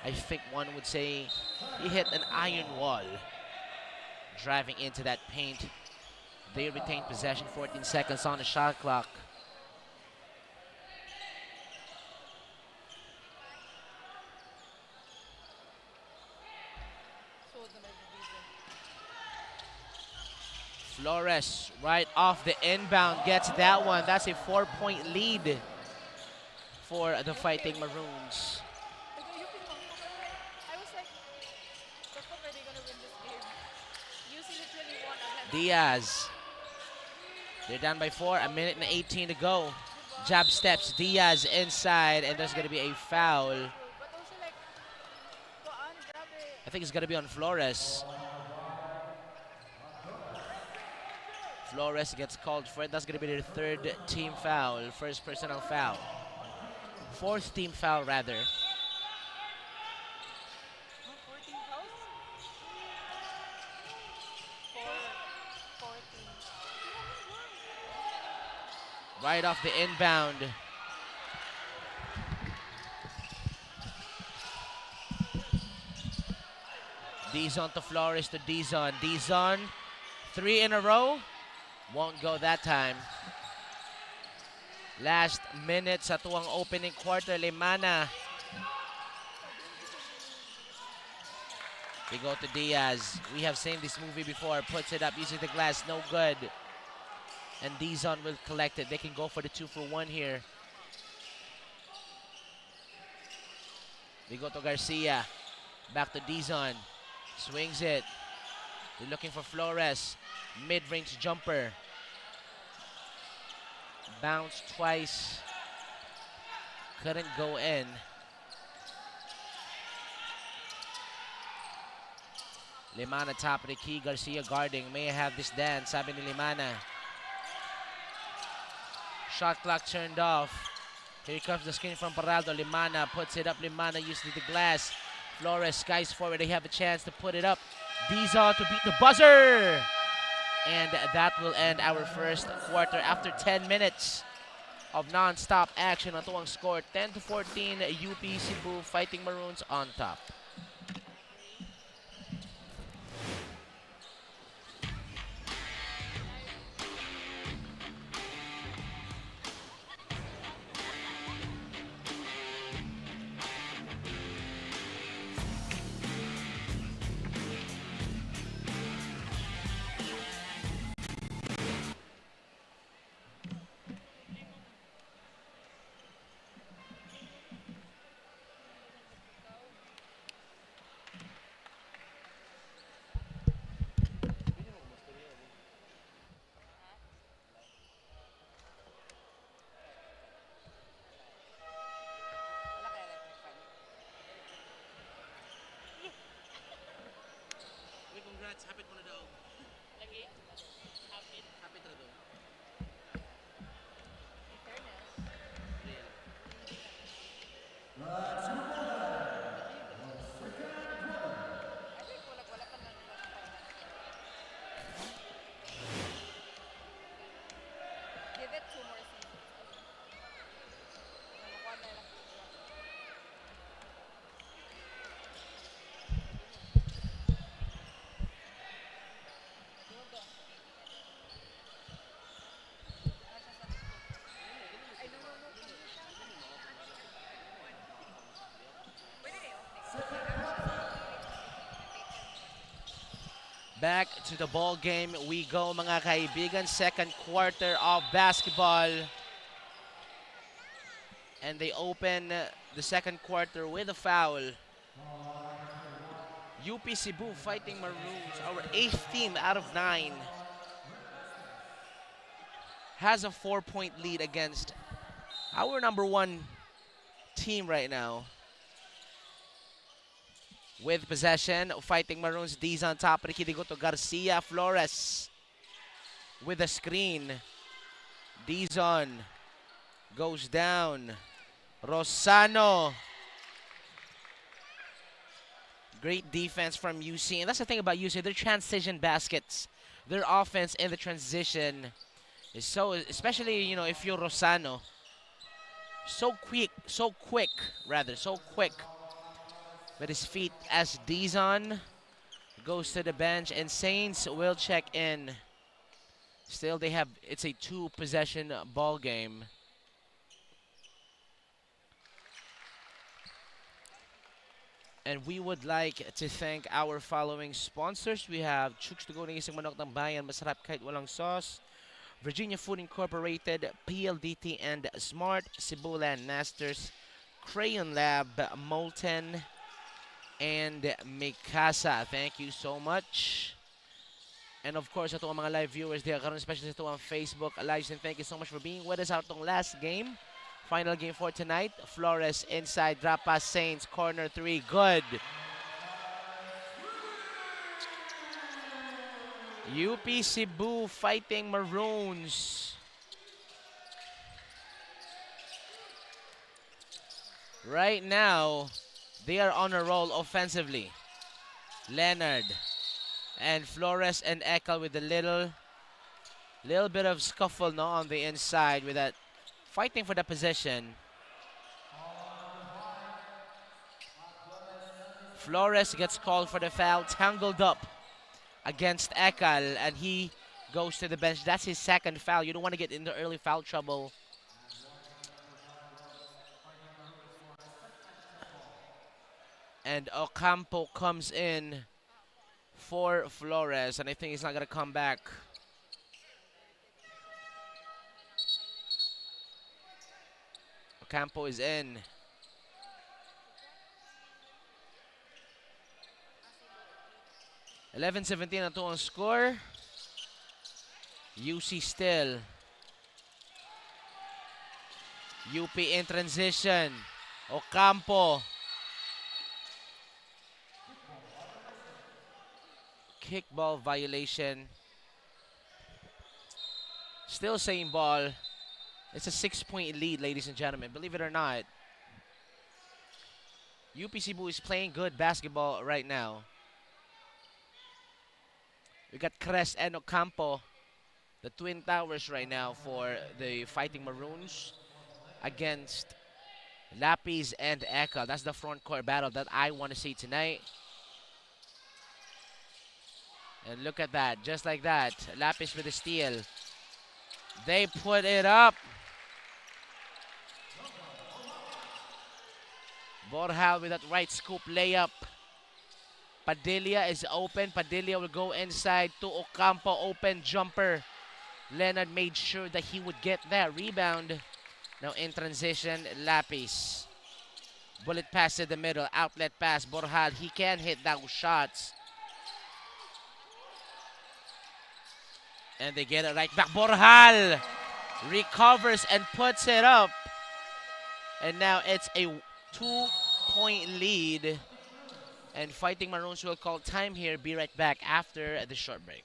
I think one would say he hit an iron wall. Driving into that paint. They retain possession, 14 seconds on the shot clock. Flores, right off the inbound, gets that one. That's a 4-point lead for the Fighting Maroons. Diaz. They're down by 4, a minute and 18 to go. Jab steps, Diaz inside, and there's going to be a foul. I think it's going to be on Flores. Flores gets called for it. That's going to be their 3rd team foul, 1st personal foul. 4th team foul, rather. Right off the inbound. Dizon to Flores to Dizon. Dizon, 3 in a row. Won't go that time. Last minute sa tuwang opening quarter, Limana. They go to Diaz. We have seen this movie before. Puts it up using the glass, no good. And Dizon will collect it. They can go for the 2-for-1 here. They go to Garcia. Back to Dizon. Swings it. They're looking for Flores. Mid-range jumper. Bounced twice. Couldn't go in. Limana top of the key. Garcia guarding. May have this dance, sabi ni Limana. Shot clock turned off. Here comes the screen from Paraldo. Limana puts it up. Limana using the glass. Flores skies forward. They have a chance to put it up. Dizon to beat the buzzer. And that will end our first quarter after 10 minutes of non-stop action. Ang tuwang score, 10-14, UP Cebu Fighting Maroons on top. Congrats, hapit mo na daw. Lagi? Hapit. Hapit na daw. In fairness. Real. Wala pa lang nila. Give it 2 more seasons. Nakuha na lang. Back to the ball game we go, mga kaibigan. Second quarter of basketball. And they open the second quarter with a foul. UP Cebu Fighting Maroons, our 8th team out of 9, has a 4-point lead against our number 1 team right now. With possession, Fighting Maroons, D's on top of the key. They go to Garcia. Flores with a screen. D's on. Goes down. Rosano. Great defense from UC. And that's the thing about UC. Their transition baskets. Their offense in the transition is so, especially, you know, if you're Rosano. So quick with his feet as Dizon goes to the bench and Saints will check in. Still, it's a 2-possession ball game. And we would like to thank our following sponsors. We have Chooks to Go ng Isang Manok ng Bayan, Masarap Kahit Walang Sauce, Virginia Food Incorporated, PLDT and Smart, Cebu Land Masters, Crayon Lab, Molten, and Mikasa. Thank you so much. And of course, ito ang mga live viewers there, karon especially ito ang Facebook Lives, and thank you so much for being with us out itong last game. Final game for tonight. Flores inside, drop pass, Saints, corner 3, good. UP Cebu fighting Maroons. Right now, they are on a roll offensively. Leonard and Flores and Ekal with a little bit of scuffle now on the inside with that fighting for the possession. Flores gets called for the foul, tangled up against Ekal, and he goes to the bench. That's his second foul. You don't want to get into early foul trouble. And Ocampo comes in for Flores, and I think he's not going to come back. Ocampo is in. (11-17) na to ang score. UC still. UP in transition. Ocampo. Kickball violation. Still same ball. It's a 6-point lead, ladies and gentlemen. Believe it or not. UP Cebu is playing good basketball right now. We got Crest and Ocampo, the twin towers right now for the Fighting Maroons against Lapis and Ekal. That's the front court battle that I want to see tonight. And look at that, just like that. Lapis with a steal. They put it up. Borjal with that right scoop layup. Padilla is open. Padilla will go inside to Ocampo. Open jumper. Leonard made sure that he would get that rebound. Now in transition, Lapis. Bullet pass to the middle. Outlet pass. Borjal, he can hit those shots. And they get it right back. Borjal recovers and puts it up. And now it's a 2-point lead. And Fighting Maroons will call time here. Be right back after the short break.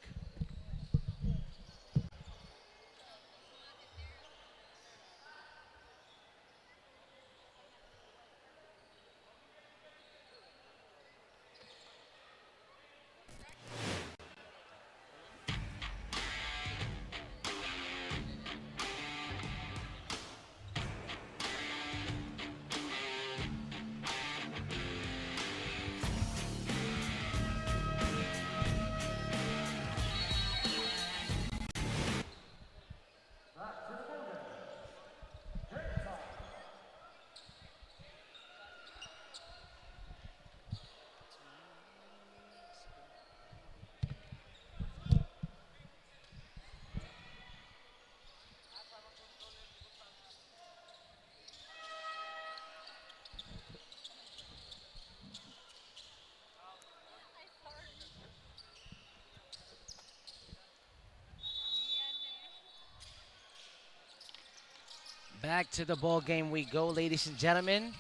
Back to the ball game we go, ladies and gentlemen.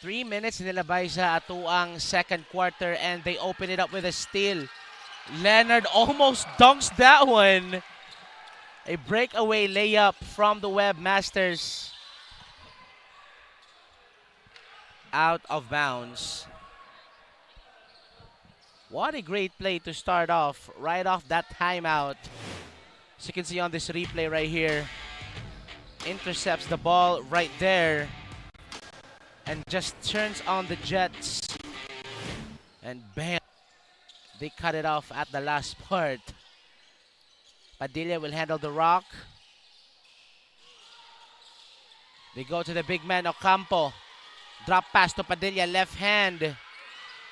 3 minutes nilabay sa atuang second quarter, and they open it up with a steal. Leonard almost dunks that one. A breakaway layup from the Webmasters. Out of bounds. What a great play to start off, right off that timeout. As you can see on this replay right here, intercepts the ball right there and just turns on the Jets. And bam, they cut it off at the last part. Padilla will handle the rock. They go to the big man, Ocampo. Drop pass to Padilla, left hand.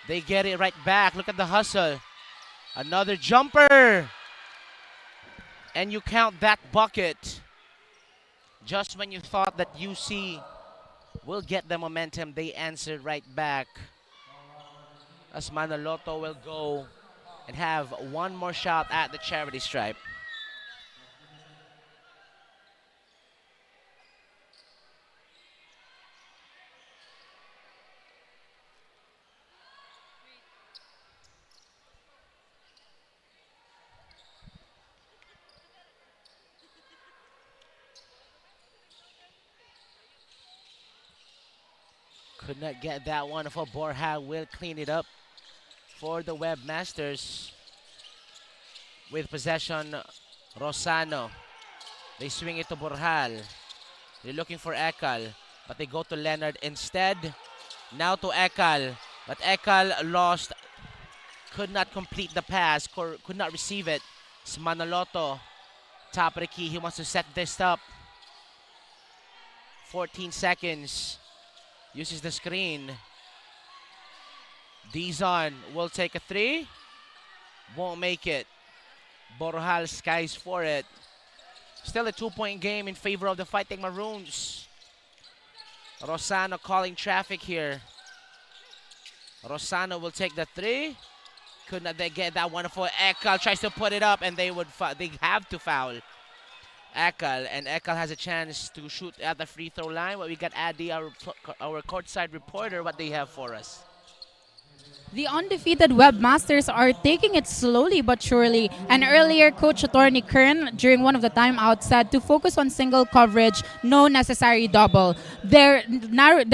They get it right back. Look at the hustle. Another jumper. And you count that bucket. Just when you thought that UC will get the momentum, they answered right back. As Manaloto will go and have one more shot at the charity stripe. Could not get that one for Borja. Will clean it up for the Webmasters. With possession, Rosano. They swing it to Borjal. They're looking for Ekal, but they go to Leonard instead. Now to Ekal, but Ekal lost. Could not complete the pass, could not receive it. It's Manaloto, top of the key. He wants to set this up. 14 seconds. Uses the screen. Dizon will take a three. Won't make it. Borjal skies for it. Still a 2-point game in favor of the Fighting Maroons. Rosano calling traffic here. Rosano will take the three. Could not they get that one for Ekal. Tries to put it up and they have to foul Ekal, and Ekal has a chance to shoot at the free throw line. But we got Adi, our courtside reporter, what they have for us. The undefeated Webmasters are taking it slowly but surely. And earlier, Coach Attorney Kern, during one of the timeouts, said to focus on single coverage, no necessary double. They're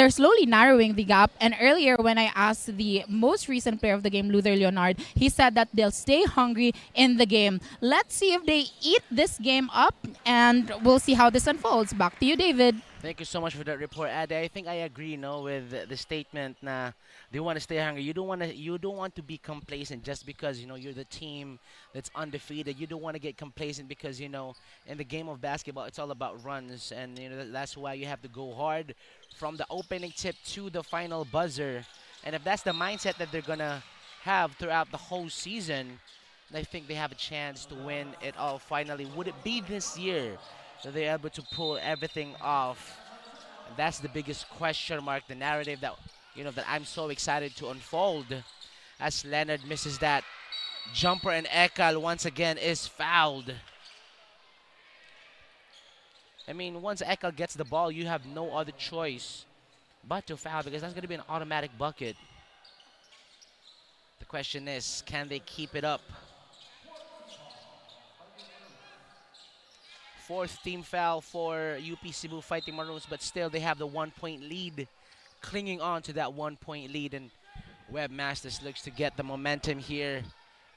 slowly narrowing the gap. And earlier, when I asked the most recent player of the game, Luther Leonard, he said that they'll stay hungry in the game. Let's see if they eat this game up, and we'll see how this unfolds. Back to you, David. Thank you so much for that report, Adi. I think I agree, with the statement. They want to stay hungry. You don't want to be complacent just because you're the team that's undefeated. You don't want to get complacent because in the game of basketball it's all about runs, and that's why you have to go hard from the opening tip to the final buzzer. And if that's the mindset that they're gonna have throughout the whole season, I think they have a chance to win it all finally. Would it be this year that they're able to pull everything off? And that's the biggest question mark, the narrative that that I'm so excited to unfold, as Leonard misses that jumper and Ekal once again is fouled. I mean, once Ekal gets the ball, you have no other choice but to foul, because that's going to be an automatic bucket. The question is, can they keep it up? Fourth team foul for UP Cebu Fighting Maroons, but still they have the 1-point lead, clinging on to that 1-point lead, and Webmasters looks to get the momentum here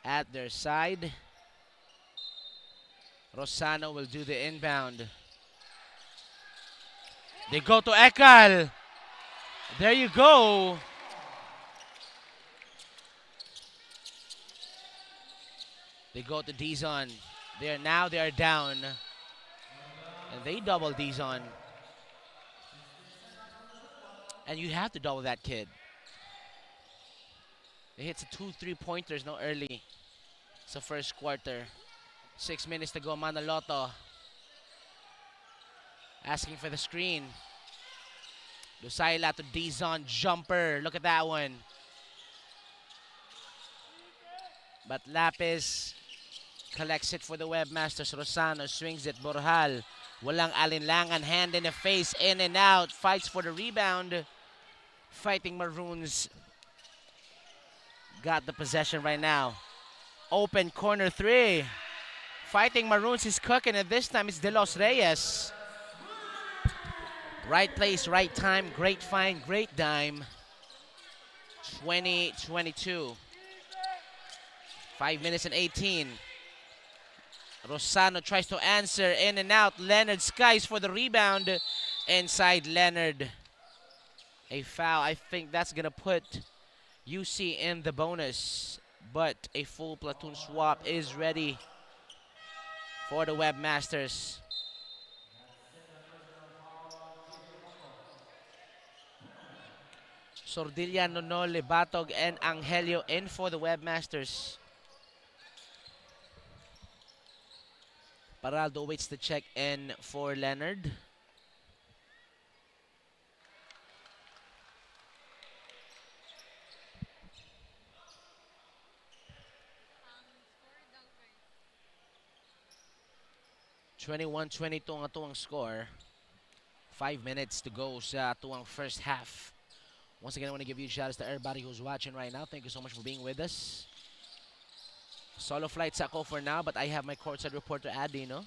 at their side. Rosano will do the inbound. They go to Ekal. There you go. They go to Dizon. They are down. And they double Dizon. And you have to double that kid. He hits 2 3-pointers early. It's the first quarter. 6 minutes to go. Manaloto asking for the screen. Lusaila to Dizon. Jumper. Look at that one. But Lapis collects it for the Webmasters. Rosano swings it. Borjal. Walang alinlangan, hand in the face, in and out, fights for the rebound. Fighting Maroons got the possession right now. Open corner three. Fighting Maroons is cooking, and this time it's De Los Reyes. Right place, right time, great find, great dime. 20-22. 5 minutes and 18. Rosano tries to answer, in and out. Leonard skies for the rebound. Inside Leonard. A foul. I think that's going to put UC in the bonus. But a full platoon swap is ready for the Webmasters. Sordilla, Nonol, Batog, and Angelio in for the Webmasters. Paraldo waits the check in for Leonard. (21-22) ang atuang score. 5 minutes to go sa atuang first half. Once again, I want to give you shout outs to everybody who's watching right now. Thank you so much for being with us. Solo flights ako for now, but I have my courtside reporter Adi, no?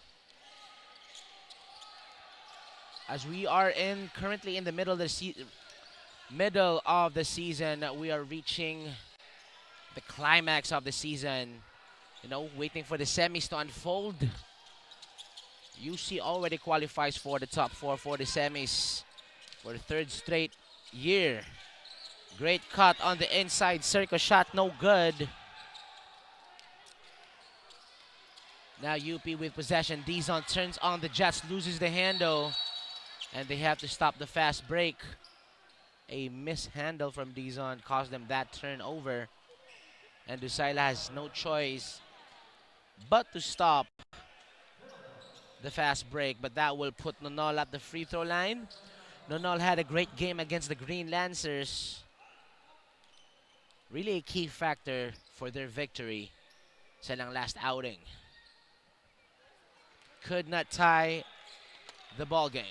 As we are currently in the middle of the season, we are reaching the climax of the season. You know, waiting for the semis to unfold. UC already qualifies for the top 4 for the semis for the 3rd straight year. Great cut on the inside circle, shot no good. Now UP with possession. Dizon turns on the Jets, loses the handle, and they have to stop the fast break. A mishandle from Dizon caused them that turnover, and Dusaila has no choice but to stop the fast break, but that will put Nonol at the free throw line. Nonol had a great game against the Green Lancers. Really a key factor for their victory sa lang last outing. Could not tie the ball game.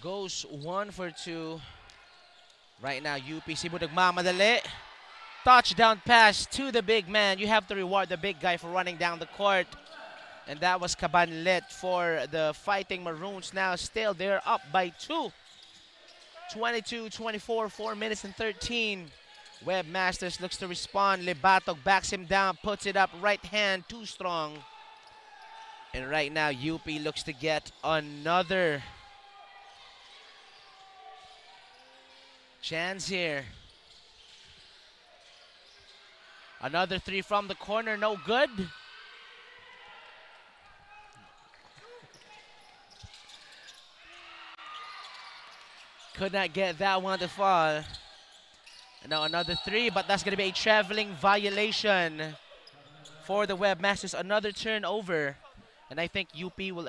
Goes 1 for 2. Right now, UP Cebu nagmamadali. Touchdown pass to the big man. You have to reward the big guy for running down the court. And that was Cabanlet for the Fighting Maroons. Now still they're up by 2. 22-24, 4 minutes and 13. Webmasters looks to respond. Libatog backs him down, puts it up. Right hand, too strong. And right now, UP looks to get another chance here. Another 3 from the corner, no good. Could not get that one to fall. And now another 3, but that's going to be a traveling violation for the Webmasters. Another turnover. And I think UP will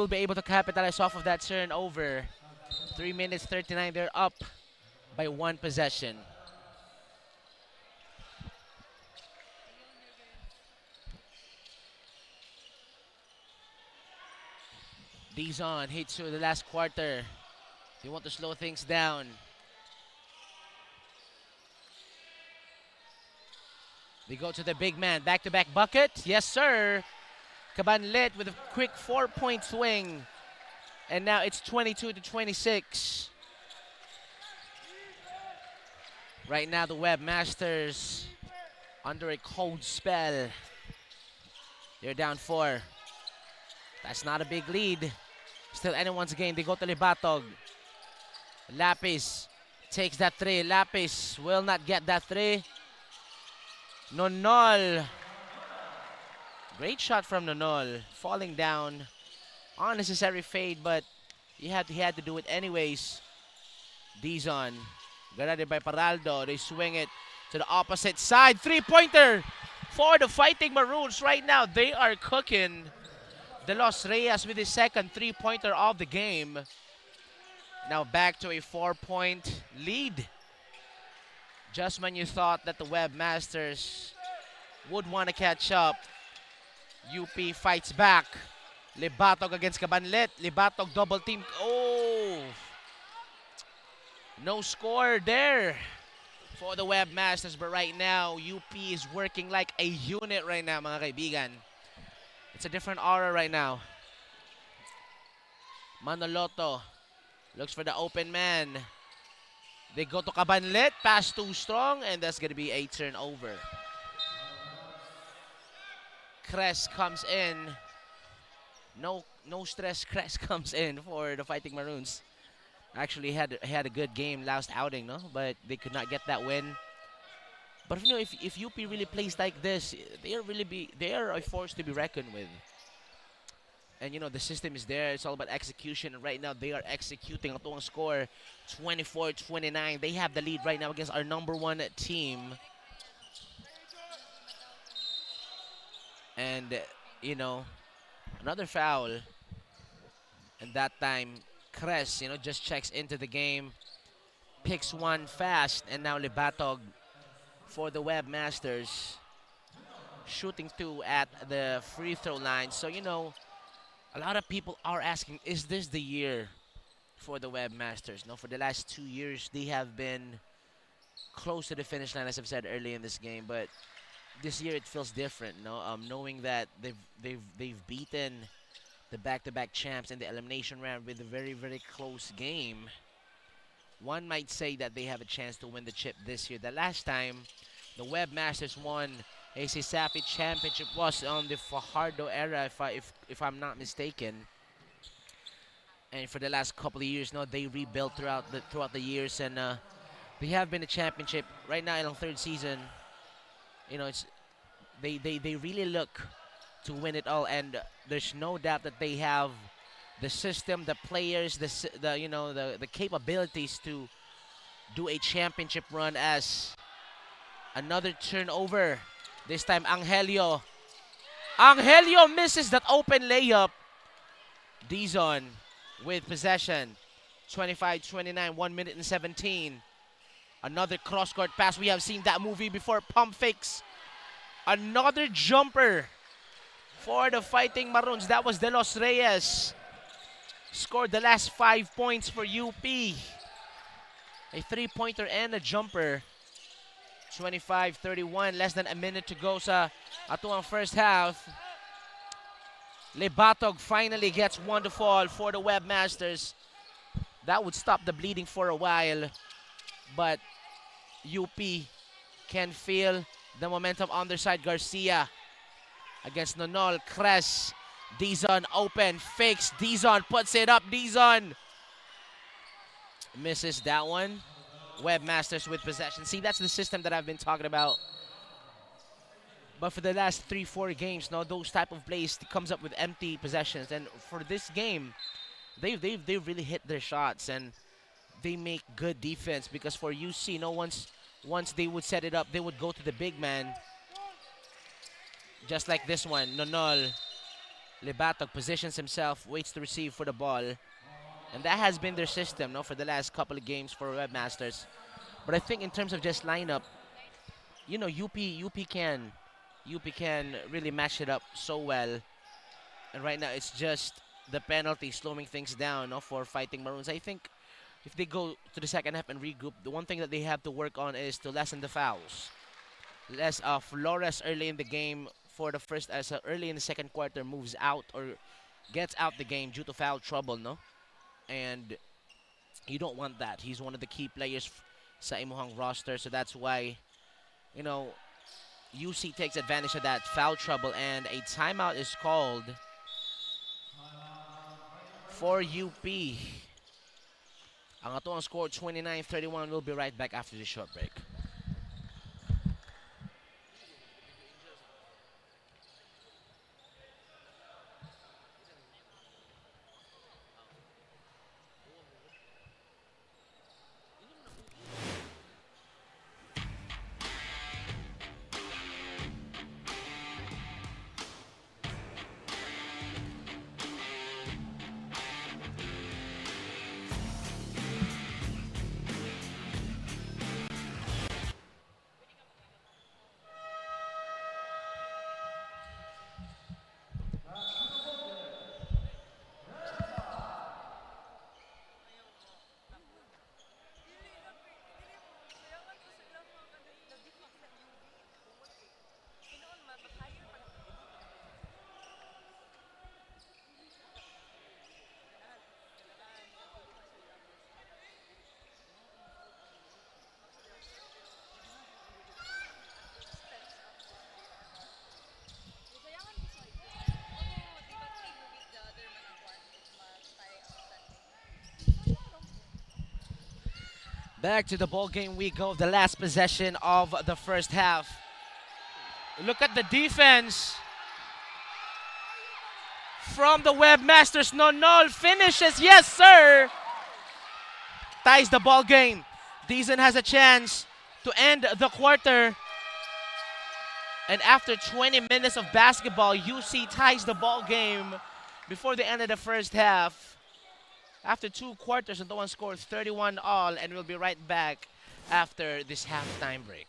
be able to capitalize off of that turnover. 3 minutes 39, they're up by 1 possession. Dizon hits to the last quarter. They want to slow things down. They go to the big man. Back-to-back bucket. Yes, sir. Cabanlet with a quick 4-point swing. And now it's 22-26. Right now, the Webmasters under a cold spell. They're down 4. That's not a big lead. Still anyone's game. They go to Libatog. Lapis takes that 3. Lapis will not get that 3. Nonol. Great shot from Nonol. Falling down. Unnecessary fade, but he had to do it anyways. Dizon. Guarded by Paraldo. They swing it to the opposite side. 3-pointer for the Fighting Maroons. Right now, they are cooking. De Los Reyes with his second 3-pointer of the game. Now back to a 4-point lead. Just when you thought that the Webmasters would want to catch up, UP fights back. Libatog against Cabanlet. Libatog double team. Oh! No score there for the Webmasters. But right now, UP is working like a unit right now, mga kaibigan. It's a different aura right now. Manoloto looks for the open man. They go to Cabanlet, pass too strong, and that's going to be a turnover. Cress comes in. No stress, Cress comes in for the Fighting Maroons. Actually had a good game last outing, no? But they could not get that win. But you know, if UP really plays like this, they are a force to be reckoned with. And you know, the system is there. It's all about execution. And right now, they are executing. Ang tuwang score, 24-29. They have the lead right now against our #1 team. And you know, another foul. And that time, Cress, you know, just checks into the game, picks one fast, and now Libatog for the Webmasters, shooting 2 at the free throw line. So you know, a lot of people are asking, is this the year for the Webmasters? No, for the last 2 years, they have been close to the finish line, as I've said earlier in this game. But this year, it feels different. No, knowing that they've beaten the back-to-back champs in the elimination round with a very, very close game. One might say that they have a chance to win the chip this year. The last time the Webmasters won a CISAFI championship was on the Fajardo era, if I'm not mistaken. And for the last couple of years, no, they rebuilt throughout the years, and they have been a championship right now in the 3rd season. You know, it's they really look to win it all, and there's no doubt that they have the system, the players, the capabilities to do a championship run. As another turnover. This time, Angelio misses that open layup. Dizon with possession. 25-29, 1 minute and 17. Another cross-court pass. We have seen that movie before. Pump fakes. Another jumper for the Fighting Maroons. That was De Los Reyes. Scored the last 5 points for UP. A 3-pointer and a jumper. 25-31, less than a minute to go sa atuang first half. Libatog finally gets one to fall for the Webmasters. That would stop the bleeding for a while, but UP can feel the momentum on their side. Garcia against Nonol. Cress. Dizon open, fakes. Dizon puts it up. Dizon misses that one. Webmasters with possession. See, that's the system that I've been talking about. But for the last 3-4 games, no, those type of plays comes up with empty possessions. And for this game, they've really hit their shots, and they make good defense. Because for UC, no, once they would set it up, they would go to the big man. Just like this one, Nonol. Libatog positions himself, waits to receive for the ball. And that has been their system, no, for the last couple of games for Webmasters. But I think in terms of just lineup, you know, UP can really match it up so well. And right now, it's just the penalty slowing things down, no, for Fighting Maroons. I think if they go to the second half and regroup, the one thing that they have to work on is to lessen the fouls. Flores early in the game for the first, early in the second quarter, moves out or gets out the game due to foul trouble, no? And you don't want that. He's one of the key players sa imuhang roster, so that's why, you know, UC takes advantage of that foul trouble, and a timeout is called for UP. Ang atuang score 29-31. We'll be right back after this short break. Back to the ball game we go. The last possession of the first half. Look at the defense from the Webmasters. Nonol finishes. Yes, sir. Ties the ball game. Deason has a chance to end the quarter. And after 20 minutes of basketball, UC ties the ball game before the end of the first half. After 2 quarters, and the one scored 31 all, and we'll be right back after this halftime break.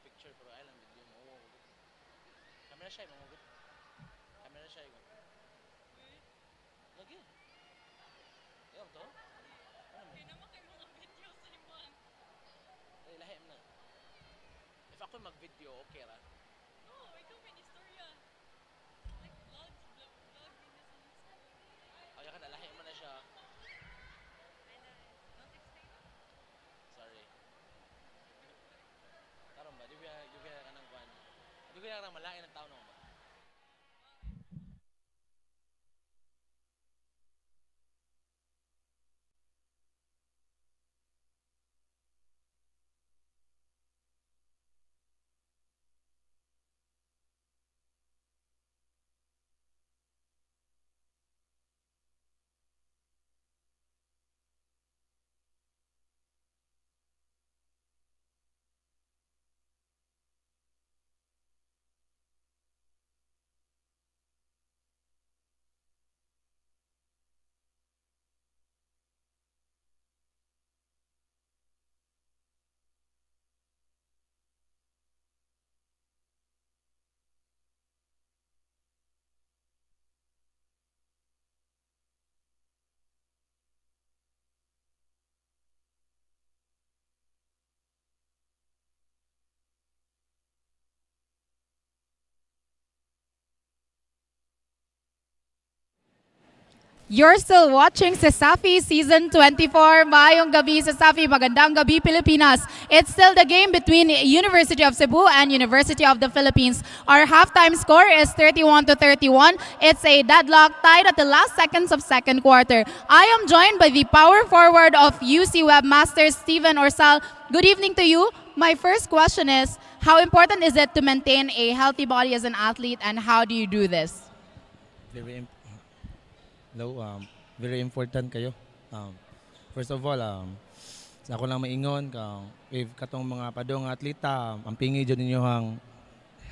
Picture pero ay lang video mo. Camera siya mo. Camera siya ko. Lagi. Ayun to. Ano naman kay mga video sa iman. Ay lahi na. If ako mag-video okay ra. No, ikaw may istorya. Like vlogs, vlog videos. Ay ka na lahi man na siya. Sorry. Karon ba, di ba kanang kwan? Di ba kanang malain ng tao no ba? You're still watching CIT-U Season 24. Maayong gabi CIT-U, magandang gabi Pilipinas. It's still the game between University of Cebu and University of the Philippines. Our halftime score is 31-31. It's a deadlock tied at the last seconds of second quarter. I am joined by the power forward of UC Webmasters, Steven Orsal. Good evening to you. My first question is, how important is it to maintain a healthy body as an athlete, and how do you do this? Very important kayo. First of all, sa ako lang maingon if katong mga padong atleta ang pingi jud inyong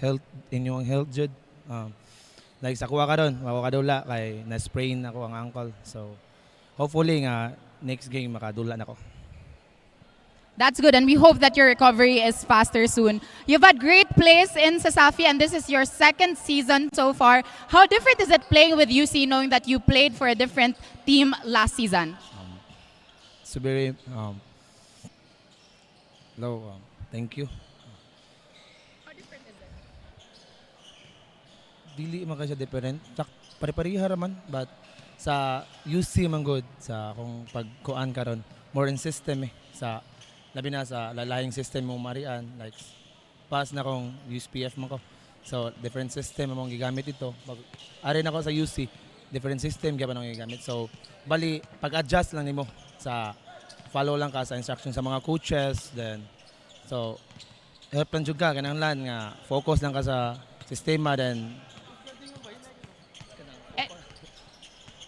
health jud. Like sa kuha karon, mao kadula kay na sprain ako ang ankle. So hopefully nga next game makadula nako. That's good, and we hope that your recovery is faster soon. You've had great plays in CIT-U, and this is your second season so far. How different is it playing with UC, knowing that you played for a different team last season? So very thank you. How different is it? Dili man ka siya different. Pare-pareha raman, but sa UC man good sa akong pagkuan karon more in system sa labi na sa lalaying system mo marian, like pass na kong USPF man ko. So different system among gigamit ito. Ari na ko sa UC, different system gyud nang gigamit. So bali pag-adjust lang nimo sa follow lang ka sa instruction sa mga coaches, then so help lang jud ka kinahanglan nga focus lang ka sa sistema, then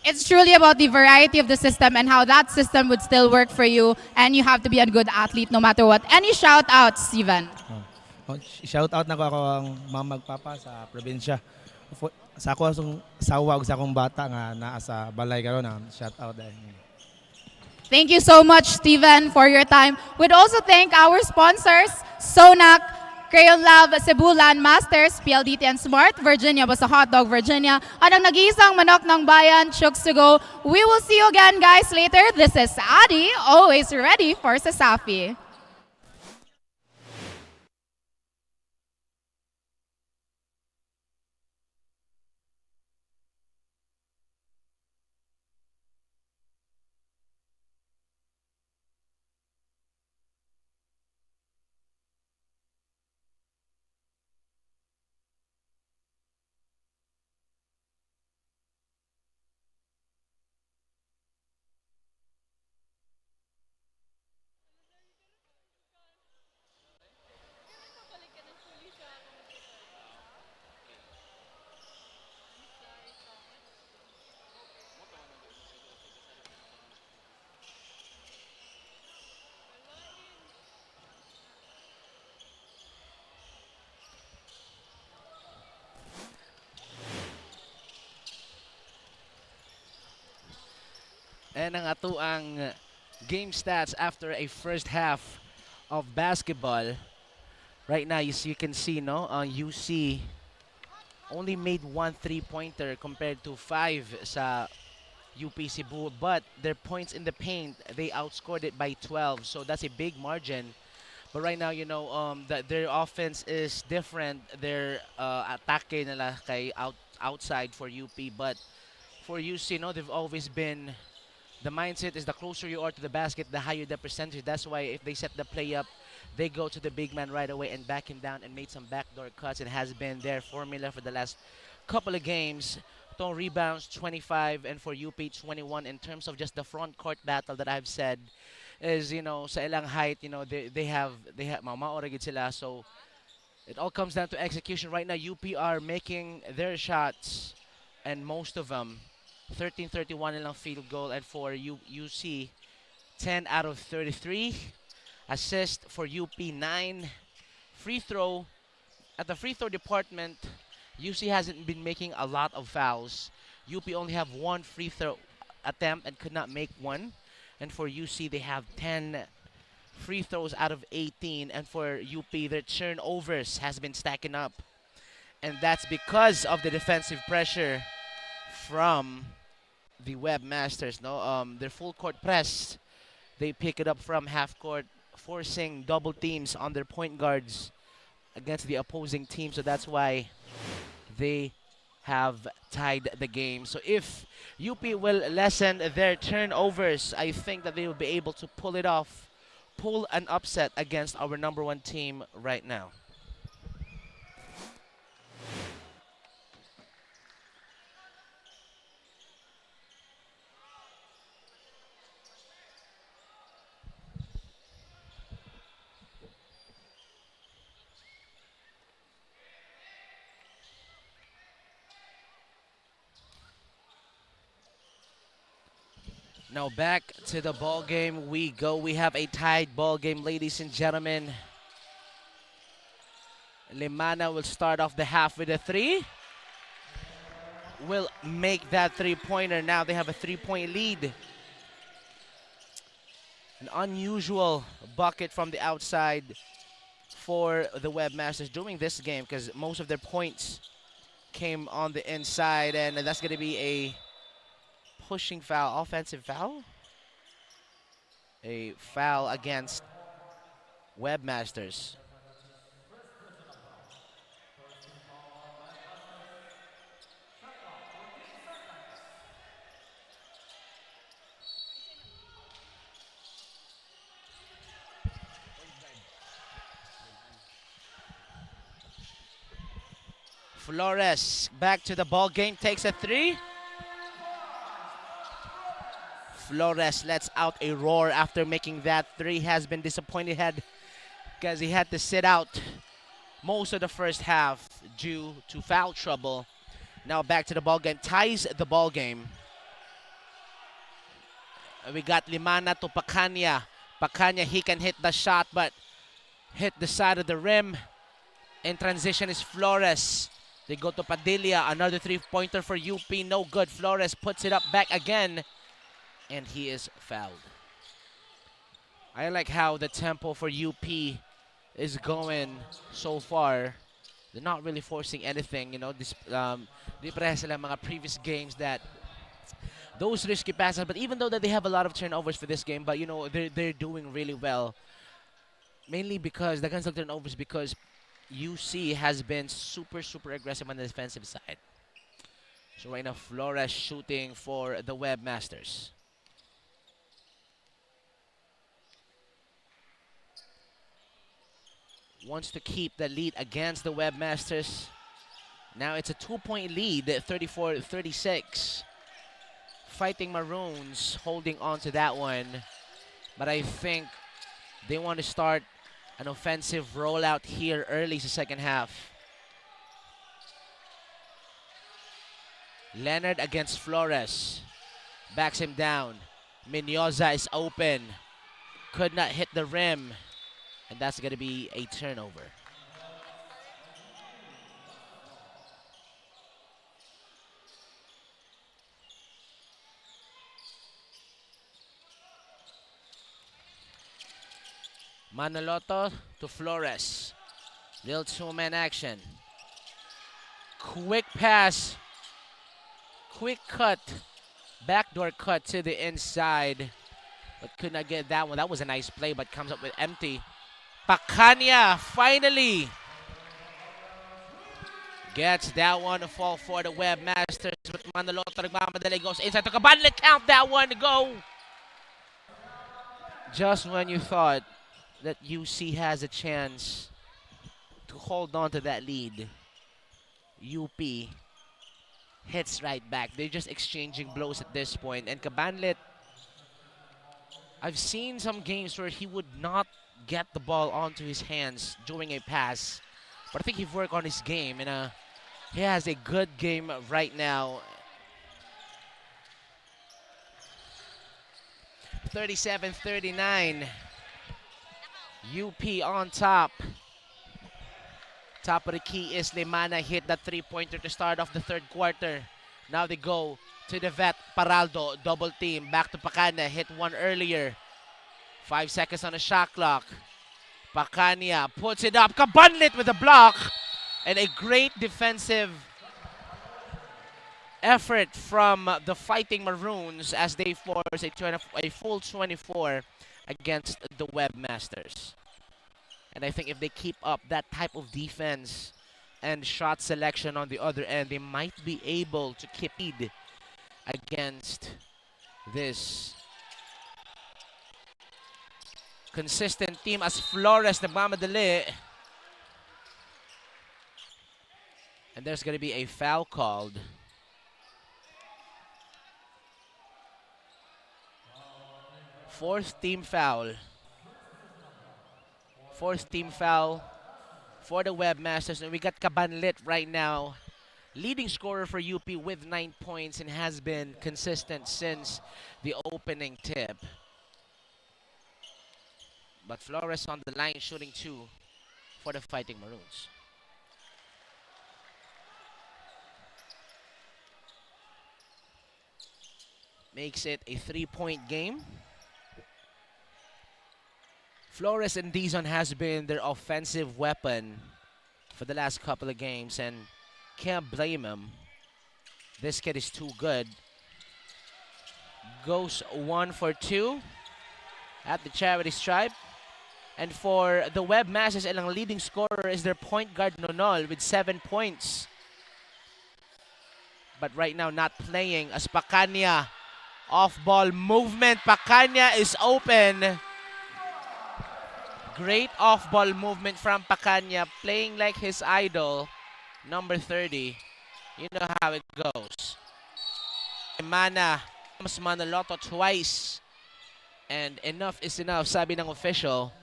It's truly about the variety of the system and how that system would still work for you, and you have to be a good athlete no matter what. Any shout outs, Steven? Shout out na ko ako ang mga magpapa sa probinsya. Sa ako asong sawa ug sa akong bata nga naa sa balay karon na shout out dahil. Thank you so much, Steven, for your time. We'd also thank our sponsors, Sonac, Crayon Lab, Cebu Landmasters, PLDT and Smart, Virginia Basta Hot Dog, Virginia, at ang nag-iisang manok ng bayan, 𝐁𝐸₂ We will see you again, guys, later. This is Adi, always ready for Sasafi. And ang atuang game stats after a first half of basketball. Right now, you can see, no, UC only made 1 3-pointer compared to 5 sa UP Cebu, but their points in the paint, they outscored it by 12, so that's a big margin. But right now, you know, their offense is different. Their atake nila kay outside for UP, but for UC, no, they've always been. The mindset is the closer you are to the basket, the higher the percentage. That's why if they set the play up, they go to the big man right away and back him down and made some backdoor cuts. It has been their formula for the last couple of games. Tong rebounds, 25, and for UP, 21. In terms of just the front court battle that I've said, is, you know, sa ilang height, you know, they have maoragid sila. So it all comes down to execution. Right now, UP are making their shots, and most of them. 13-31 nilang field goal, and for UC 10 out of 33. Assist for UP 9. Free throw. At the free throw department, UC hasn't been making a lot of fouls. UP only have 1 free throw attempt and could not make 1. And for UC, they have 10 free throws out of 18. And for UP, their turnovers has been stacking up. And that's because of the defensive pressure from the webmasters. Their full court press, they pick it up from half court, forcing double teams on their point guards against the opposing team. So that's why they have tied the game. So if UP will lessen their turnovers, I think that they will be able to pull it off, pull an upset against our #1 team right now. Now back to the ball game we go. We have a tied ball game, ladies and gentlemen. Limana will start off the half with a 3. Will make that 3-pointer. Now they have a 3-point lead. An unusual bucket from the outside for the webmasters during this game, because most of their points came on the inside, and that's going to be a pushing foul, offensive foul. A foul against webmasters. Flores back to the ball game, takes a 3. Flores lets out a roar after making that 3. Has been disappointed because he had to sit out most of the first half due to foul trouble. Now back to the ball game, ties the ball game. We got Limana to Pacanya. Pacanya, he can hit the shot, but hit the side of the rim. In transition is Flores. They go to Padilla. Another three-pointer for UP. No good. Flores puts it up back again. And he is fouled. I like how the tempo for UP is going so far. They're not really forcing anything, you know. Di pareha sila mga previous games that those risky passes. But even though that they have a lot of turnovers for this game, but you know they're doing really well. Mainly because the guns of turnovers because UC has been super aggressive on the defensive side. So right now Flores shooting for the Webmasters. Wants to keep the lead against the Webmasters. Now it's a 2-point lead, 34-36. Fighting Maroons holding on to that one. But I think they want to start an offensive rollout here early the second half. Leonard against Flores. Backs him down. Mendoza is open. Could not hit the rim. And that's going to be a turnover. Manoloto to Flores. Little two-man action. Quick pass. Quick cut. Backdoor cut to the inside. But could not get that one. That was a nice play, but comes up with empty. Pacanya finally gets that one to fall for the Webmasters. But Manoloto nagmamadali, goes inside to Cabanlet. Count that one to go. Just when you thought that UC has a chance to hold on to that lead, UP hits right back. They're just exchanging blows at this point. And Cabanlet, I've seen some games where he would not get the ball onto his hands during a pass. But I think he's worked on his game, and he has a good game right now. 37-39. UP on top. Top of the key is Limana. Hit that three-pointer to start off the third quarter. Now they go to the vet, Paraldo. Double team. Back to Pacanya. Hit one earlier. 5 seconds on the shot clock. Pacanya puts it up. Cabanlet with a block. And a great defensive effort from the Fighting Maroons as they force a full 24 against the Webmasters. And I think if they keep up that type of defense and shot selection on the other end, they might be able to keep lead against this consistent team as Flores nagmamadali. And there's going to be a foul called. Fourth team foul. Fourth team foul for the Webmasters. And we got Cabanlet right now, leading scorer for UP with 9 points and has been consistent since the opening tip. But Flores on the line shooting 2 for the Fighting Maroons. Makes it a 3-point game. Flores and Dizon has been their offensive weapon for the last couple of games, and can't blame him. This kid is too good. Goes 1 for 2 at the charity stripe. And for the Webmasters, ang leading scorer is their point guard Nonol with 7 points. But right now not playing as Pacanya. Off-ball movement. Pacanya is open. Great off-ball movement from Pacanya, playing like his idol, number 30. You know how it goes. Mana, mas Manoloto twice. And enough is enough, sabi ng official.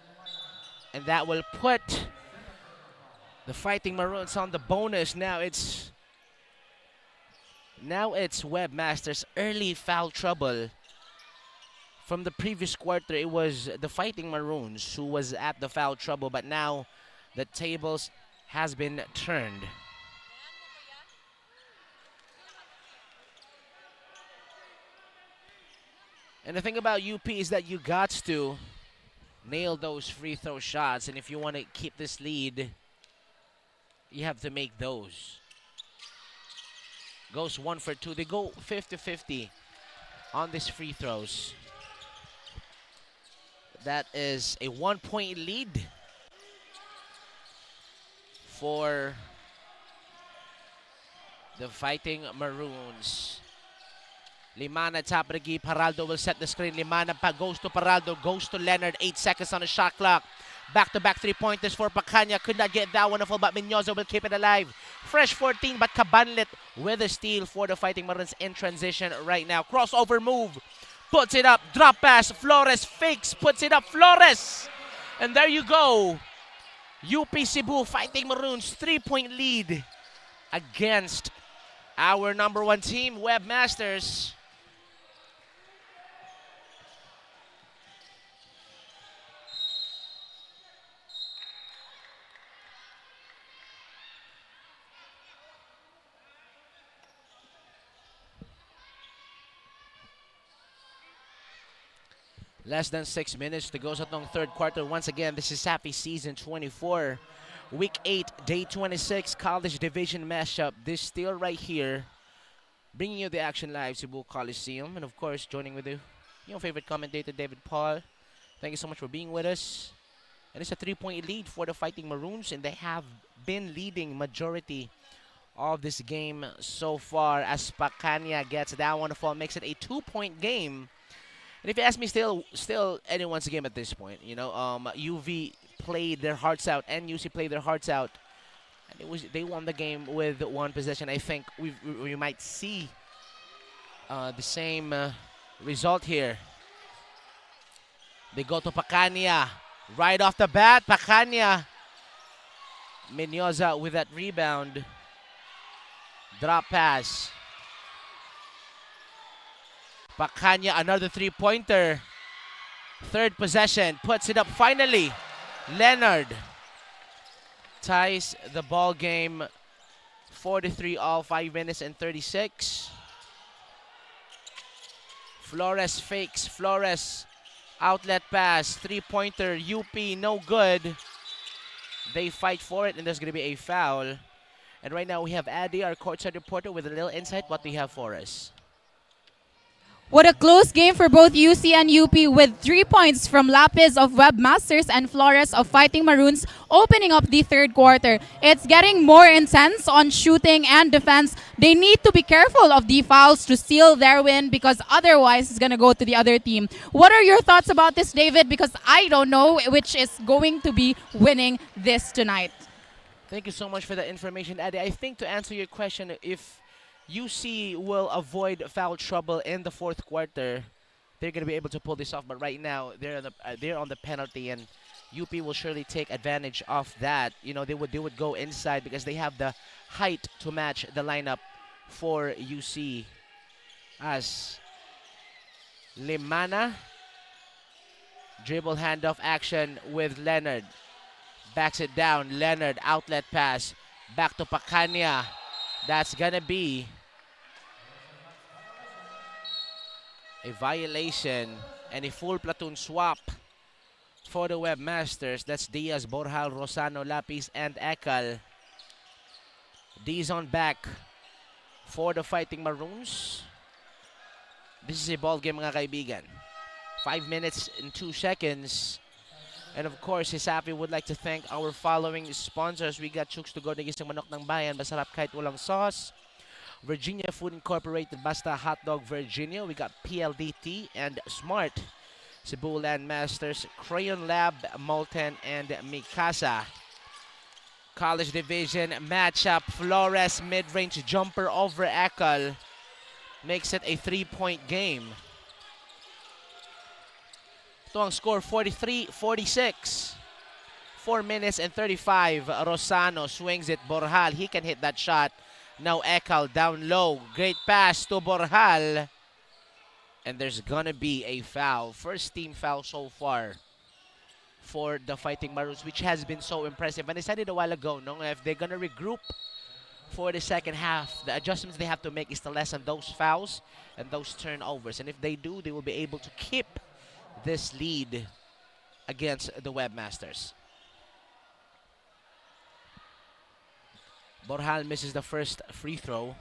And that will put the Fighting Maroons on the bonus. Now it's Webmasters early foul trouble From the previous quarter, it was the Fighting Maroons who was at the foul trouble, but now the tables has been turned. And the thing about UP is that you got to nail those free throw shots, and if you want to keep this lead, you have to make those. Goes 1 for 2. They go 50-50 on these free throws. That is a 1-point lead for the Fighting Maroons. Limana, top of the key. Paraldo will set the screen. Limana goes to Paraldo, goes to Leonard. 8 seconds on the shot clock. Back-to-back three-pointers for Pacanya. Could not get that one, but Menyoza will keep it alive. Fresh 14, but Cabanlet with a steal for the Fighting Maroons in transition right now. Crossover move. Puts it up. Drop pass. Flores fakes. Puts it up. Flores. And there you go. UP Cebu Fighting Maroons 3-point lead against our number 1 team, Webmasters. Less than 6 minutes to go sa tong third quarter. Once again, this is Sappy Season 24. Week 8, Day 26, College Division Mashup. This still right here. Bringing you the action live, Cebu Coliseum. And of course, joining with you, your favorite commentator, David Paul. Thank you so much for being with us. And it's a 3-point lead for the Fighting Maroons. And they have been leading majority of this game so far. As Pacanya gets that one to fall, makes it a 2-point game. And if you ask me, still anyone's game at this point. You know, UV played their hearts out and UC played their hearts out. And they won the game with 1 possession. I think we might see the same result here. They go to Pacanya. Right off the bat, Pacanya. Menyoza with that rebound. Drop pass. Pacanya, another 3-pointer. Third possession, puts it up finally. Leonard ties the ball game 43 all 5 minutes and 36. Flores fakes. Flores outlet pass. 3-pointer. UP no good. They fight for it, and there's going to be a foul. And right now we have Addy, our courtside reporter, with a little insight. What do you have for us? What a close game for both UC and UP, with 3 points from Lapis of Webmasters and Flores of Fighting Maroons opening up the third quarter. It's getting more intense on shooting and defense. They need to be careful of the fouls to seal their win, because otherwise it's going to go to the other team. What are your thoughts about this, David? Because I don't know which is going to be winning this tonight. Thank you so much for the information, Addy. I think to answer your question, if UC will avoid foul trouble in the fourth quarter, they're going to be able to pull this off. But right now, they're on the penalty, and UP will surely take advantage of that. You know, they would go inside because they have the height to match the lineup for UC. As Limana, dribble handoff action with Leonard. Backs it down. Leonard, outlet pass. Back to Pacanya. That's gonna be a violation and a full platoon swap for the Webmasters. That's Diaz, Borjal, Rosano, Lapis, and Ekal. D's on back for the Fighting Maroons. This is a ball game, mga kaibigan. 5 minutes and 2 seconds. And of course, Hisapi would like to thank our following sponsors. We got Chooks to Go, Nagisang Manok ng Bayan, masarap kahit walang sauce. Virginia Food Incorporated, Basta Hotdog Virginia. We got PLDT and Smart. Cebu Land Masters, Crayon Lab, Molten, and Mikasa. College Division matchup. Flores mid-range jumper over Ekal. Makes it a 3-point game. Ito ang score, 43-46. 4 minutes and 35. Rosano swings it. Borjal, he can hit that shot. Now Ekal down low. Great pass to Borjal. And there's gonna be a foul. First team foul so far for the Fighting Maroons, which has been so impressive. And I said it a while ago, no? If they're gonna regroup for the second half, the adjustments they have to make is to lessen those fouls and those turnovers. And if they do, they will be able to keep this lead against the Webmasters. Borjal misses the first free throw.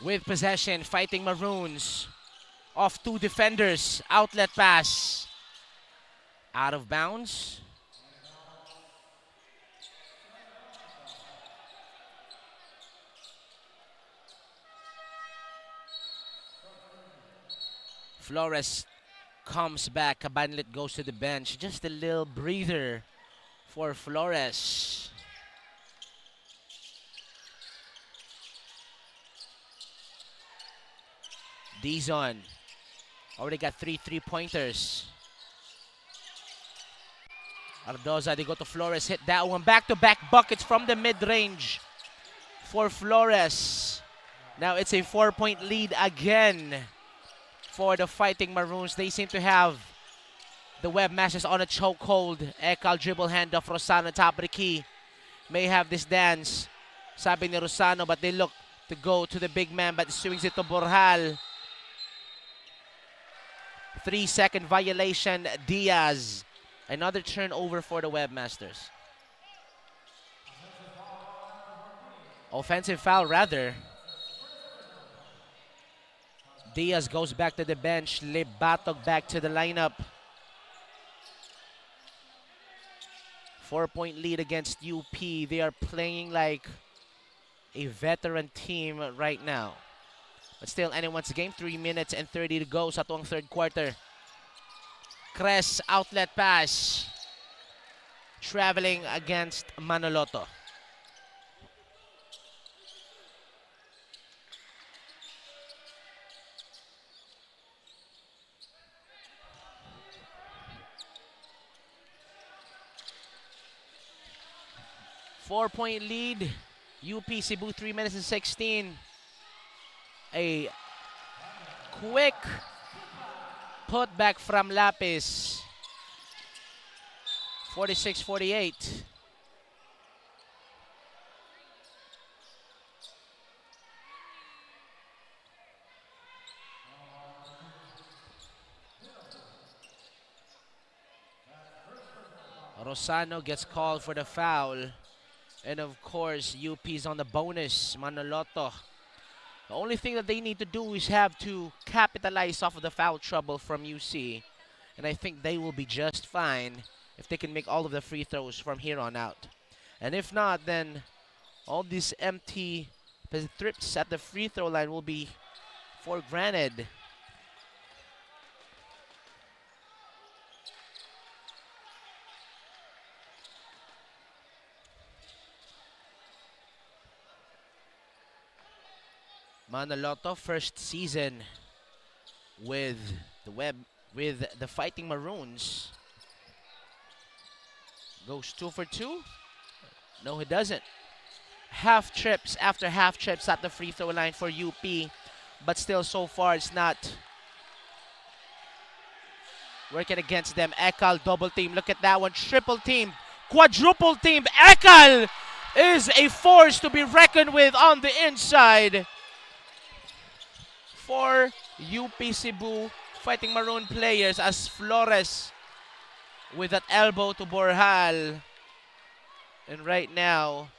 With possession, Fighting Maroons off 2 defenders. Outlet pass. Out of bounds. Flores comes back. Cabanlet goes to the bench. Just a little breather for Flores. Dizon already got 3 3-pointers. Ardoza, they go to Flores, hit that one. Back-to-back buckets from the mid-range for Flores. Now it's a 4-point lead again for the Fighting Maroons. They seem to have the Webmasters on a chokehold. Ekal dribble handoff. Rosano top of the key. May have this dance, sabi ni Rosano, but they look to go to the big man, but swings it to Borjal. 3-second violation. Diaz. Another turnover for the Webmasters. Offensive foul, rather. Diaz goes back to the bench. Libatog back to the lineup. 4-point lead against UP. They are playing like a veteran team right now. But still, anyone's game. 3 minutes and 30 to go sa tuwang third quarter. Cres, outlet pass. Traveling against Manoloto. Four-point lead. UP Cebu, 3 minutes and 16. A quick putback from Lapis. 46-48. Rosano gets called for the foul. And of course, UP's on the bonus. Manoloto. The only thing that they need to do is have to capitalize off of the foul trouble from UC. And I think they will be just fine if they can make all of the free throws from here on out. And if not, then all these empty trips at the free throw line will be for granted. Manoloto, first season with the Fighting Maroons. Goes 2 for 2. No, he doesn't. Half trips after half trips at the free throw line for UP. But still, so far, it's not working against them. Ekal double team. Look at that one. Triple team. Quadruple team. Ekal is a force to be reckoned with on the inside. For UP Cebu Fighting Maroon players, as Flores with that elbow to Borjal. And right now,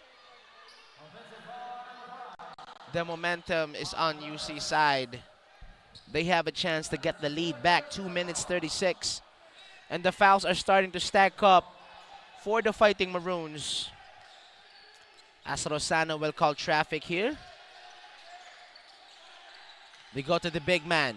the momentum is on UC side. They have a chance to get the lead back. 2 minutes 36. And the fouls are starting to stack up for the Fighting Maroons. As Rosano will call traffic here. They go to the big man.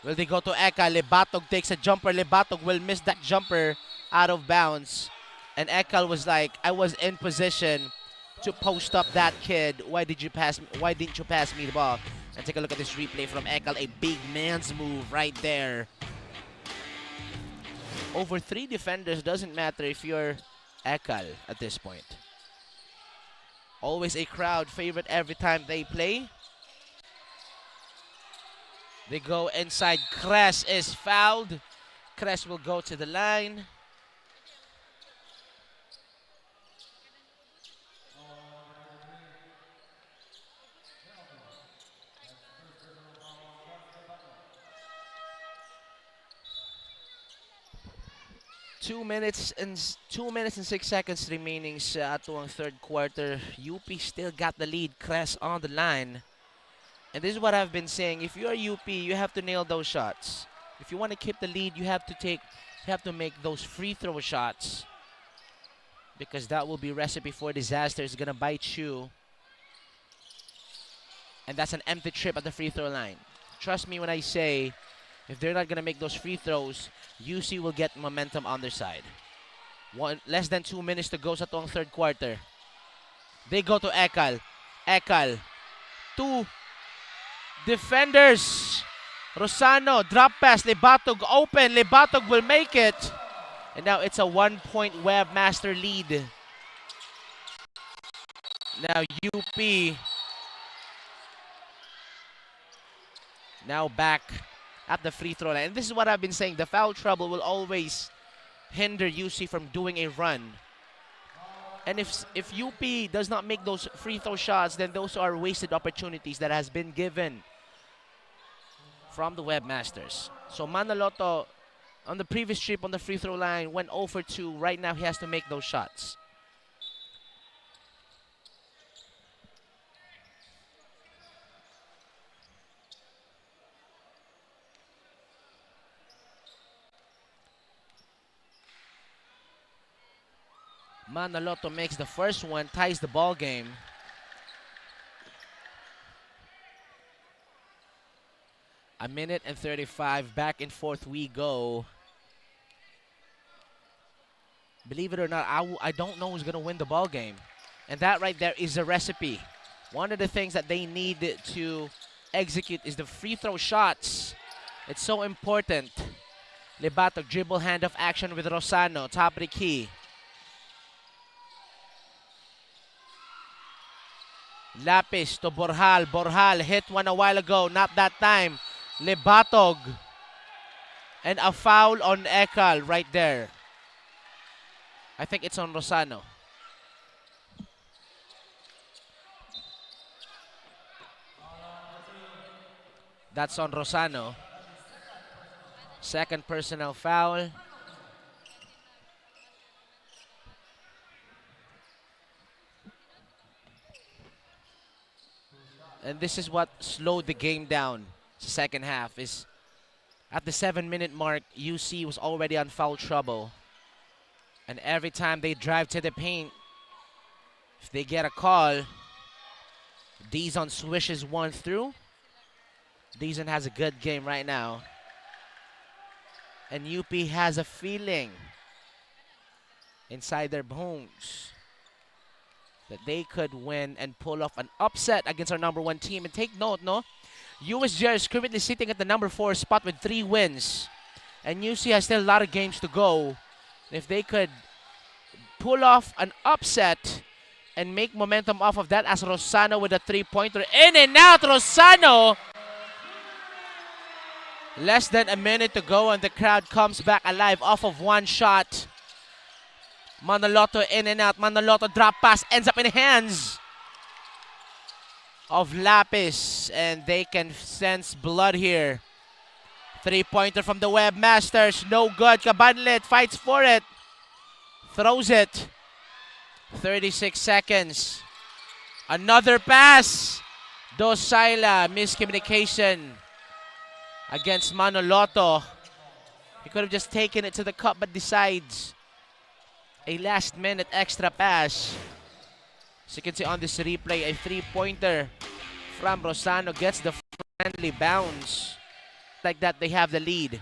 Will they go to Eka? Libatog takes a jumper. Libatog will miss that jumper out of bounds. And Ekal was like, I was in position to post up that kid. Why didn't you pass me the ball? And take a look at this replay from Ekal. A big man's move right there. over 3 defenders, doesn't matter if you're 𝐿 at this point. Always a crowd favorite every time they play. They go inside. 𝐵RES is fouled. 𝐵RES will go to the line. Two minutes and 6 seconds remaining sa atong third quarter. UP still got the lead. 𝐵RES on the line. And this is what I've been saying. If you're UP, you have to nail those shots. If you want to keep the lead, you have to make those free throw shots, because that will be recipe for disaster. It's gonna bite you. And that's an empty trip at the free throw line. Trust me when I say, if they're not gonna make those free throws, UC will get momentum on their side. Less than 2 minutes to go sa tong third quarter. They go to 𝐿. 𝐿. 2 defenders. Rosano, drop pass, 𝐿ebatog open, 𝐿ebatog will make it. And now it's a 1-point Webmaster lead. Now UP now back at the free throw line. And this is what I've been saying. The foul trouble will always hinder UC from doing a run. And if UP does not make those free throw shots, then those are wasted opportunities that has been given from the Webmasters. So Manaloto, on the previous trip on the free throw line, went 0 for 2. Right now, he has to make those shots. Manaloto makes the first one, ties the ball game. A minute and 35, back and forth we go. Believe it or not, I don't know who's going to win the ball game. And that right there is a recipe. One of the things that they need to execute is the free throw shots. It's so important. 𝐿ebatog dribble handoff action with Rosano, top of the key. Lapis to Borjal. Borjal hit one a while ago, not that time. 𝐿ebatog. And a foul on 𝐿 right there. I think it's on Rosano. That's on Rosano. Second personal foul. And this is what slowed the game down. The second half is at the 7-minute mark, UC was already on foul trouble. And every time they drive to the paint, if they get a call, Dizon swishes one through. Dizon has a good game right now. And UP has a feeling inside their bones that they could win and pull off an upset against our #1 team. And take note, no? USGR is currently sitting at the #4 spot with 3 wins. And UC has still a lot of games to go. If they could pull off an upset and make momentum off of that, as Rosano with a 3-pointer. In and out, Rosano! Less than a minute to go and the crowd comes back alive off of one shot. Manaloto in and out. Manaloto drop pass ends up in the hands of Lapis, and they can sense blood here. 3-pointer from the Webmasters. No good. Cabanlet fights for it. Throws it. 36 seconds. Another pass. Dosayla. Miscommunication against Manaloto. He could have just taken it to the cup, but decides a last-minute extra pass. As you can see on this replay, a 3-pointer from Rosano gets the friendly bounce. Like that, they have the lead.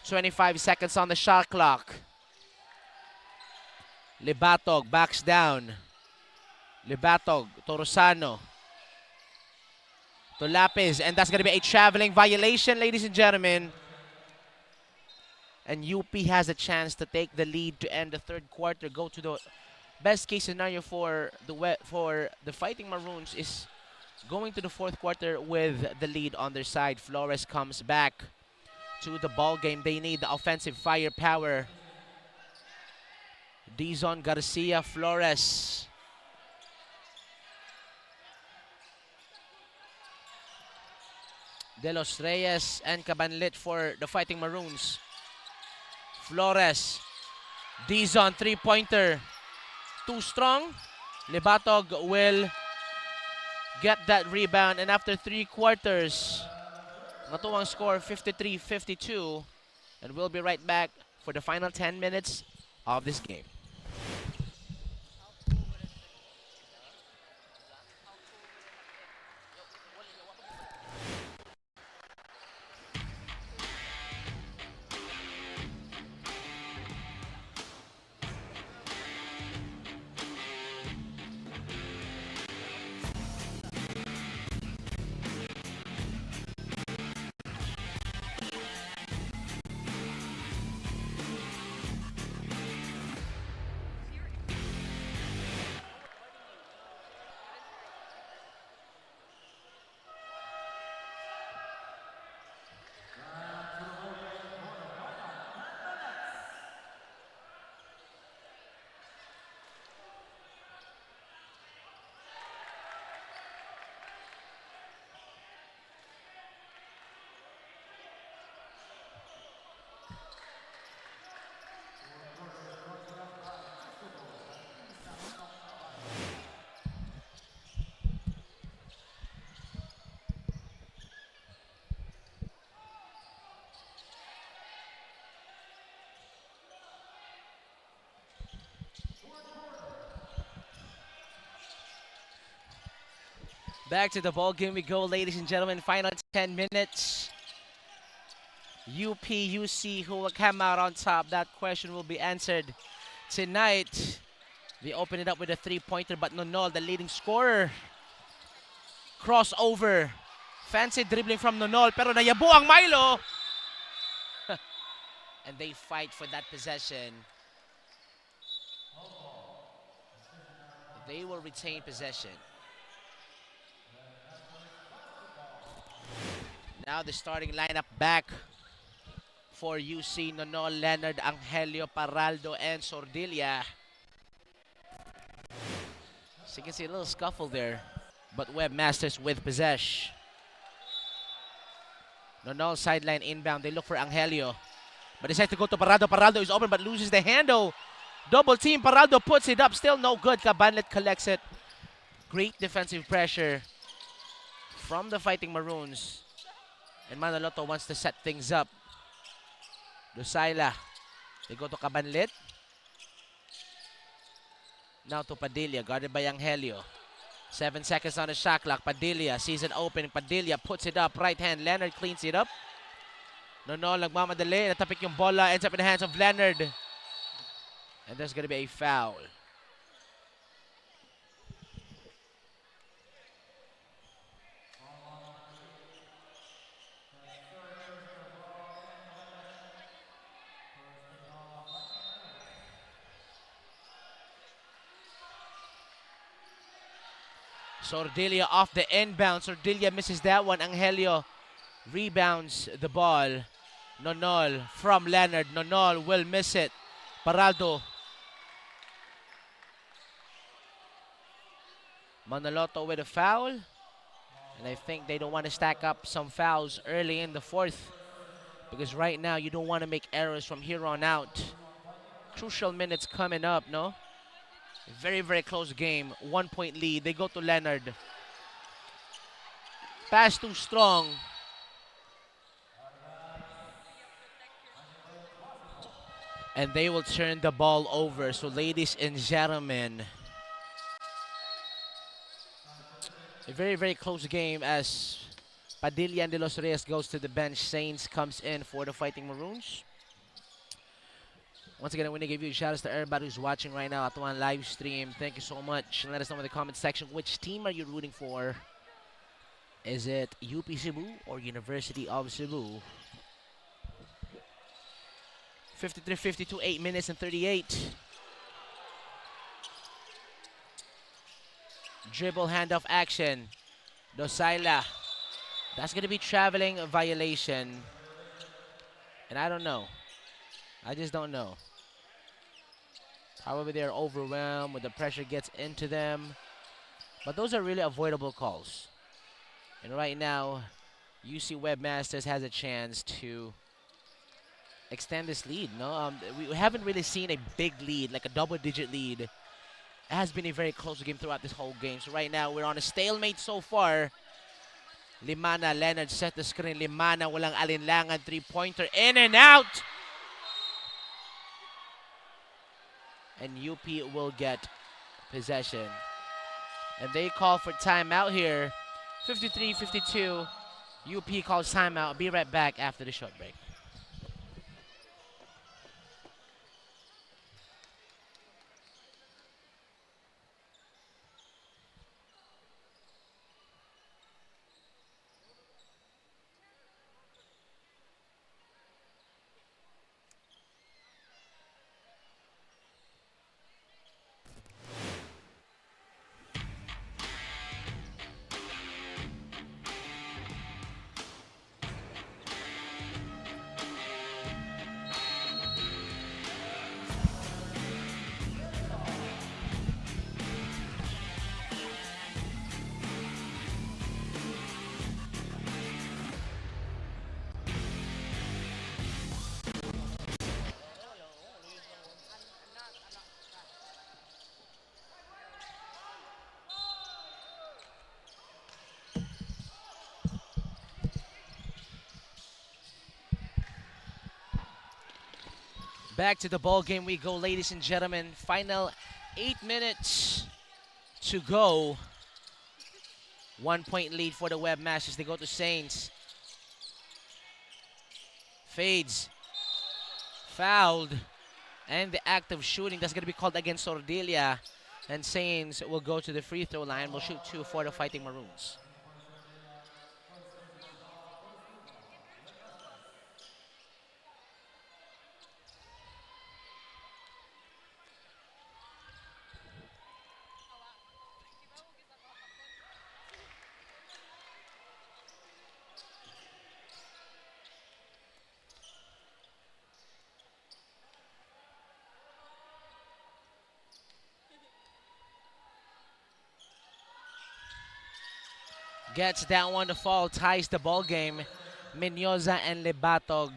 25 seconds on the shot clock. 𝐿ebatog backs down. 𝐿ebatog to Rosano. To Lapis, and that's going to be a traveling violation, ladies and gentlemen. and UP has a chance to take the lead to end the third quarter. Go to the best case scenario for the Fighting Maroons is going to the fourth quarter with the lead on their side. Flores comes back to the ball game. They need the offensive firepower. Dizon, Garcia, Flores. De Los Reyes and Cabanlit for the Fighting Maroons. Flores. Dizon, three-pointer. Too strong. Libatog will get that rebound, and after 3 quarters, natuwang score 53-52, and we'll be right back for the final 10 minutes of this game. Back to the ball game we go, ladies and gentlemen. Final 10 minutes. UP, UC, who will come out on top? That question will be answered tonight. They open it up with a three-pointer, but Nonol, the leading scorer. Crossover. Fancy dribbling from Nonol, pero nayabo ang Milo. And they fight for that possession. They will retain possession. Now the starting lineup back for UC: Nonol, Leonard, Angelio, Paraldo, and Sordilla. So you can see a little scuffle there, but Webmasters with possession. Nonol sideline inbound. They look for Angelio, but decides to go to Paraldo. Paraldo is open but loses the handle. Double team. Paraldo puts it up. Still no good. Cabanlet collects it. Great defensive pressure from the Fighting Maroons. And Manaloto wants to set things up. Dusaila. They go to Cabanlit. Now to Padilla, guarded by Angelio. 7 seconds on the shot clock. Padilla sees it open. Padilla puts it up. Right hand. Leonard cleans it up. Nonol nagmamadali. Natapik yung bola. Ends up in the hands of Leonard. And there's going to be a foul. Sordilla off the inbound. Sordilla misses that one. Angelio rebounds the ball. Nonol from Leonard. Nonol will miss it. Paraldo. Manaloto with a foul. And I think they don't want to stack up some fouls early in the fourth, because right now you don't want to make errors from here on out. Crucial minutes coming up, no? Very, very close game. 1 point lead. They go to Leonard. Pass too strong. And they will turn the ball over. So, ladies and gentlemen, a very, very close game as Padilla and De Los Reyes goes to the bench. Saints comes in for the Fighting Maroons. Once again, I want to give you a shout out to everybody who's watching right now at one live stream. Thank you so much. And let us know in the comment section, which team are you rooting for? Is it UP Cebu or University of Cebu? 53-52, 8 minutes and 38. Dribble handoff action. 𝐁𝐨𝐬. That's going to be traveling violation. And I don't know. I just don't know. Probably they're overwhelmed when the pressure gets into them. But those are really avoidable calls. And right now, UC Webmasters has a chance to extend this lead. No, we haven't really seen a big lead, like a double-digit lead. It has been a very close game throughout this whole game. So right now, we're on a stalemate so far. Limana, Leonard set the screen. Limana, walang alinlangan, three-pointer, in and out! And UP will get possession. And they call for timeout here. 53-52. UP calls timeout. Be right back after the short break. Back to the ball game we go, ladies and gentlemen. Final 8 minutes to go. 1 point lead for the Webmasters. They go to Saints. Fades. Fouled. And the act of shooting, that's going to be called against Sordilia. And Saints will go to the free throw line. Will shoot 2 for the Fighting Maroons. Gets that one to fall, ties the ball game. Menyoza and Lebatog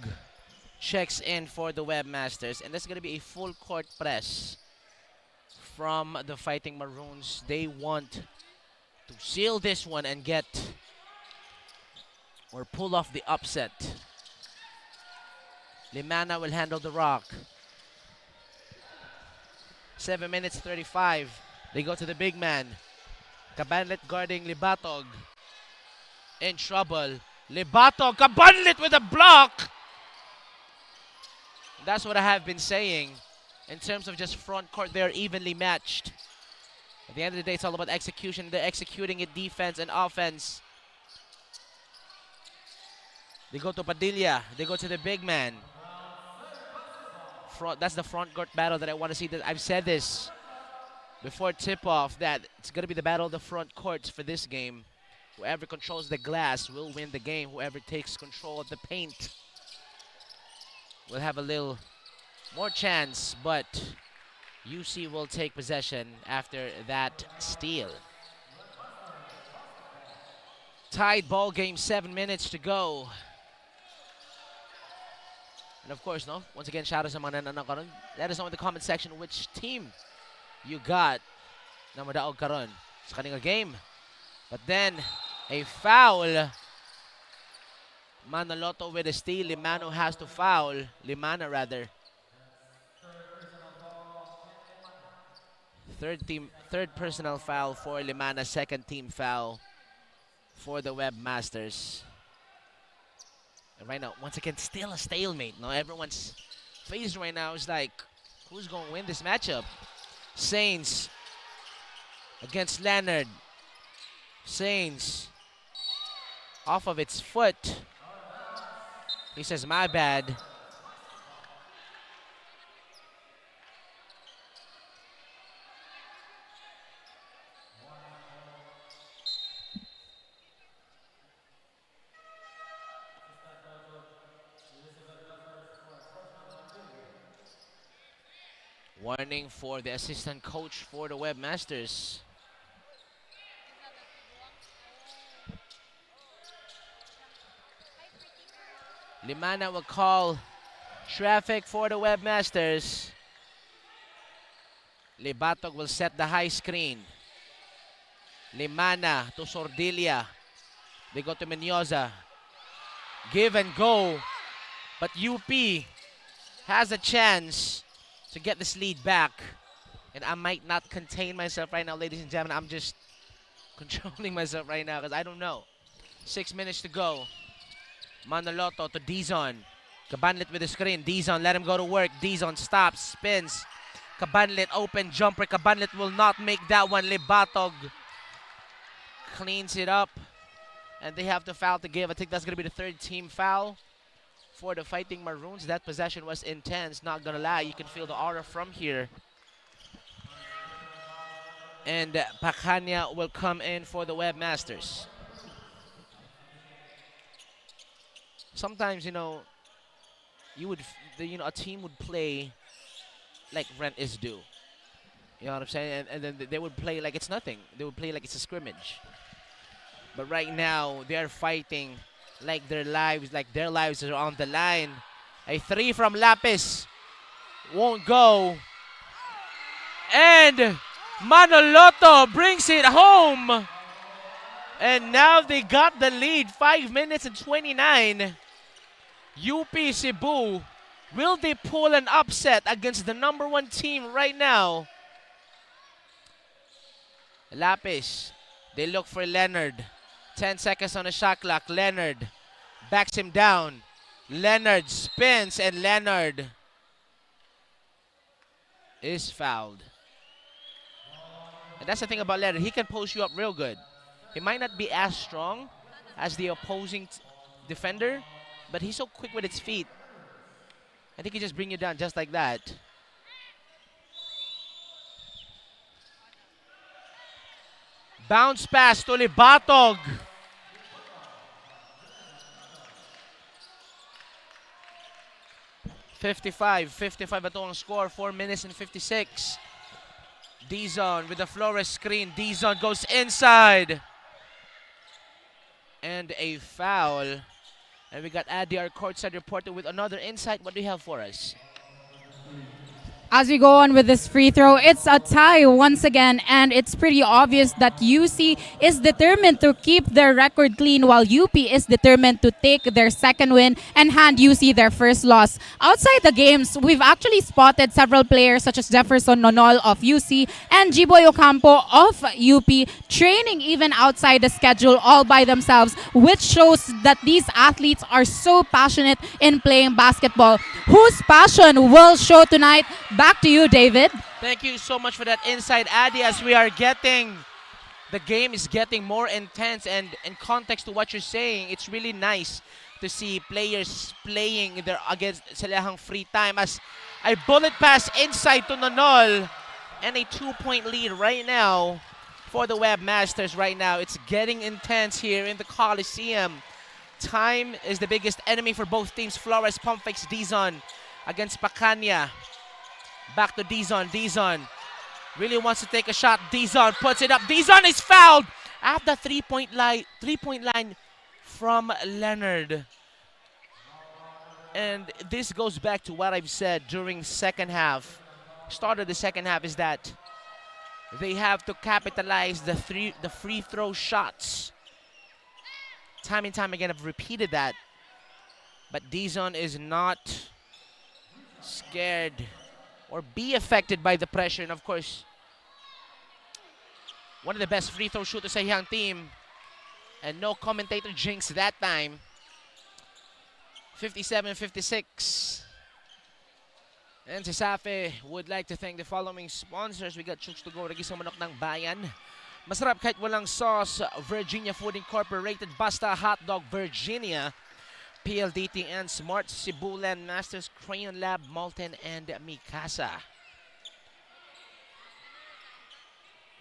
checks in for the Webmasters. And that's going to be a full court press from the Fighting Maroons. They want to seal this one and get or pull off the upset. Limana will handle the rock. 7 minutes 35. They go to the big man. Kabanlet guarding Lebatog. In trouble. Lebatog, Kabanlet with a block! That's what I have been saying. In terms of just front court, they're evenly matched. At the end of the day, it's all about execution. They're executing it, defense and offense. They go to Padilla. They go to the big man. That's the front court battle that I want to see. I've said this before tip-off, that it's going to be the battle of the front courts for this game. Whoever controls the glass will win the game. Whoever takes control of the paint will have a little more chance, but UC will take possession after that steal. Tied ball game, 7 minutes to go. And of course, no, once again, shout out sa mga nanonood karon. Let us know in the comment section which team you got na madaog karon sa kanila game. But then, a foul. Manoloto with a steal. Limano has to foul. Limana, rather. Third personal foul for Limana. Second team foul for the Webmasters. And right now, once again, still a stalemate. No, everyone's face right now is like, who's going to win this matchup? Saints against Leonard. Saints off of its foot. He says, my bad. Warning for the assistant coach for the Webmasters. Limana will call traffic for the Webmasters. Libatog will set the high screen. Limana to Sordilia. They go to Menyoza. Give and go. But UP has a chance to get this lead back. And I might not contain myself right now, ladies and gentlemen. I'm just controlling myself right now because I don't know. 6 minutes to go. Manoloto to Dizon. Cabanlet with the screen. Dizon, let him go to work. Dizon stops, spins. Cabanlet, open jumper. Cabanlet will not make that one. Libatog cleans it up. And they have to foul to give. I think that's going to be the third team foul for the Fighting Maroons. That possession was intense. Not going to lie. You can feel the aura from here. And Pacania will come in for the Webmasters. Sometimes, you know, a team would play like rent is due. You know what I'm saying? And then they would play like it's nothing. They would play like it's a scrimmage. But right now, they're fighting like their lives are on the line. A three from Lapis won't go. And Manoloto brings it home. And now they got the lead, 5 minutes and 29. UP Cebu, will they pull an upset against the #1 team right now? Lapis, they look for Leonard. 10 seconds on the shot clock. Leonard backs him down. Leonard spins and Leonard is fouled. And that's the thing about Leonard. He can post you up real good. He might not be as strong as the opposing defender, but he's so quick with his feet. I think he just bring you down just like that. Bounce pass to Libatog. .55 ito ang score, 4 minutes and 56. Dizon with the Flores screen. Dizon goes inside. And a foul. And we got Adi, our courtside reporter, with another insight. What do you have for us? As we go on with this free throw, it's a tie once again, and it's pretty obvious that UC is determined to keep their record clean while UP is determined to take their second win and hand UC their first loss. Outside the games, we've actually spotted several players such as Jefferson Nonol of UC and Jiboy Ocampo of UP training even outside the schedule all by themselves, which shows that these athletes are so passionate in playing basketball. Whose passion will show tonight? Back to you, David. Thank you so much for that insight, Adi. As we are the game is getting more intense, and in context to what you're saying, it's really nice to see players playing against silahang free time. As a bullet pass inside to Nonol, and a 2-point lead right now for the Webmasters right now. It's getting intense here in the Coliseum. Time is the biggest enemy for both teams. Flores pump fakes Dizon against Pacania. Back to Dizon. Dizon really wants to take a shot. Dizon puts it up. Dizon is fouled at the three-point line from Leonard. And this goes back to what I've said during start of the second half, is that they have to capitalize the free throw shots. Time and time again, I've repeated that. But Dizon is not scared or be affected by the pressure. And of course, one of the best free throw shooters sa iyang team. And no commentator jinx that time. 57-56. And si Safi would like to thank the following sponsors. We got Chooks to Go, Regisang Manok ng Bayan. Masarap kahit walang sauce, Virginia Food Incorporated, Basta Hot Dog Virginia, PLDT and Smart, Cebu Land Masters, Crayon Lab, Malton, and Mikasa.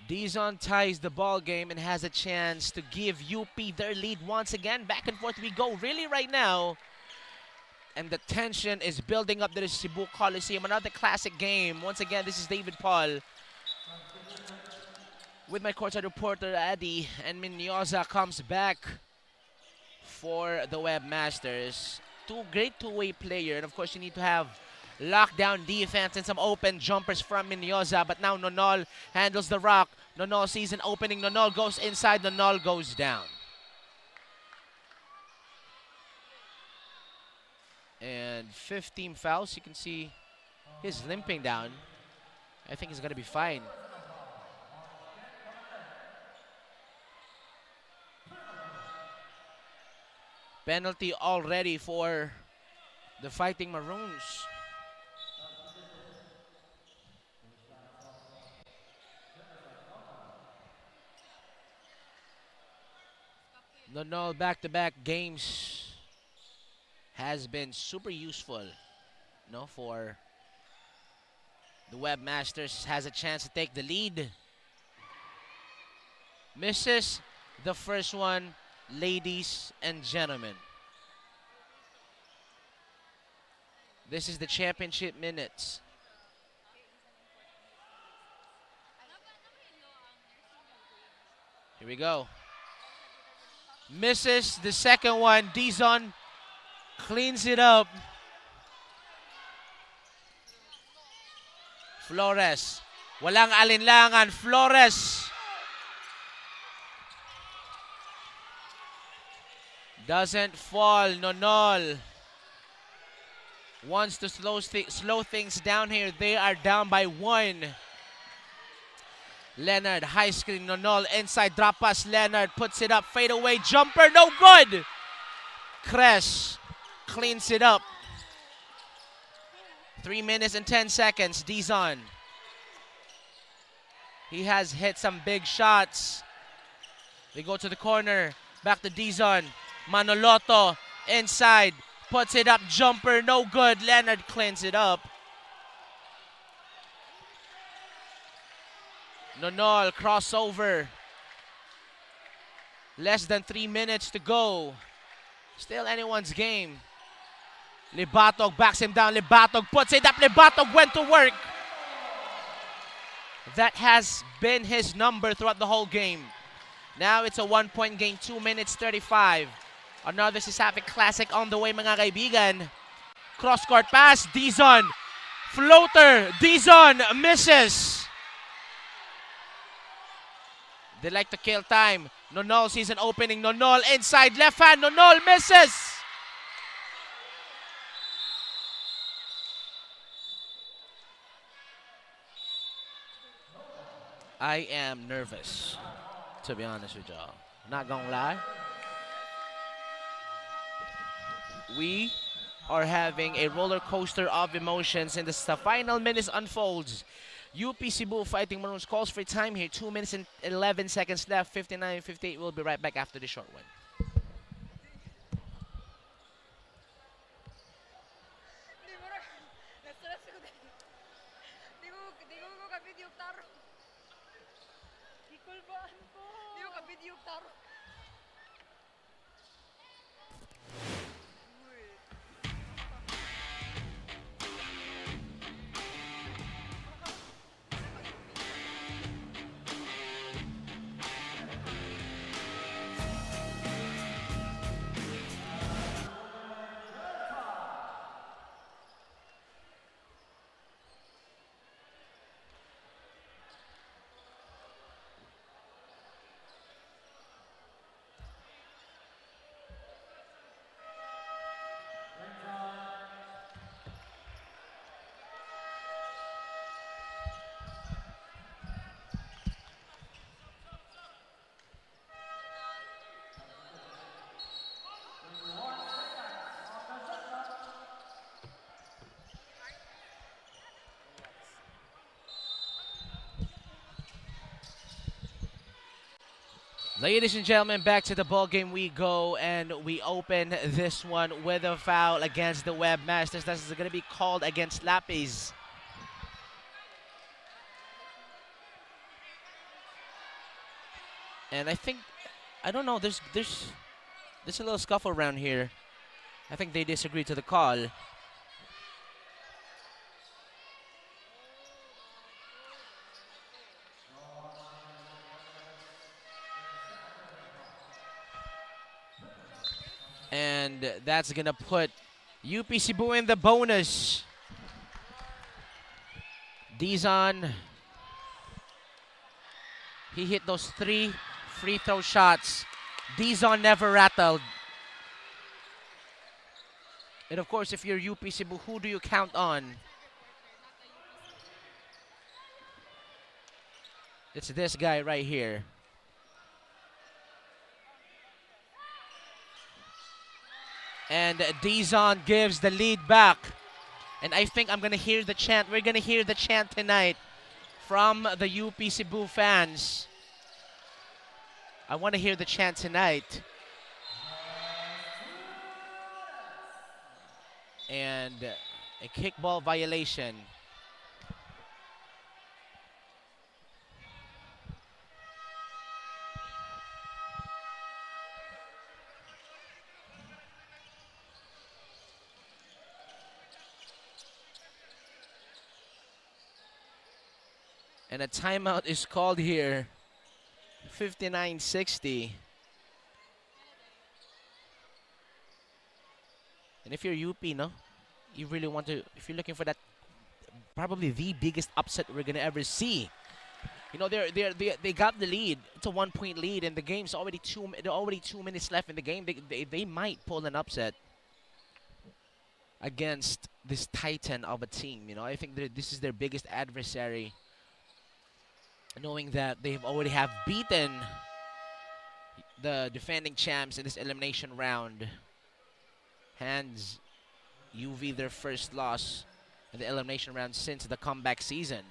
Dizon ties the ball game and has a chance to give UP their lead once again. Back and forth we go. Really right now, And the tension is building up to the Cebu Coliseum. Another classic game. Once again, this is David Paul with my courtside reporter, Eddie. And Mendoza comes back for the Webmasters. Great two-way player. And of course, you need to have lockdown defense and some open jumpers from Mendoza. But now Nonol handles the rock. Nonol sees an opening. Nonol goes inside. Nonol goes down. And 15 fouls. You can see he's limping down. I think he's going to be fine. Penalty already for the Fighting Maroons. Nonol back-to-back games has been super useful, for the Webmasters. Has a chance to take the lead. Misses the first one, ladies and gentlemen. This is the championship minutes. Here we go. Misses the second one. Dizon cleans it up. Flores. Walang alinlangan. Flores. Doesn't fall. Nonol wants to slow things down here. They are down by 1. Leonard, high screen. Nonol inside. Drop pass. Leonard puts it up. Fade away. Jumper. No good. Cres cleans it up. 3 minutes and 10 seconds. Dizon. He has hit some big shots. They go to the corner. Back to Dizon. Manoloto inside. Puts it up. Jumper. No good. Leonard cleans it up. Nonol crossover. Less than 3 minutes to go. Still anyone's game. Libatog backs him down. Libatog puts it up. Libatog went to work. That has been his number throughout the whole game. Now it's a 1-point game. 2 minutes 35. Another CIT-U classic on the way, mga kaibigan. Cross-court pass. Dizon. Floater. Dizon misses. They like to kill time. Nonol sees an opening. Nonol inside left hand. Nonol misses. I am nervous, to be honest with y'all. Not gonna lie. We are having a roller coaster of emotions and the final minutes unfolds. UP Cebu Fighting Maroons calls for time here. 2 minutes and 11 seconds left. 59-58. We'll be right back after the short one. Ladies and gentlemen, back to the ball game we go, and we open this one with a foul against the Webmasters. This is going to be called against Lapis. And I think, I don't know, there's a little scuffle around here. I think they disagree to the call. And that's gonna put UP Cebu in the bonus. Dizon, he hit those 3 free throw shots. Dizon never rattled. And of course, if you're UP Cebu, who do you count on? It's this guy right here. And Dizon gives the lead back. And I think I'm going to hear the chant. We're going to hear the chant tonight from the UP Cebu fans. I want to hear the chant tonight. And a kickball violation. And a timeout is called here. 59-60. And if you're UP, no? You really want to, if you're looking for that, probably the biggest upset we're going to ever see. You know, they got the lead. It's a 1-point lead, and the game's already there are already 2 minutes left in the game. They might pull an upset against this titan of a team. You know, I think this is their biggest adversary, knowing that they already have beaten the defending champs in this elimination round. Hands UV their first loss in the elimination round since the comeback season.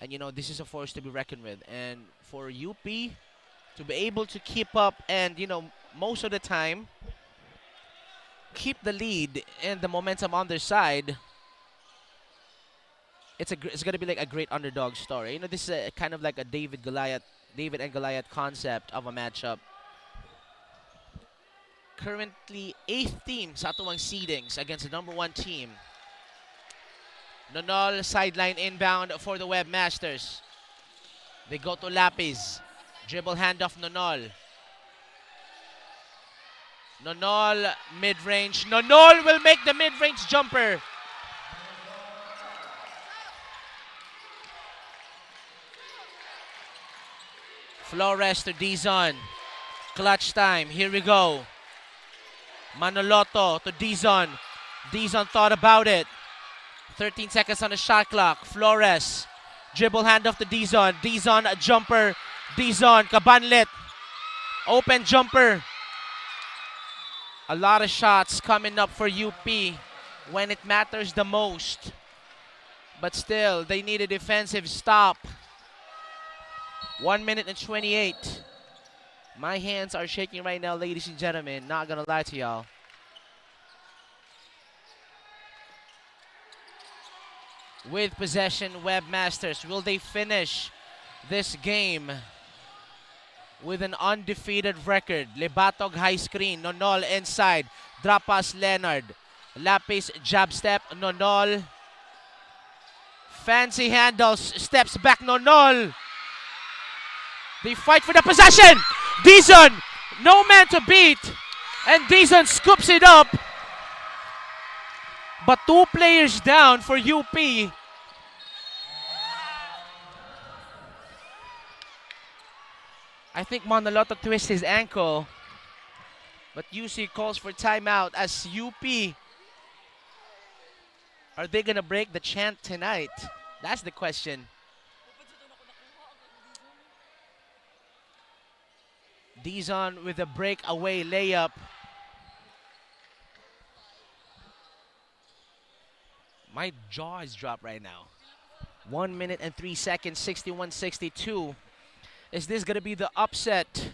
And you know, this is a force to be reckoned with. And for UP to be able to keep up and, you know, most of the time keep the lead and the momentum on their side, it's going to be like a great underdog story. You know, this is a kind of like a David and Goliath concept of a matchup. Currently 8th team sa atuang seedings against the number 1 team. Nonol sideline inbound for the Webmasters. They go to Lapis. Dribble handoff Nonol. Nonol mid-range. Nonol will make the mid-range jumper. Flores to Dizon. Clutch time. Here we go. Manoloto to Dizon. Dizon thought about it. 13 seconds on the shot clock. Flores. Dribble handoff to Dizon. Dizon a jumper. Dizon kabanlit. Open jumper. A lot of shots coming up for UP when it matters the most. But still, they need a defensive stop. 1 minute and 28. My hands are shaking right now, ladies and gentlemen. Not gonna lie to y'all. With possession, Webmasters. Will they finish this game with an undefeated record? Lebatog high screen. Nonol inside. Drop pass Leonard. Lapis jab step. Nonol. Fancy handles. Steps back Nonol. They fight for the possession. Dizon, no man to beat. And Dizon scoops it up. But 2 players down for UP. I think Manoloto twists his ankle. But UC calls for timeout as UP. Are they going to break the chant tonight? That's the question. Dizon with a breakaway layup. My jaw is dropped right now. 1 minute and 3 seconds, 61-62. Is this going to be the upset,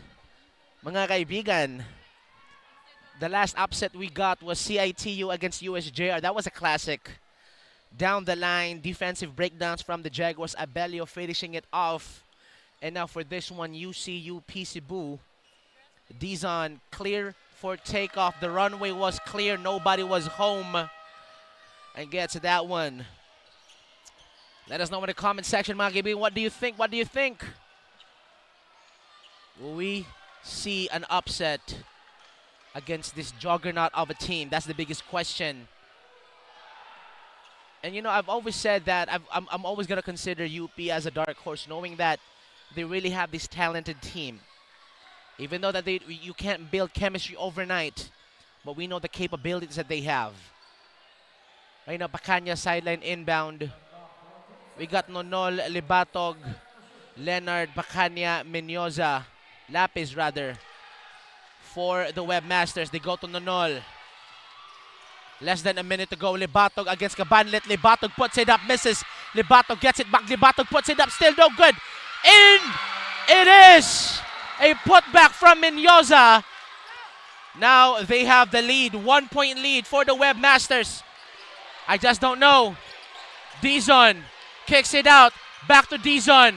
mga kaibigan? The last upset we got was CIT-U against USJR. That was a classic. Down the line, defensive breakdowns from the Jaguars. Abelio finishing it off. And now for this one, UCU Cebu. Dizon, clear for takeoff. The runway was clear. Nobody was home. And gets that one. Let us know in the comment section, mga kaibigan. What do you think? What do you think? Will we see an upset against this juggernaut of a team? That's the biggest question. And you know, I've always said that I'm always going to consider UP as a dark horse, knowing that they really have this talented team. Even though that you can't build chemistry overnight, but we know the capabilities that they have. Right now, Bacanya sideline inbound. We got Nonol, Libatog, Leonard, Bacanya, Menyoza, Lapis rather, for the Webmasters. They go to Nonol. Less than a minute to go. Libatog against Kabanlet. Libatog puts it up, misses. Libatog gets it back. Libatog puts it up, still no good. In! It is a putback from Menyoza. Now they have the lead. 1 point lead for the Webmasters. I just don't know. Dizon kicks it out. Back to Dizon.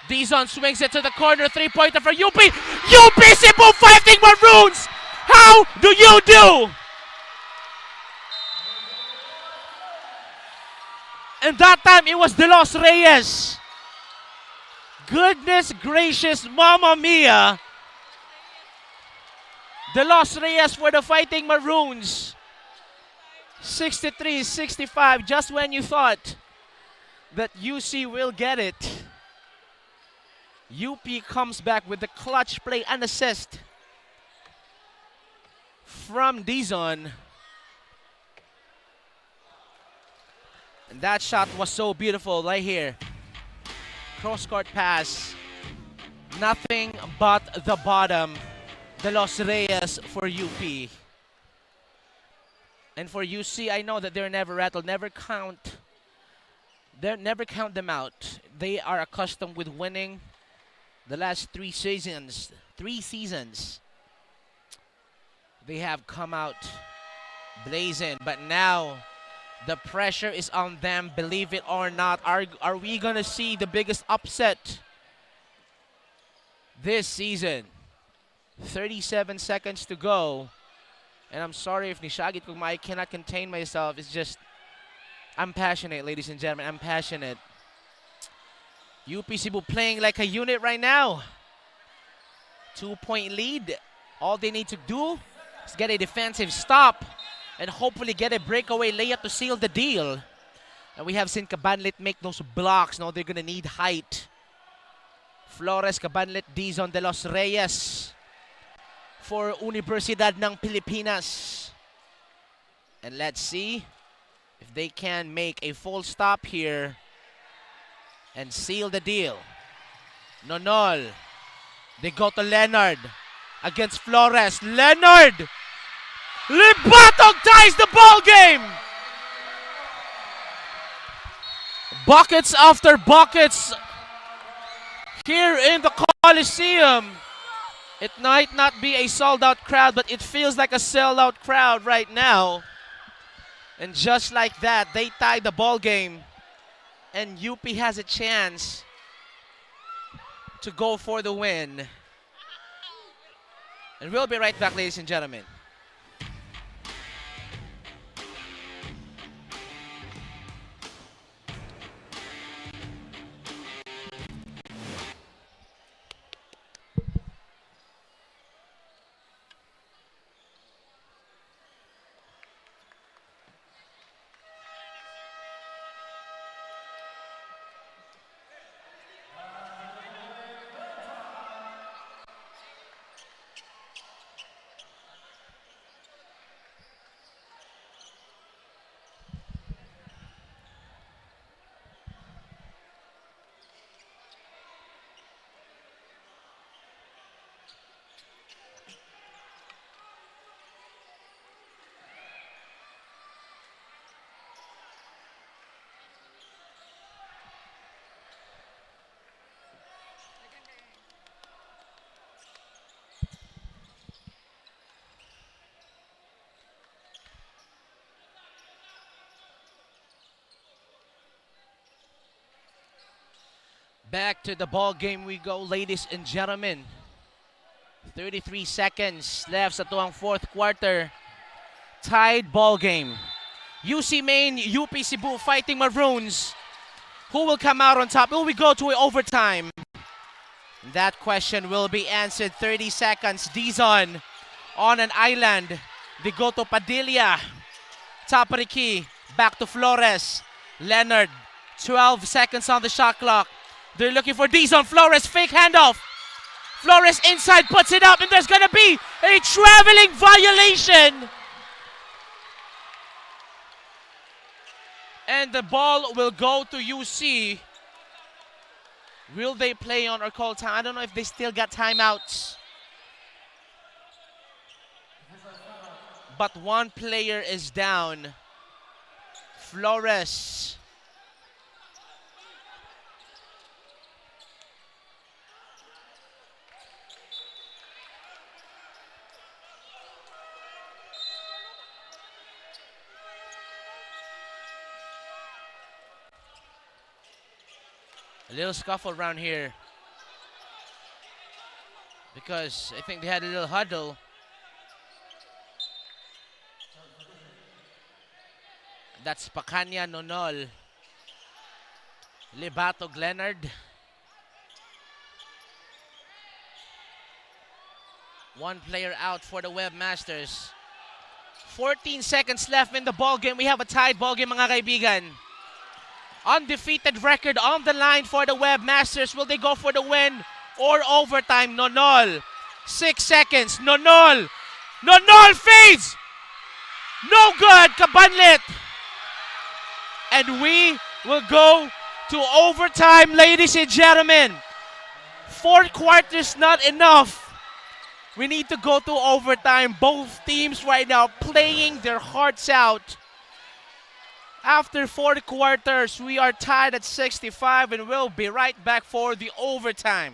Dizon swings it to the corner. 3-pointer for UP. UP Cebu Fighting Maroons! How do you do? And that time it was De Los Reyes. Goodness gracious, Mamma Mia. De Los Reyes for the Fighting Maroons. 63-65, just when you thought that UC will get it. UP comes back with the clutch play and assist from Dizon. And that shot was so beautiful right here. Cross-court pass. Nothing but the bottom. De Los Reyes for UP. And for UC, I know that they're never rattled. Never count them out. They are accustomed with winning the last 3 seasons. 3 seasons. They have come out blazing. But now the pressure is on them, believe it or not. Are we going to see the biggest upset this season? 37 seconds to go. And I'm sorry if Nishagit kung I cannot contain myself. It's just, I'm passionate, ladies and gentlemen. I'm passionate. UP Cebu playing like a unit right now. 2-point lead. All they need to do is get a defensive stop and hopefully get a breakaway layup to seal the deal. And we have seen Cabanlet make those blocks. Now they're going to need height. Flores, Cabanlet, Dizon, De Los Reyes for Universidad ng Pilipinas. And let's see if they can make a full stop here and seal the deal. Nonol. They go to Leonard against Flores. Leonard! Libatog ties the ball game! Buckets after buckets here in the Coliseum. It might not be a sold-out crowd, but it feels like a sell-out crowd right now. And just like that, they tie the ball game. And UP has a chance to go for the win. And we'll be right back, ladies and gentlemen. Back to the ball game we go, ladies and gentlemen. 33 seconds left sa tuwang fourth quarter. Tied ball game. UC Main, UP Cebu fighting Maroons. Who will come out on top? Will we go to overtime? That question will be answered. 30 seconds. Dizon on an island. They go to Padilla. Top of the key. Back to Flores. Leonard. 12 seconds on the shot clock. They're looking for Dizon. Flores, fake handoff. Flores inside, puts it up, and there's gonna be a traveling violation. And the ball will go to UC. Will they play on or call time? I don't know if they still got timeouts. But one player is down. Flores. A little scuffle around here because I think they had a little huddle. That's Pacanya Nonol. Libato Glenard. One player out for the Webmasters. 14 seconds left in the ball game. We have a tied ball game, mga kaibigan. Undefeated record on the line for the Webmasters. Will they go for the win or overtime? Nonol. 6 seconds. Nonol. Nonol fades. No good. Kabanlit. And we will go to overtime, ladies and gentlemen. 4 quarters not enough. We need to go to overtime. Both teams right now playing their hearts out. After 4 quarters, we are tied at 65 and we'll be right back for the overtime.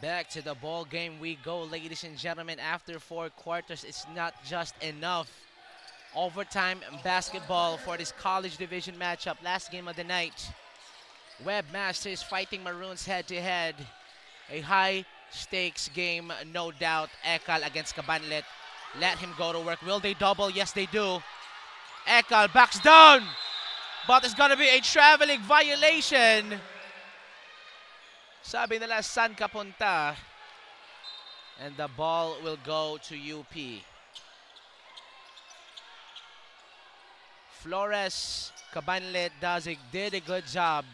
Back to the ball game we go, ladies and gentlemen. After 4 quarters, it's not just enough. Overtime basketball for this college division matchup. Last game of the night. Webmasters fighting Maroons head-to-head. A high-stakes game, no doubt. Ekal against Kabanlit. Let him go to work. Will they double? Yes, they do. Ekal backs down. But it's going to be a traveling violation. Sabi nila, saan ka punta? And the ball will go to UP. Flores, Kabanlit did a good job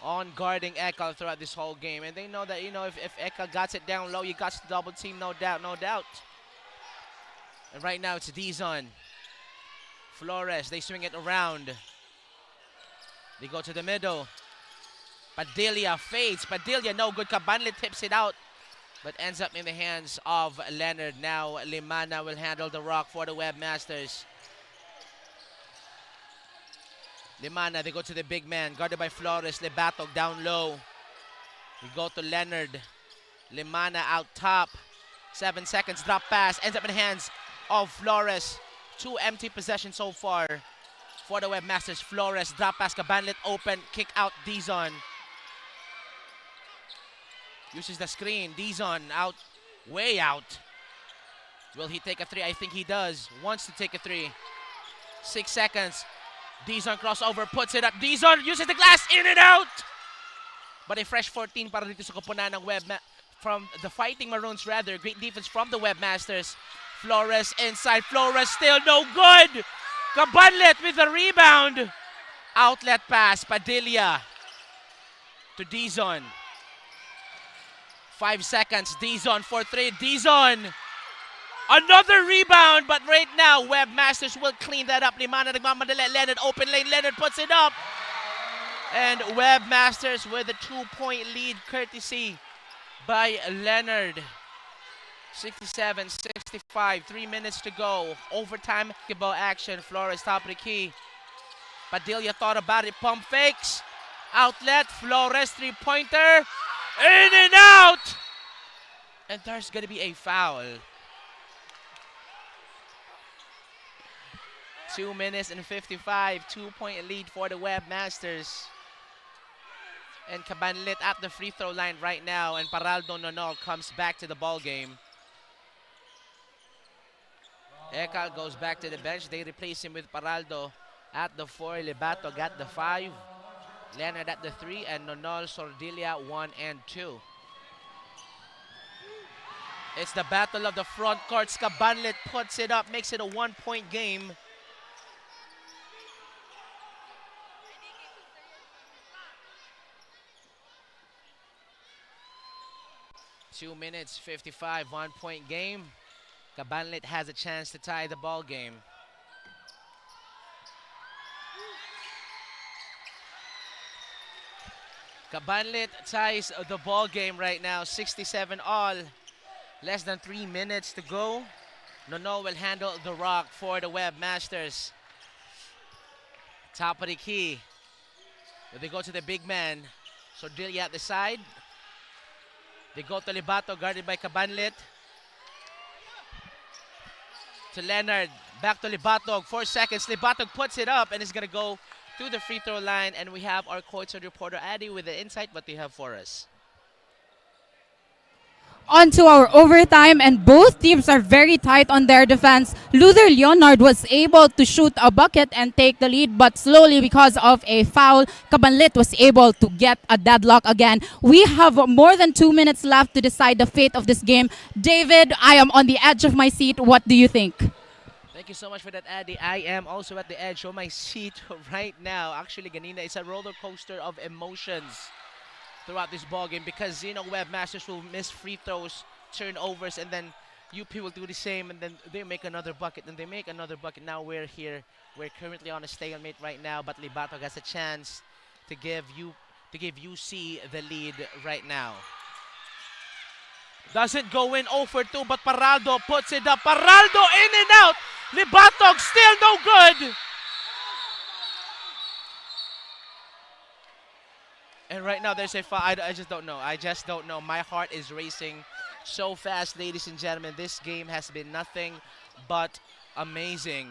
on guarding Ekal throughout this whole game. And they know that, if Ekal got it down low, you got to double team, no doubt, no doubt. And right now it's Dizon. Flores, they swing it around. They go to the middle. Padilla fades. Padilla, no good. Kabanlit tips it out, but ends up in the hands of Leonard. Now Limana will handle the rock for the Webmasters. Limana, they go to the big man, guarded by Flores. Libato down low. We go to Leonard. Limana out top. 7 seconds, drop pass. Ends up in the hands of Flores. 2 empty possessions so far for the Webmasters. Flores, drop pass, Cabanlet open, kick out, Dizon. Uses the screen, Dizon out, way out. Will he take a three? I think he does. Wants to take a three. 6 seconds. Dizon crossover, puts it up. Dizon uses the glass, in and out! But a fresh 14 para dito sa koponan ng from the Fighting Maroons rather. Great defense from the Webmasters. Flores inside. Flores still no good! Cabanlet with the rebound. Outlet pass, Padilla to Dizon. 5 seconds. Dizon for three. Dizon! Another rebound, but right now, Webmasters will clean that up. Limana nagmamadali. Leonard, open lane. Leonard puts it up. And Webmasters with a 2-point lead, courtesy by Leonard. 67-65, 3 minutes to go. Overtime basketball action. Flores top of the key. Padilla thought about it. Pump fakes. Outlet. Flores three-pointer. In and out. And there's going to be a foul. 2 minutes and 55, 2-point lead for the Webmasters. And Cabanlet at the free throw line right now, and Paraldo Nonol comes back to the ball game. Ekal goes back to the bench. They replace him with Paraldo at the 4, Libato got the 5, Leonard at the 3, and Nonol, Sordilla 1 and 2. It's the battle of the front courts. Cabanlet puts it up, makes it a 1-point game. 2 minutes, 55, 1-point game. Cabanlet has a chance to tie the ball game. Cabanlet ties the ball game right now, 67 all. Less than 3 minutes to go. Nono will handle the rock for the Webmasters. Top of the key. They go to the big man. Sordilla at the side. They go to Libato, guarded by Cabanlet. To Leonard, back to Libatog, 4 seconds. Libatog puts it up and is gonna go to the free throw line. And we have our courtside reporter Addy with the insight what they have for us. On to our overtime, and both teams are very tight on their defense. Luther Leonard was able to shoot a bucket and take the lead, but slowly because of a foul, Cabanlet was able to get a deadlock again. We have more than 2 minutes left to decide the fate of this game. David, I am on the edge of my seat. What do you think? Thank you so much for that, Addy. I am also at the edge of my seat right now. Actually, ganina, it's a roller coaster of emotions throughout this ball game, because you know Webmasters will miss free throws, turnovers, and then UP will do the same, and then they make another bucket, and they make another bucket. Now we're here. We're currently on a stalemate right now, but Libato has a chance to give UC the lead right now. Doesn't go in 0 for 2, but Paraldo puts it up. Paraldo in and out. Libatog still no good. And right now there's a foul. I just don't know. I just don't know. My heart is racing so fast, ladies and gentlemen. This game has been nothing but amazing.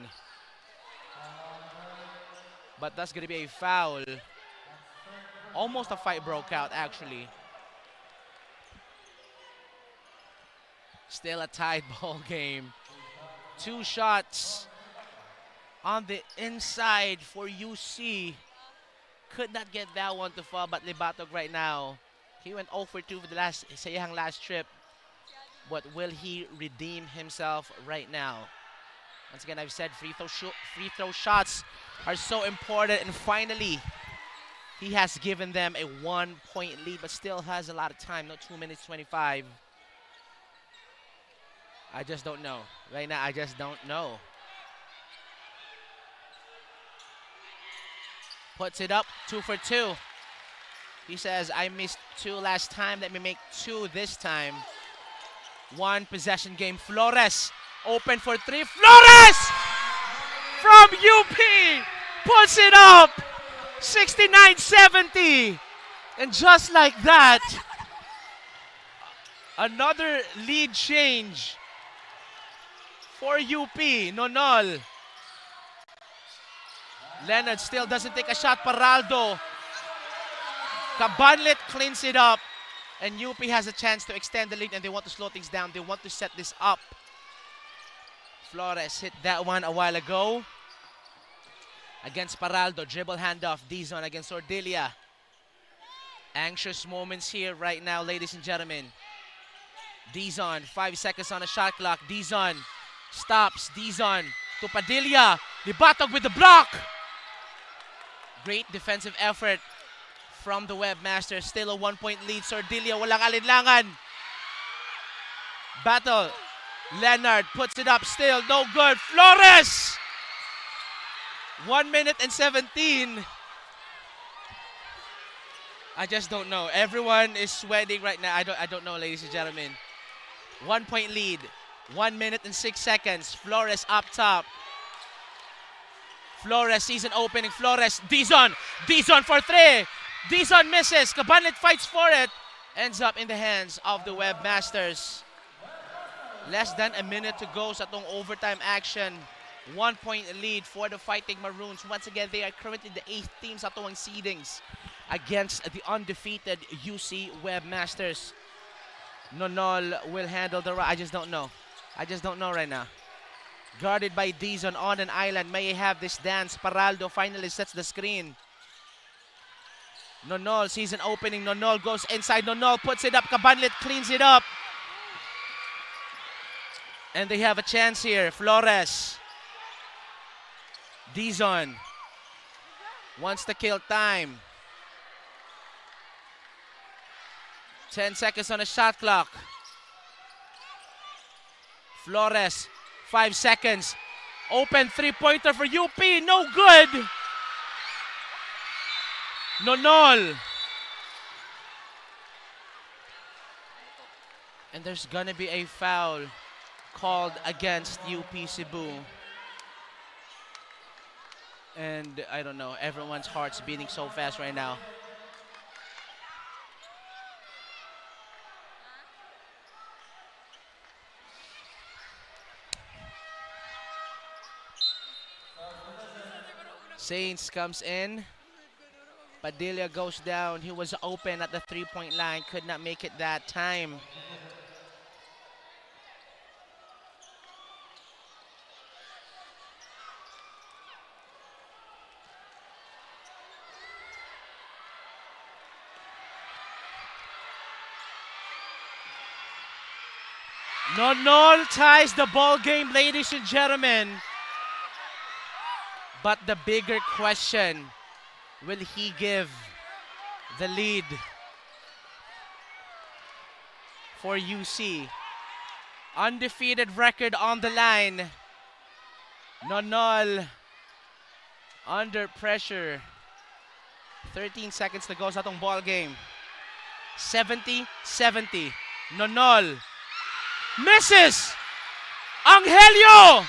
But that's going to be a foul. Almost a fight broke out, actually. Still a tied ball game. 2 shots on the inside for UC. Could not get that one to fall, but Libatog right now, he went 0 for 2 for the last trip. But will he redeem himself right now? Once again, I've said free throw shots are so important, and finally, he has given them a 1-point lead, but still has a lot of time. No, 2 minutes 25. I just don't know. Right now, I just don't know. Puts it up, 2 for 2. He says, I missed 2 last time. Let me make 2 this time. 1 possession game. Flores, open for 3. Flores! From UP! Puts it up! 69-70. And just like that, another lead change for UP. Nonol. Leonard still doesn't take a shot. Paraldo. Cabanlet cleans it up. And UP has a chance to extend the lead, and they want to slow things down. They want to set this up. Flores hit that one a while ago. Against Paraldo. Dribble handoff. Dizon against Ordilia. Anxious moments here right now, ladies and gentlemen. Dizon, 5 seconds on the shot clock. Dizon stops. Dizon to Padilla. Libatog with the block. Great defensive effort from the Webmasters. Still a 1-point lead. Sordilia, walang alinlangan. Battle. Leonard puts it up. Still no good. Flores! 1 minute and 17. I just don't know. Everyone is sweating right now. I don't know, ladies and gentlemen. 1-point lead. 1 minute and 6 seconds. Flores up top. Flores sees an opening. Flores. Dizon. Dizon for 3. Dizon misses. Cabanlet fights for it. Ends up in the hands of the Webmasters. Less than a minute to go sa tong overtime action. 1-point lead for the Fighting Maroons. Once again, they are currently the 8th team sa tuwang seedings against the undefeated UC Webmasters. Nonol will handle the... I just don't know. I just don't know right now. Guarded by Dizon on an island. May have this dance. Paraldo finally sets the screen. Nonol sees an opening. Nonol goes inside. Nonol puts it up. Cabanlet cleans it up. And they have a chance here. Flores. Dizon wants to kill time. 10 seconds on the shot clock. Flores, 5 seconds. Open three-pointer for UP. No good. Nonol. And there's gonna be a foul called against UP Cebu. And I don't know, everyone's heart's beating so fast right now. Saints comes in. Padilla goes down. He was open at the three-point line. Could not make it that time. Nonol ties the ball game, ladies and gentlemen. But the bigger question, will he give the lead for UC? Undefeated record on the line. Nonol under pressure. 13 seconds to go sa atong ball game. 70-70. Nonol misses! 𝐁𝐸𝐬!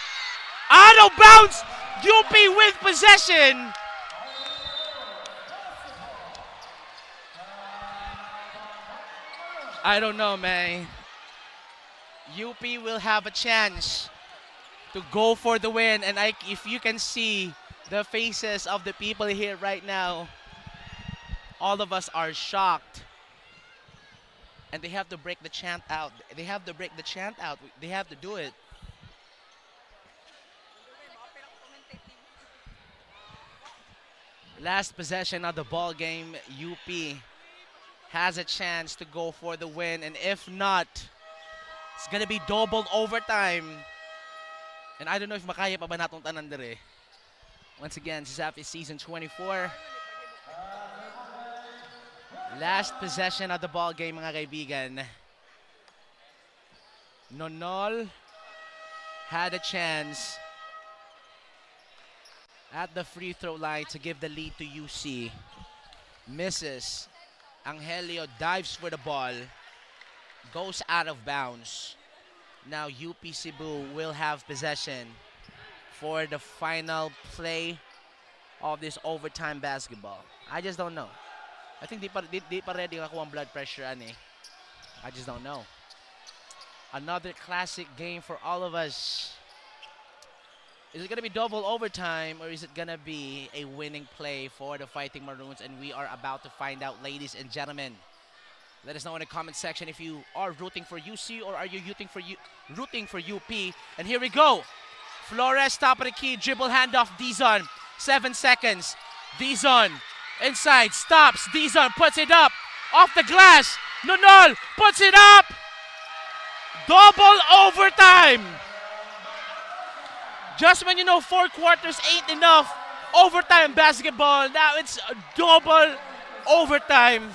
Out of bounds! UP with possession! I don't know, man. UP will have a chance to go for the win. And if you can see the faces of the people here right now, all of us are shocked. And they have to break the chant out. They have to break the chant out. They have to do it. Last possession of the ball game, UP has a chance to go for the win. And if not, it's going to be doubled overtime. And I don't know if makaya pa ba natong tanan dire. Once again, CIT-U Season 24. Last possession of the ball game, mga kaibigan. Nonol had a chance at the free throw line to give the lead to UC. Misses. 𝐁𝐸𝐬 dives for the ball. Goes out of bounds. Now UP Cebu will have possession for the final play of this overtime basketball. I just don't know. I think di pa ready ako ang blood pressure, ani. I just don't know. Another classic game for all of us. Is it going to be double overtime or is it going to be a winning play for the Fighting Maroons? And we are about to find out, ladies and gentlemen. Let us know in the comment section if you are rooting for UC or are you rooting for UP. And here we go. Flores, top of the key, dribble handoff, Dizon. 7 seconds. Dizon inside, stops. Dizon puts it up. Off the glass. Nonol puts it up. Double overtime. Just when you know 4 quarters ain't enough, overtime basketball. Now it's double overtime.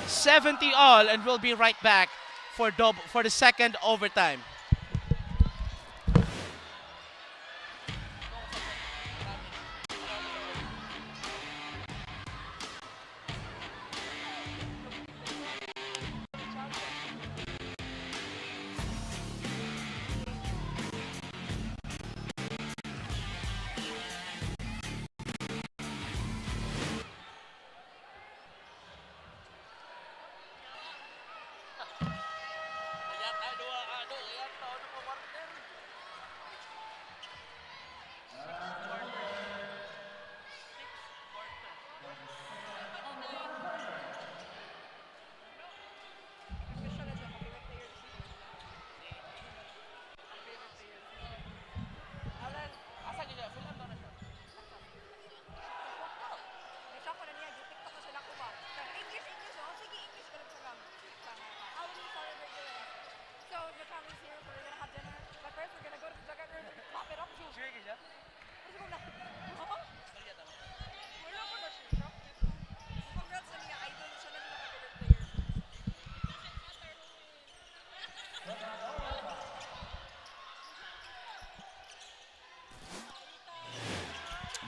70 all, and we'll be right back for the second overtime.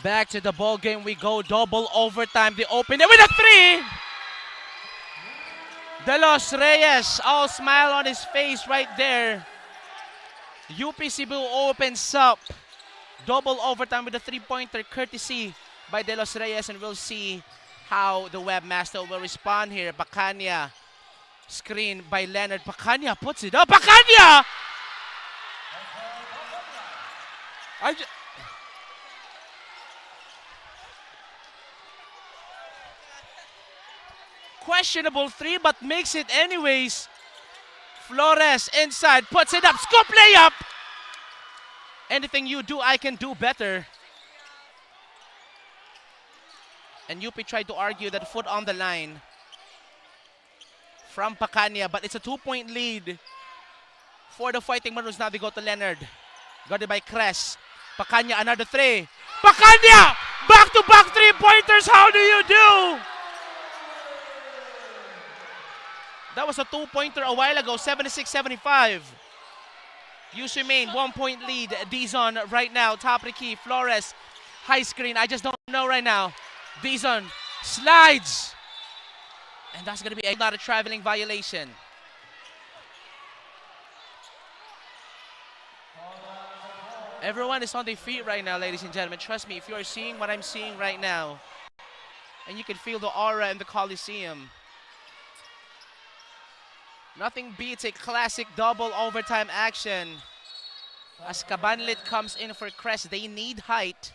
Back to the ball game we go. Double overtime. They open it with a 3. De Los Reyes, all smile on his face right there. UP Cebu opens up. Double overtime with a 3-pointer courtesy by De Los Reyes, and we'll see how the webmaster will respond here. Bacania, screen by Leonard. Bacania puts it up. Bacania! Questionable 3, but makes it anyways. Flores inside, puts it up, scoop layup. Anything you do, I can do better. And UP tried to argue that foot on the line from Bacania, but it's a 2-point lead for the Fighting Maroons. Now they go to Leonard, guarded by Cress. Bacania, another 3. Bacania! Back-to-back 3-pointers, how do you do? That was a 2-pointer a while ago, 76-75. UC Main, 1-point lead. Dizon right now, top of the key. Flores, high screen. I just don't know right now. Dizon slides. And that's going to be not a traveling violation. Everyone is on their feet right now, ladies and gentlemen. Trust me, if you are seeing what I'm seeing right now, and you can feel the aura in the Coliseum, nothing beats a classic double overtime action. As Cabanlit comes in for Crest, they need height.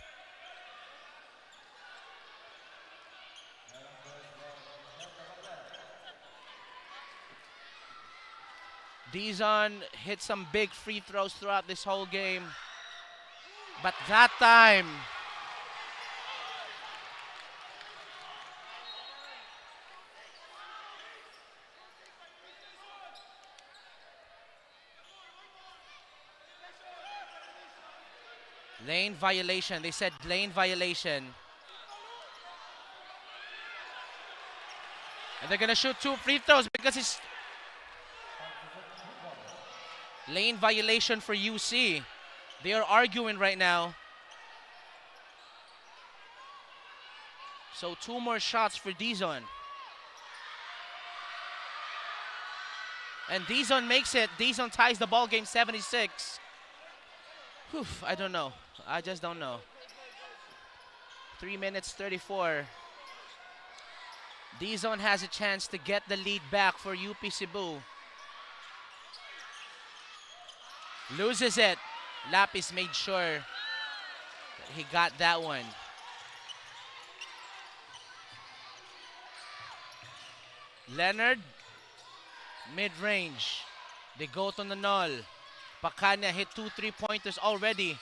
Dizon hit some big free throws throughout this whole game. But that time, lane violation. They said lane violation. And they're going to shoot 2 free throws because it's lane violation for UC. They are arguing right now. So 2 more shots for Dizon. And Dizon makes it. Dizon ties the ball game 76. Whew, I don't know. I just don't know. 3 minutes 34. Dizon has a chance to get the lead back for UP Cebu. Loses it. Lapis made sure He got that one. Leonard, mid-range. They go to Nonol. Pacana hit 2 3-pointers already.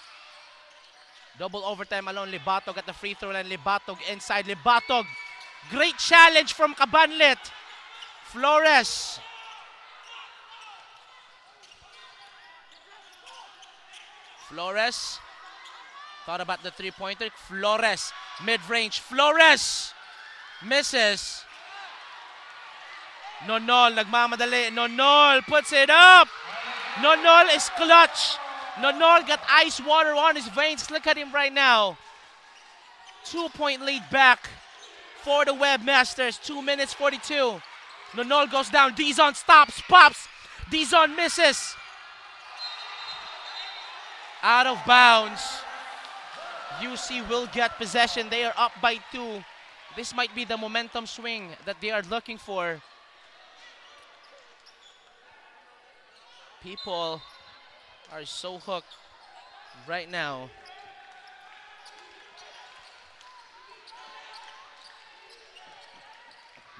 Double overtime alone. Libatog at the free throw line. Libatog inside. Libatog. Great challenge from Cabanlet. Flores. Flores. Thought about the 3-pointer. Flores. Mid-range. Flores. Misses. Nonol. Nagmamadali. Nonol puts it up. Nonol is clutch. Nonol got ice water on his veins. Look at him right now. 2-point lead back for the Webmasters. 2 minutes 42. Nonol goes down. Dizon stops, pops. Dizon misses. Out of bounds. UC will get possession. They are up by 2. This might be the momentum swing that they are looking for. People are so hooked right now.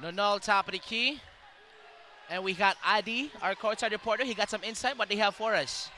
Nonol top of the key. And we got Adi, our courtside reporter. He got some insight. What they have for us?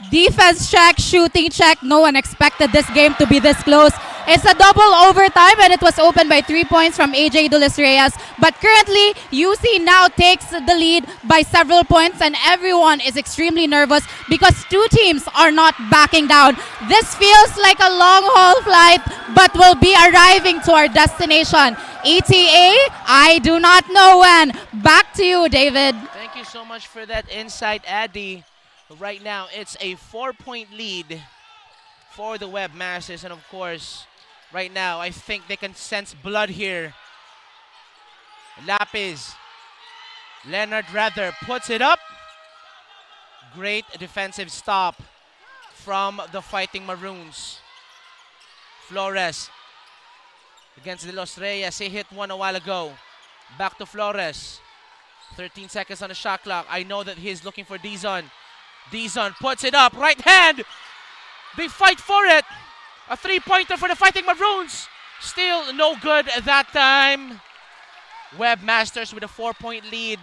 Defense check, shooting check. No one expected this game to be this close. It's a double overtime and it was opened by 3 points from AJ Dulis-Reyes. But currently, UC now takes the lead by several points and everyone is extremely nervous because two teams are not backing down. This feels like a long-haul flight but will be arriving to our destination. ETA, I do not know when. Back to you, David. Thank you so much for that insight, Adi. Right now, it's a 4-point lead for the Webmasters. And of course, right now, I think they can sense blood here. Lapis. Leonard rather puts it up. Great defensive stop from the Fighting Maroons. Flores against De Los Reyes. He hit one a while ago. Back to Flores. 13 seconds on the shot clock. I know that he's looking for Dizon. Dizon puts it up. Right hand. They fight for it. A 3-pointer for the Fighting Maroons. Still no good at that time. Webmasters with a 4-point lead.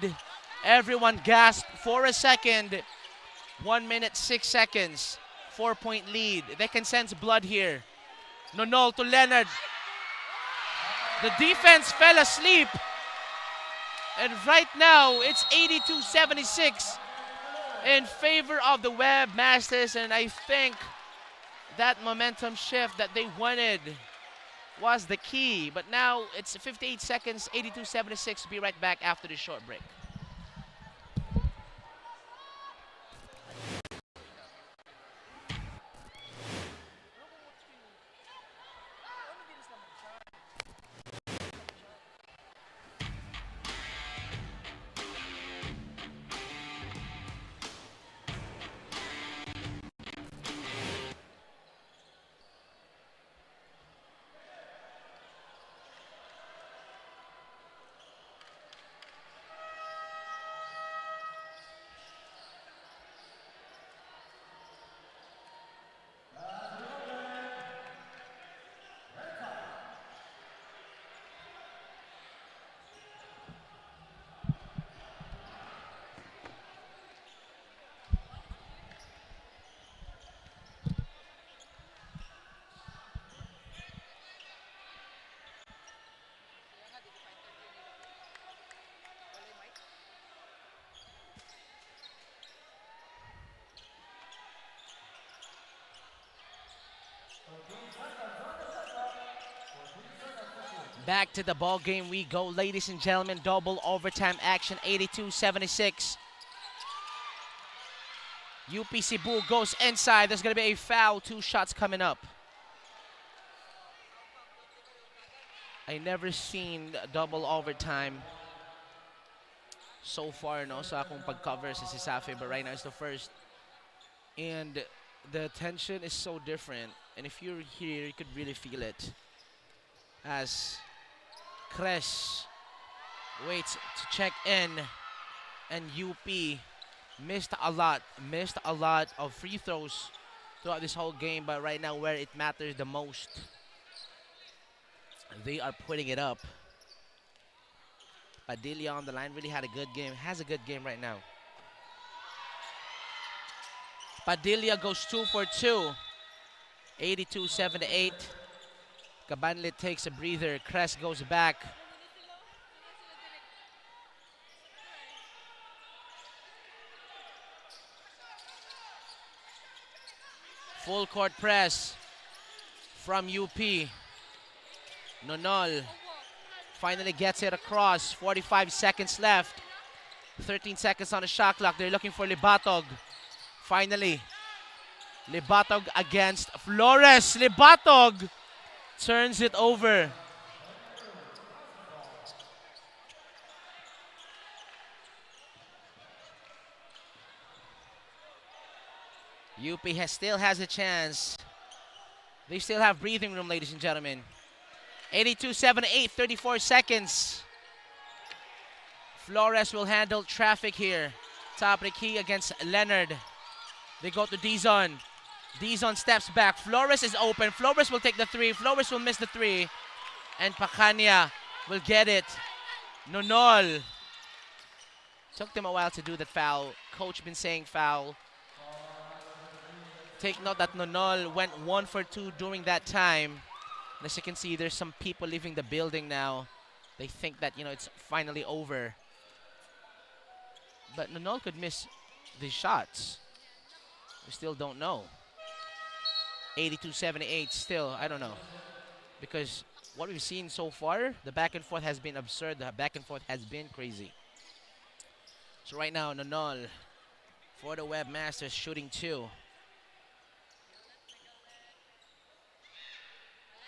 Everyone gasped for a second. 1 minute, 6 seconds. 4-point lead. They can sense blood here. Nonol to Leonard. The defense fell asleep. And right now, it's 82-76 in favor of the Webmasters. And I think that momentum shift that they wanted was the key. But now it's 58 seconds, 82-76. Be right back after this short break. Back to the ball game we go, ladies and gentlemen. Double overtime action, 82-76. UP Cebu goes inside. There's going to be a foul. 2 shots coming up. I never seen double overtime so far, no, sa akong pag-cover sa Safi, but right now it's the first. And the tension is so different. And if you're here, you could really feel it. As Cres waits to check in, and UP missed a lot of free throws throughout this whole game, but right now where it matters the most, they are putting it up. Padilla on the line really had a good game, has a good game right now. Padilla goes 2 for 2. 82-78. Cabanle takes a breather. Crest goes back. Full court press from UP. Nonol finally gets it across. 45 seconds left. 13 seconds on the shot clock. They're looking for Libatog. Finally, Libatog against Flores. Libatog turns it over. UP still has a chance. They still have breathing room, ladies and gentlemen. 82-78, 34 seconds. Flores will handle traffic here. Top of the key against Leonard. They go to Dizon. Dizon steps back. Flores is open. Flores will take the three. Flores will miss the three. And Pacania will get it. Nonol. Took them a while to do that foul. Coach been saying foul. Take note that Nonol went 1 for 2 during that time. And as you can see, there's some people leaving the building now. They think that, it's finally over. But Nonol could miss the shots. We still don't know. 82-78 still, I don't know. Because what we've seen so far, the back and forth has been absurd. The back and forth has been crazy. So right now, Nonol for the Webmasters shooting 2.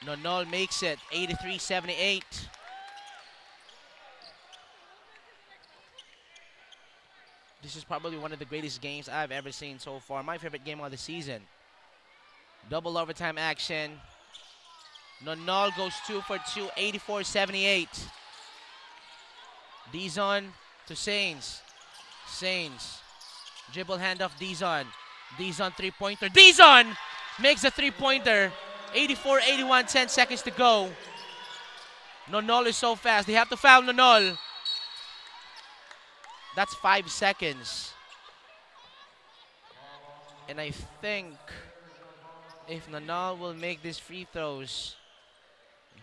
Nonol makes it 83-78. This is probably one of the greatest games I've ever seen so far. My favorite game of the season. Double overtime action. Nonol goes 2 for 2, 84-78. Dizon to Sains. Sains. Dribble handoff Dizon. Dizon three-pointer. Dizon makes a three-pointer. 84-81, 10 seconds to go. Nonol is so fast. They have to foul Nonol. That's 5 seconds. And I think if Nonol will make these free throws,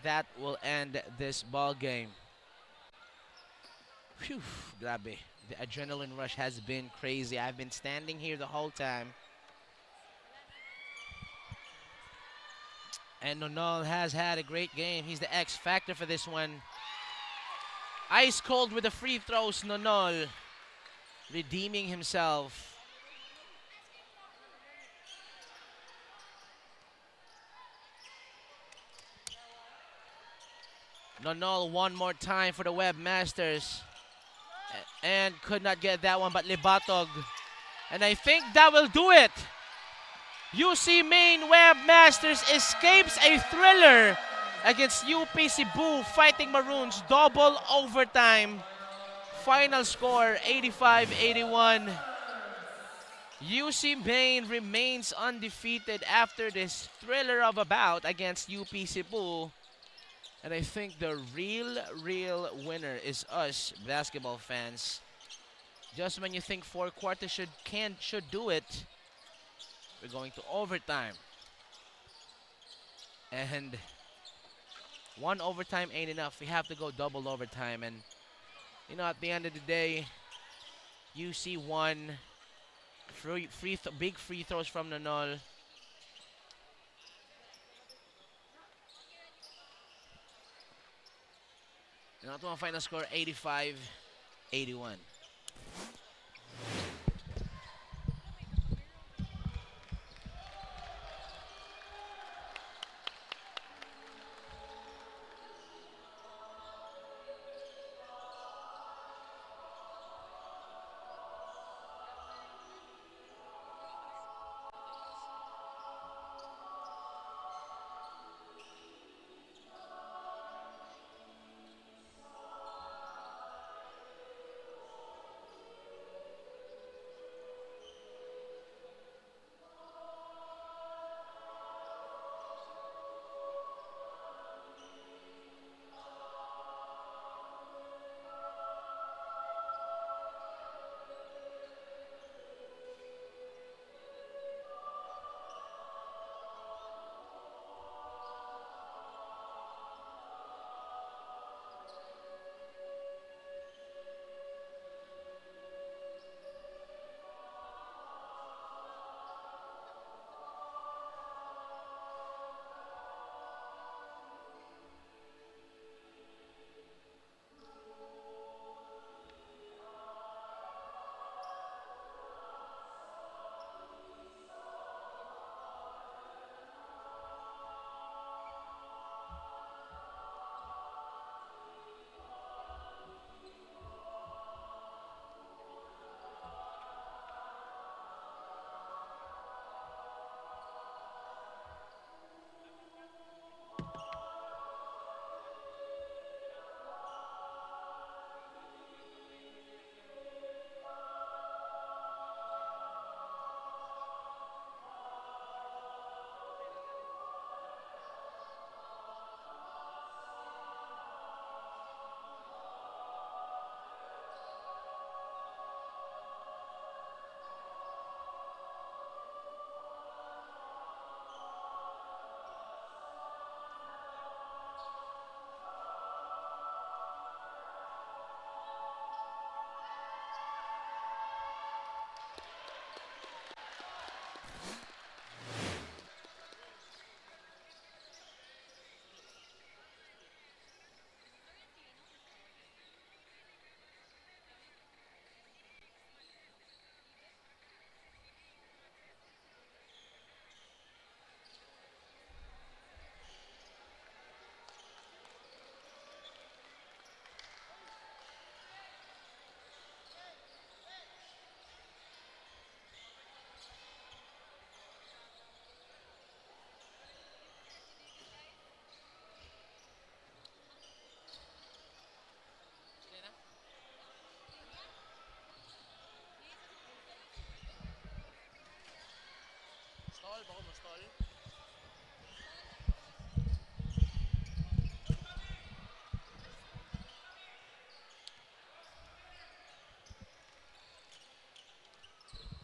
that will end this ball game. Phew, grabe. The adrenaline rush has been crazy. I've been standing here the whole time. And Nonol has had a great game. He's the X factor for this one. Ice cold with the free throws, Nonol redeeming himself. Nonol one more time for the Webmasters. And could not get that one, but Libatog. And I think that will do it. UC Maine Webmasters escapes a thriller against UP Cebu Fighting Maroons. Double overtime. Final score 85-81. UC Maine remains undefeated after this thriller of a bout against UP Cebu. And I think the real winner is us basketball fans. Just when you think 4 quarters should do it, we're going to overtime. And one overtime ain't enough. We have to go double overtime. And, at the end of the day, UC won. Big free throws from Nonol. And ito ang final score, 85-81.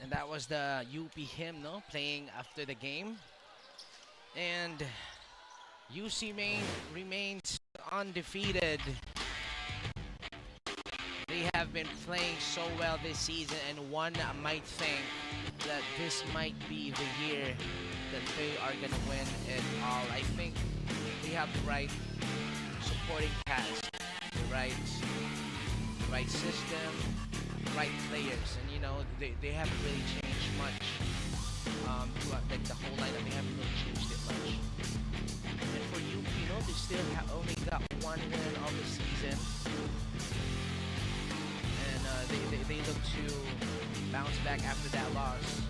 And that was the UP hymn, no? Playing after the game. And UC Maine remains undefeated. They have been playing so well this season, and one might think that this might be the year that they are going to win it all. I think they have the right supporting cast, the right system, right players, and you know they haven't really changed much. Throughout like the whole lineup, they haven't really changed it much. And for UP, you know, they still only got one win of the season. They look to bounce back after that loss.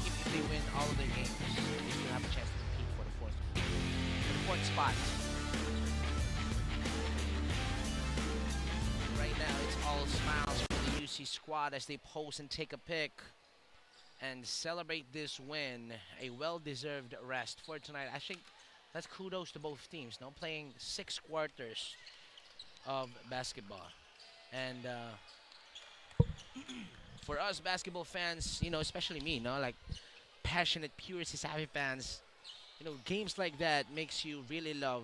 If they win all of their games, they still have a chance to compete for the fourth spot. Right now, it's all smiles for the UC squad as they pose and take a pic and celebrate this win. A well-deserved rest for tonight. I think that's kudos to both teams. No, playing 6 quarters of basketball, and for us basketball fans, you know, especially me, no, like passionate, pure CIT-U fans, you know, games like that makes you really love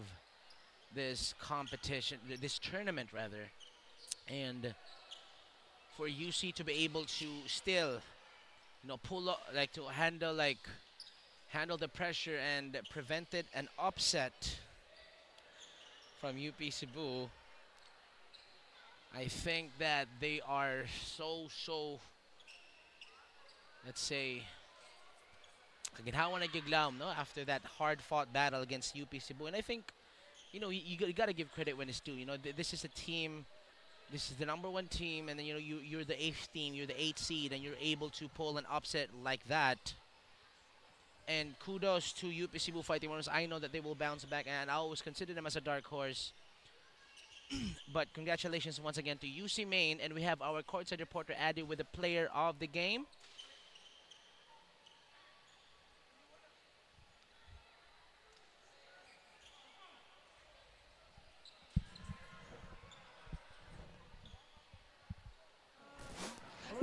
this competition, this tournament rather, and for UC to be able to still, you know, pull up, like to handle the pressure and prevented an upset from UP Cebu. I think that they are so, let's say, ginhawa na giglaom, no, after that hard-fought battle against UP Cebu. And I think, you know, you got to give credit when it's due. You know, this is a team, this is the #1 team, and then, you know, you're the 8th team, you're the 8th seed, and you're able to pull an upset like that. And kudos to UP Cebu Fighting Warriors. I know that they will bounce back, and I always consider them as a dark horse. But congratulations once again to UC Maine, and we have our courtside reporter Adi with the player of the game.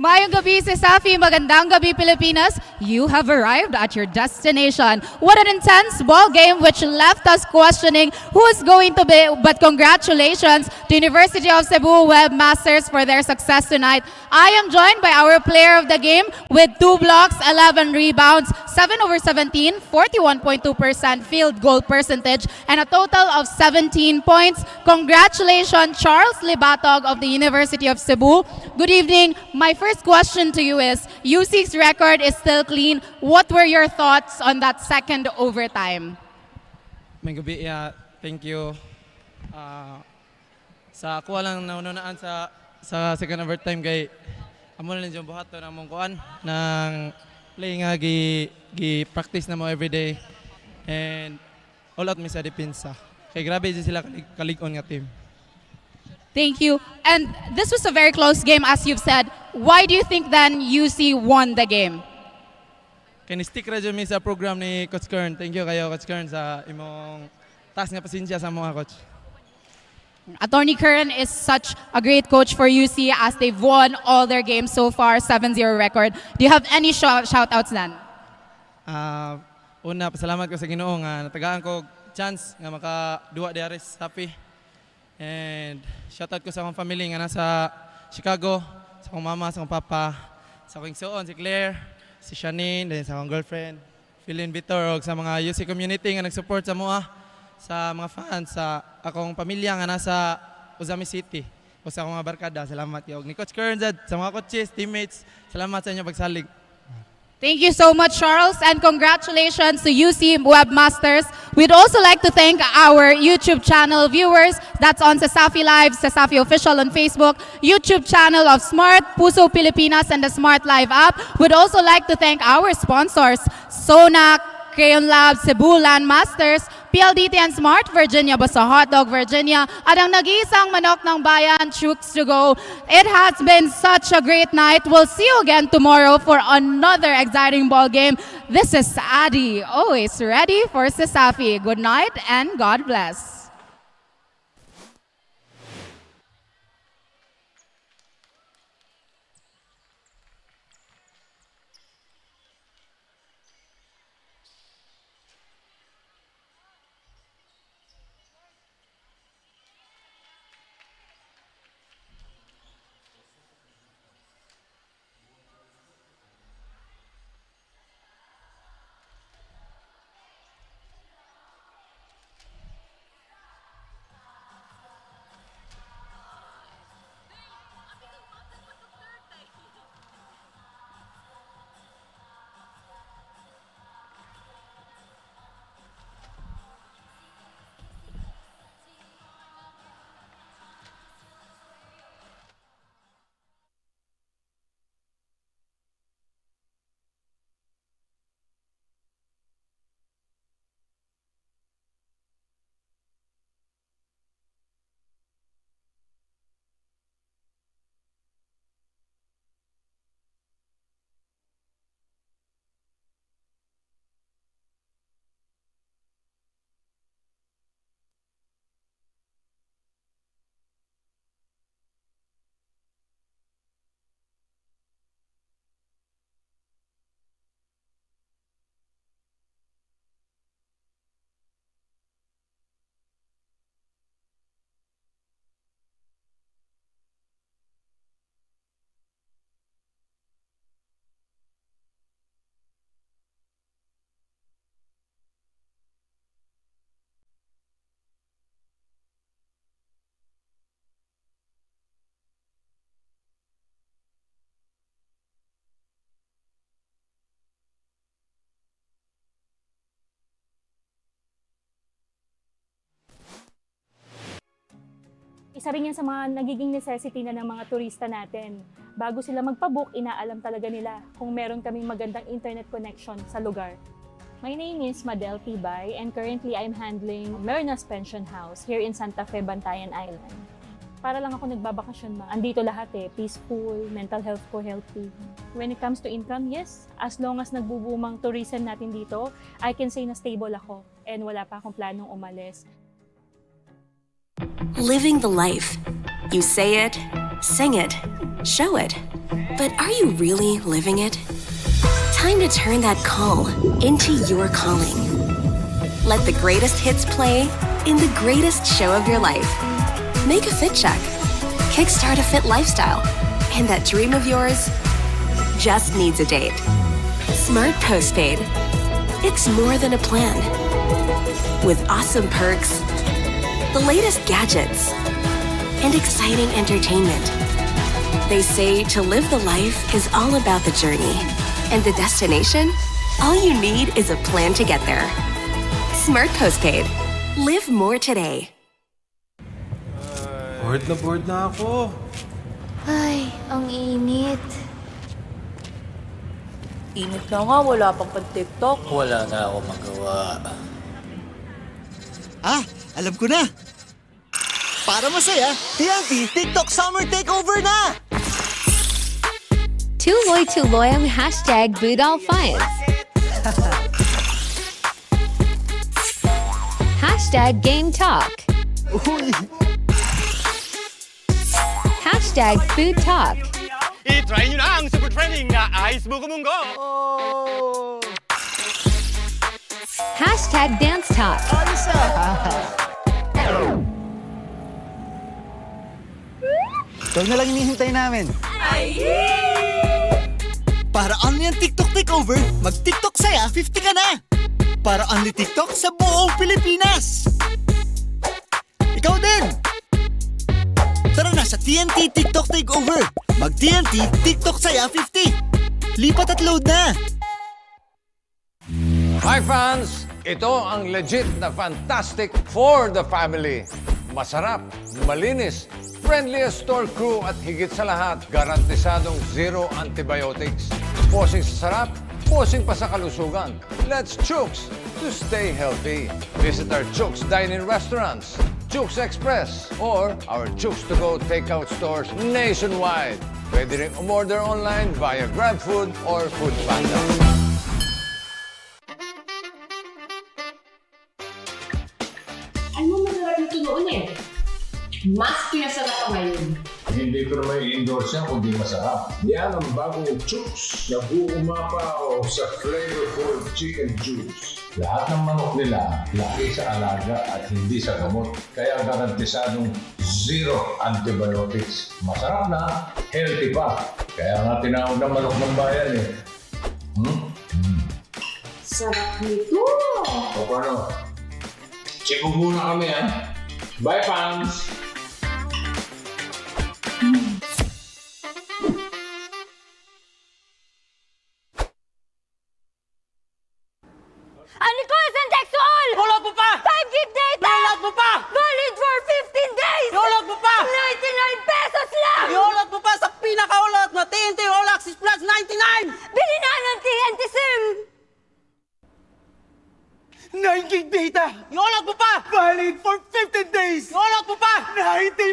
Mayong gabi sa Safi, magandang gabi Pilipinas. You have arrived at your destination. What an intense ball game which left us questioning who is going to be, but congratulations to University of Cebu Webmasters for their success tonight. I am joined by our player of the game with 2 blocks, 11 rebounds, 7 over 17, 41.2% field goal percentage, and a total of 17 points. Congratulations, Charles Libatog of the University of Cebu. Good evening. My first question to you is, UC's record is still clean. What were your thoughts on that second overtime? May gabi, thank you. Sa ako lang naunaan sa second overtime kay amo na lang buhat to na mong kuan ng play nga gi-practice na mo everyday, and all out mi sa depensa. Kay grabe sila kalig-on nga team. Thank you. And this was a very close game, as you've said. Why do you think then UC won the game? Kaya ni-stick ra dyan mi sa program ni Coach Kern. Thank you kayo, Coach Kern, sa imong task nga pasensya sa mga coach. Attorney Kern is such a great coach for UC as they've won all their games so far, 7-0 record. Do you have any shout-outs then? Una, pasalamat ko sa Ginoo nga natagaan ko chance nga makaduwa diha sa Safi. And shoutout ko sa akong family nga nasa Chicago, sa akong mama, sa akong papa, sa akong suon, si Claire, si Shanine, then sa akong girlfriend, Philin Vitor, o sa mga UC community nga nag-support sa mua, sa mga fans, sa akong pamilya nga nasa Ozami City, o sa akong mga barkada. Salamat yung ni Coach Kern, sa mga coaches, teammates, salamat sa inyo pagsalig. Thank you so much, Charles, and congratulations to UC Webmasters. We'd also like to thank our YouTube channel viewers. That's on Sasafi Live, Sasafi Official on Facebook, YouTube channel of Smart, Puso Pilipinas, and the Smart Live app. We'd also like to thank our sponsors, Sonac, Crayon Lab, Cebu Landmasters, PLDT and Smart, Virginia Basta Hotdog, Virginia, at ang nag-iisang manok ng bayan, 𝐁𝐨𝐲. It has been such a great night. We'll see you again tomorrow for another exciting ball game. This is Adi, always ready for CISAFI. Good night and God bless. Isa rin yan sa mga nagiging necessity na ng mga turista natin. Bago sila magpabook, inaalam talaga nila kung meron kaming magandang internet connection sa lugar. My name is Madel Tibay and currently I'm handling Mernas Pension House here in Santa Fe, Bantayan Island. Para lang ako nagbabakasyon ma. Andito lahat peaceful, mental health ko healthy. When it comes to income, yes, as long as nagbubumang tourism natin dito, I can say na stable ako and wala pa akong planong umalis. Living the life. You say it, sing it, show it. But are you really living it? Time to turn that call into your calling. Let the greatest hits play in the greatest show of your life. Make a fit check. Kickstart a fit lifestyle. And that dream of yours just needs a date. Smart Postpaid. It's more than a plan. With awesome perks, the latest gadgets, and exciting entertainment. They say to live the life is all about the journey, and the destination, all you need is a plan to get there. Smart Postpaid. Live more today. Bored na ako. Ay, ang init. Init na nga, wala pang pan-TikTok. Wala na ako magawa. Alam ko na! Para masaya, TNT TikTok Summer Takeover na! 𝐁𝐨𝐲𝐬 #BudolFines. #GameTalk. #FoodTalk. I-try nyo na ang super trending na Ice Buko Munggo! #DanceTalk. Ito na lang hinihintay namin. Para only ang TikTok Takeover, mag-TikTok saya 50 ka na! Para only TikTok sa buong Pilipinas! Ikaw din! Tara na sa TNT TikTok Takeover! Mag-TNT TikTok saya 50! Lipat at load na! Hi fans! Ito ang legit na fantastic for the family. Masarap, malinis, friendliest store crew at higit sa lahat, garantisadong zero antibiotics. Posing sa sarap, posing pa sa kalusugan. Let's chooks! to stay healthy. Visit our Chooks Dine-In restaurants, Chooks Express, or our Chooks To Go takeout stores nationwide. Pwede rin umorder online via GrabFood or Foodpanda. Ano masarap nito noon eh? Mas pinasarap pa ngayon. Hindi ko naman i-endorse yan kundi masarap. Yan ang bagong Chooks na buumapaw sa flavorful chicken juice. Lahat ng manok nila laki sa alaga at hindi sa gamot. Kaya garantisadong zero antibiotics. Masarap na, healthy pa. Kaya nga tinawag ng manok ng bayan eh. Sarap nito! O paano? Check muna kami ha. Bye, fans! Sexual! Hulog mo pa! 5 gig data! Hulog mo pa! Valid for 15 days! Hulog mo pa! 99 pesos lang! Hulog mo pa sa pinakaulot na TNT All Access Plus 99! Bili na ng TNT SIM! 9 gig data! Hulog mo pa! Valid for 15 days! Hulog mo pa! 90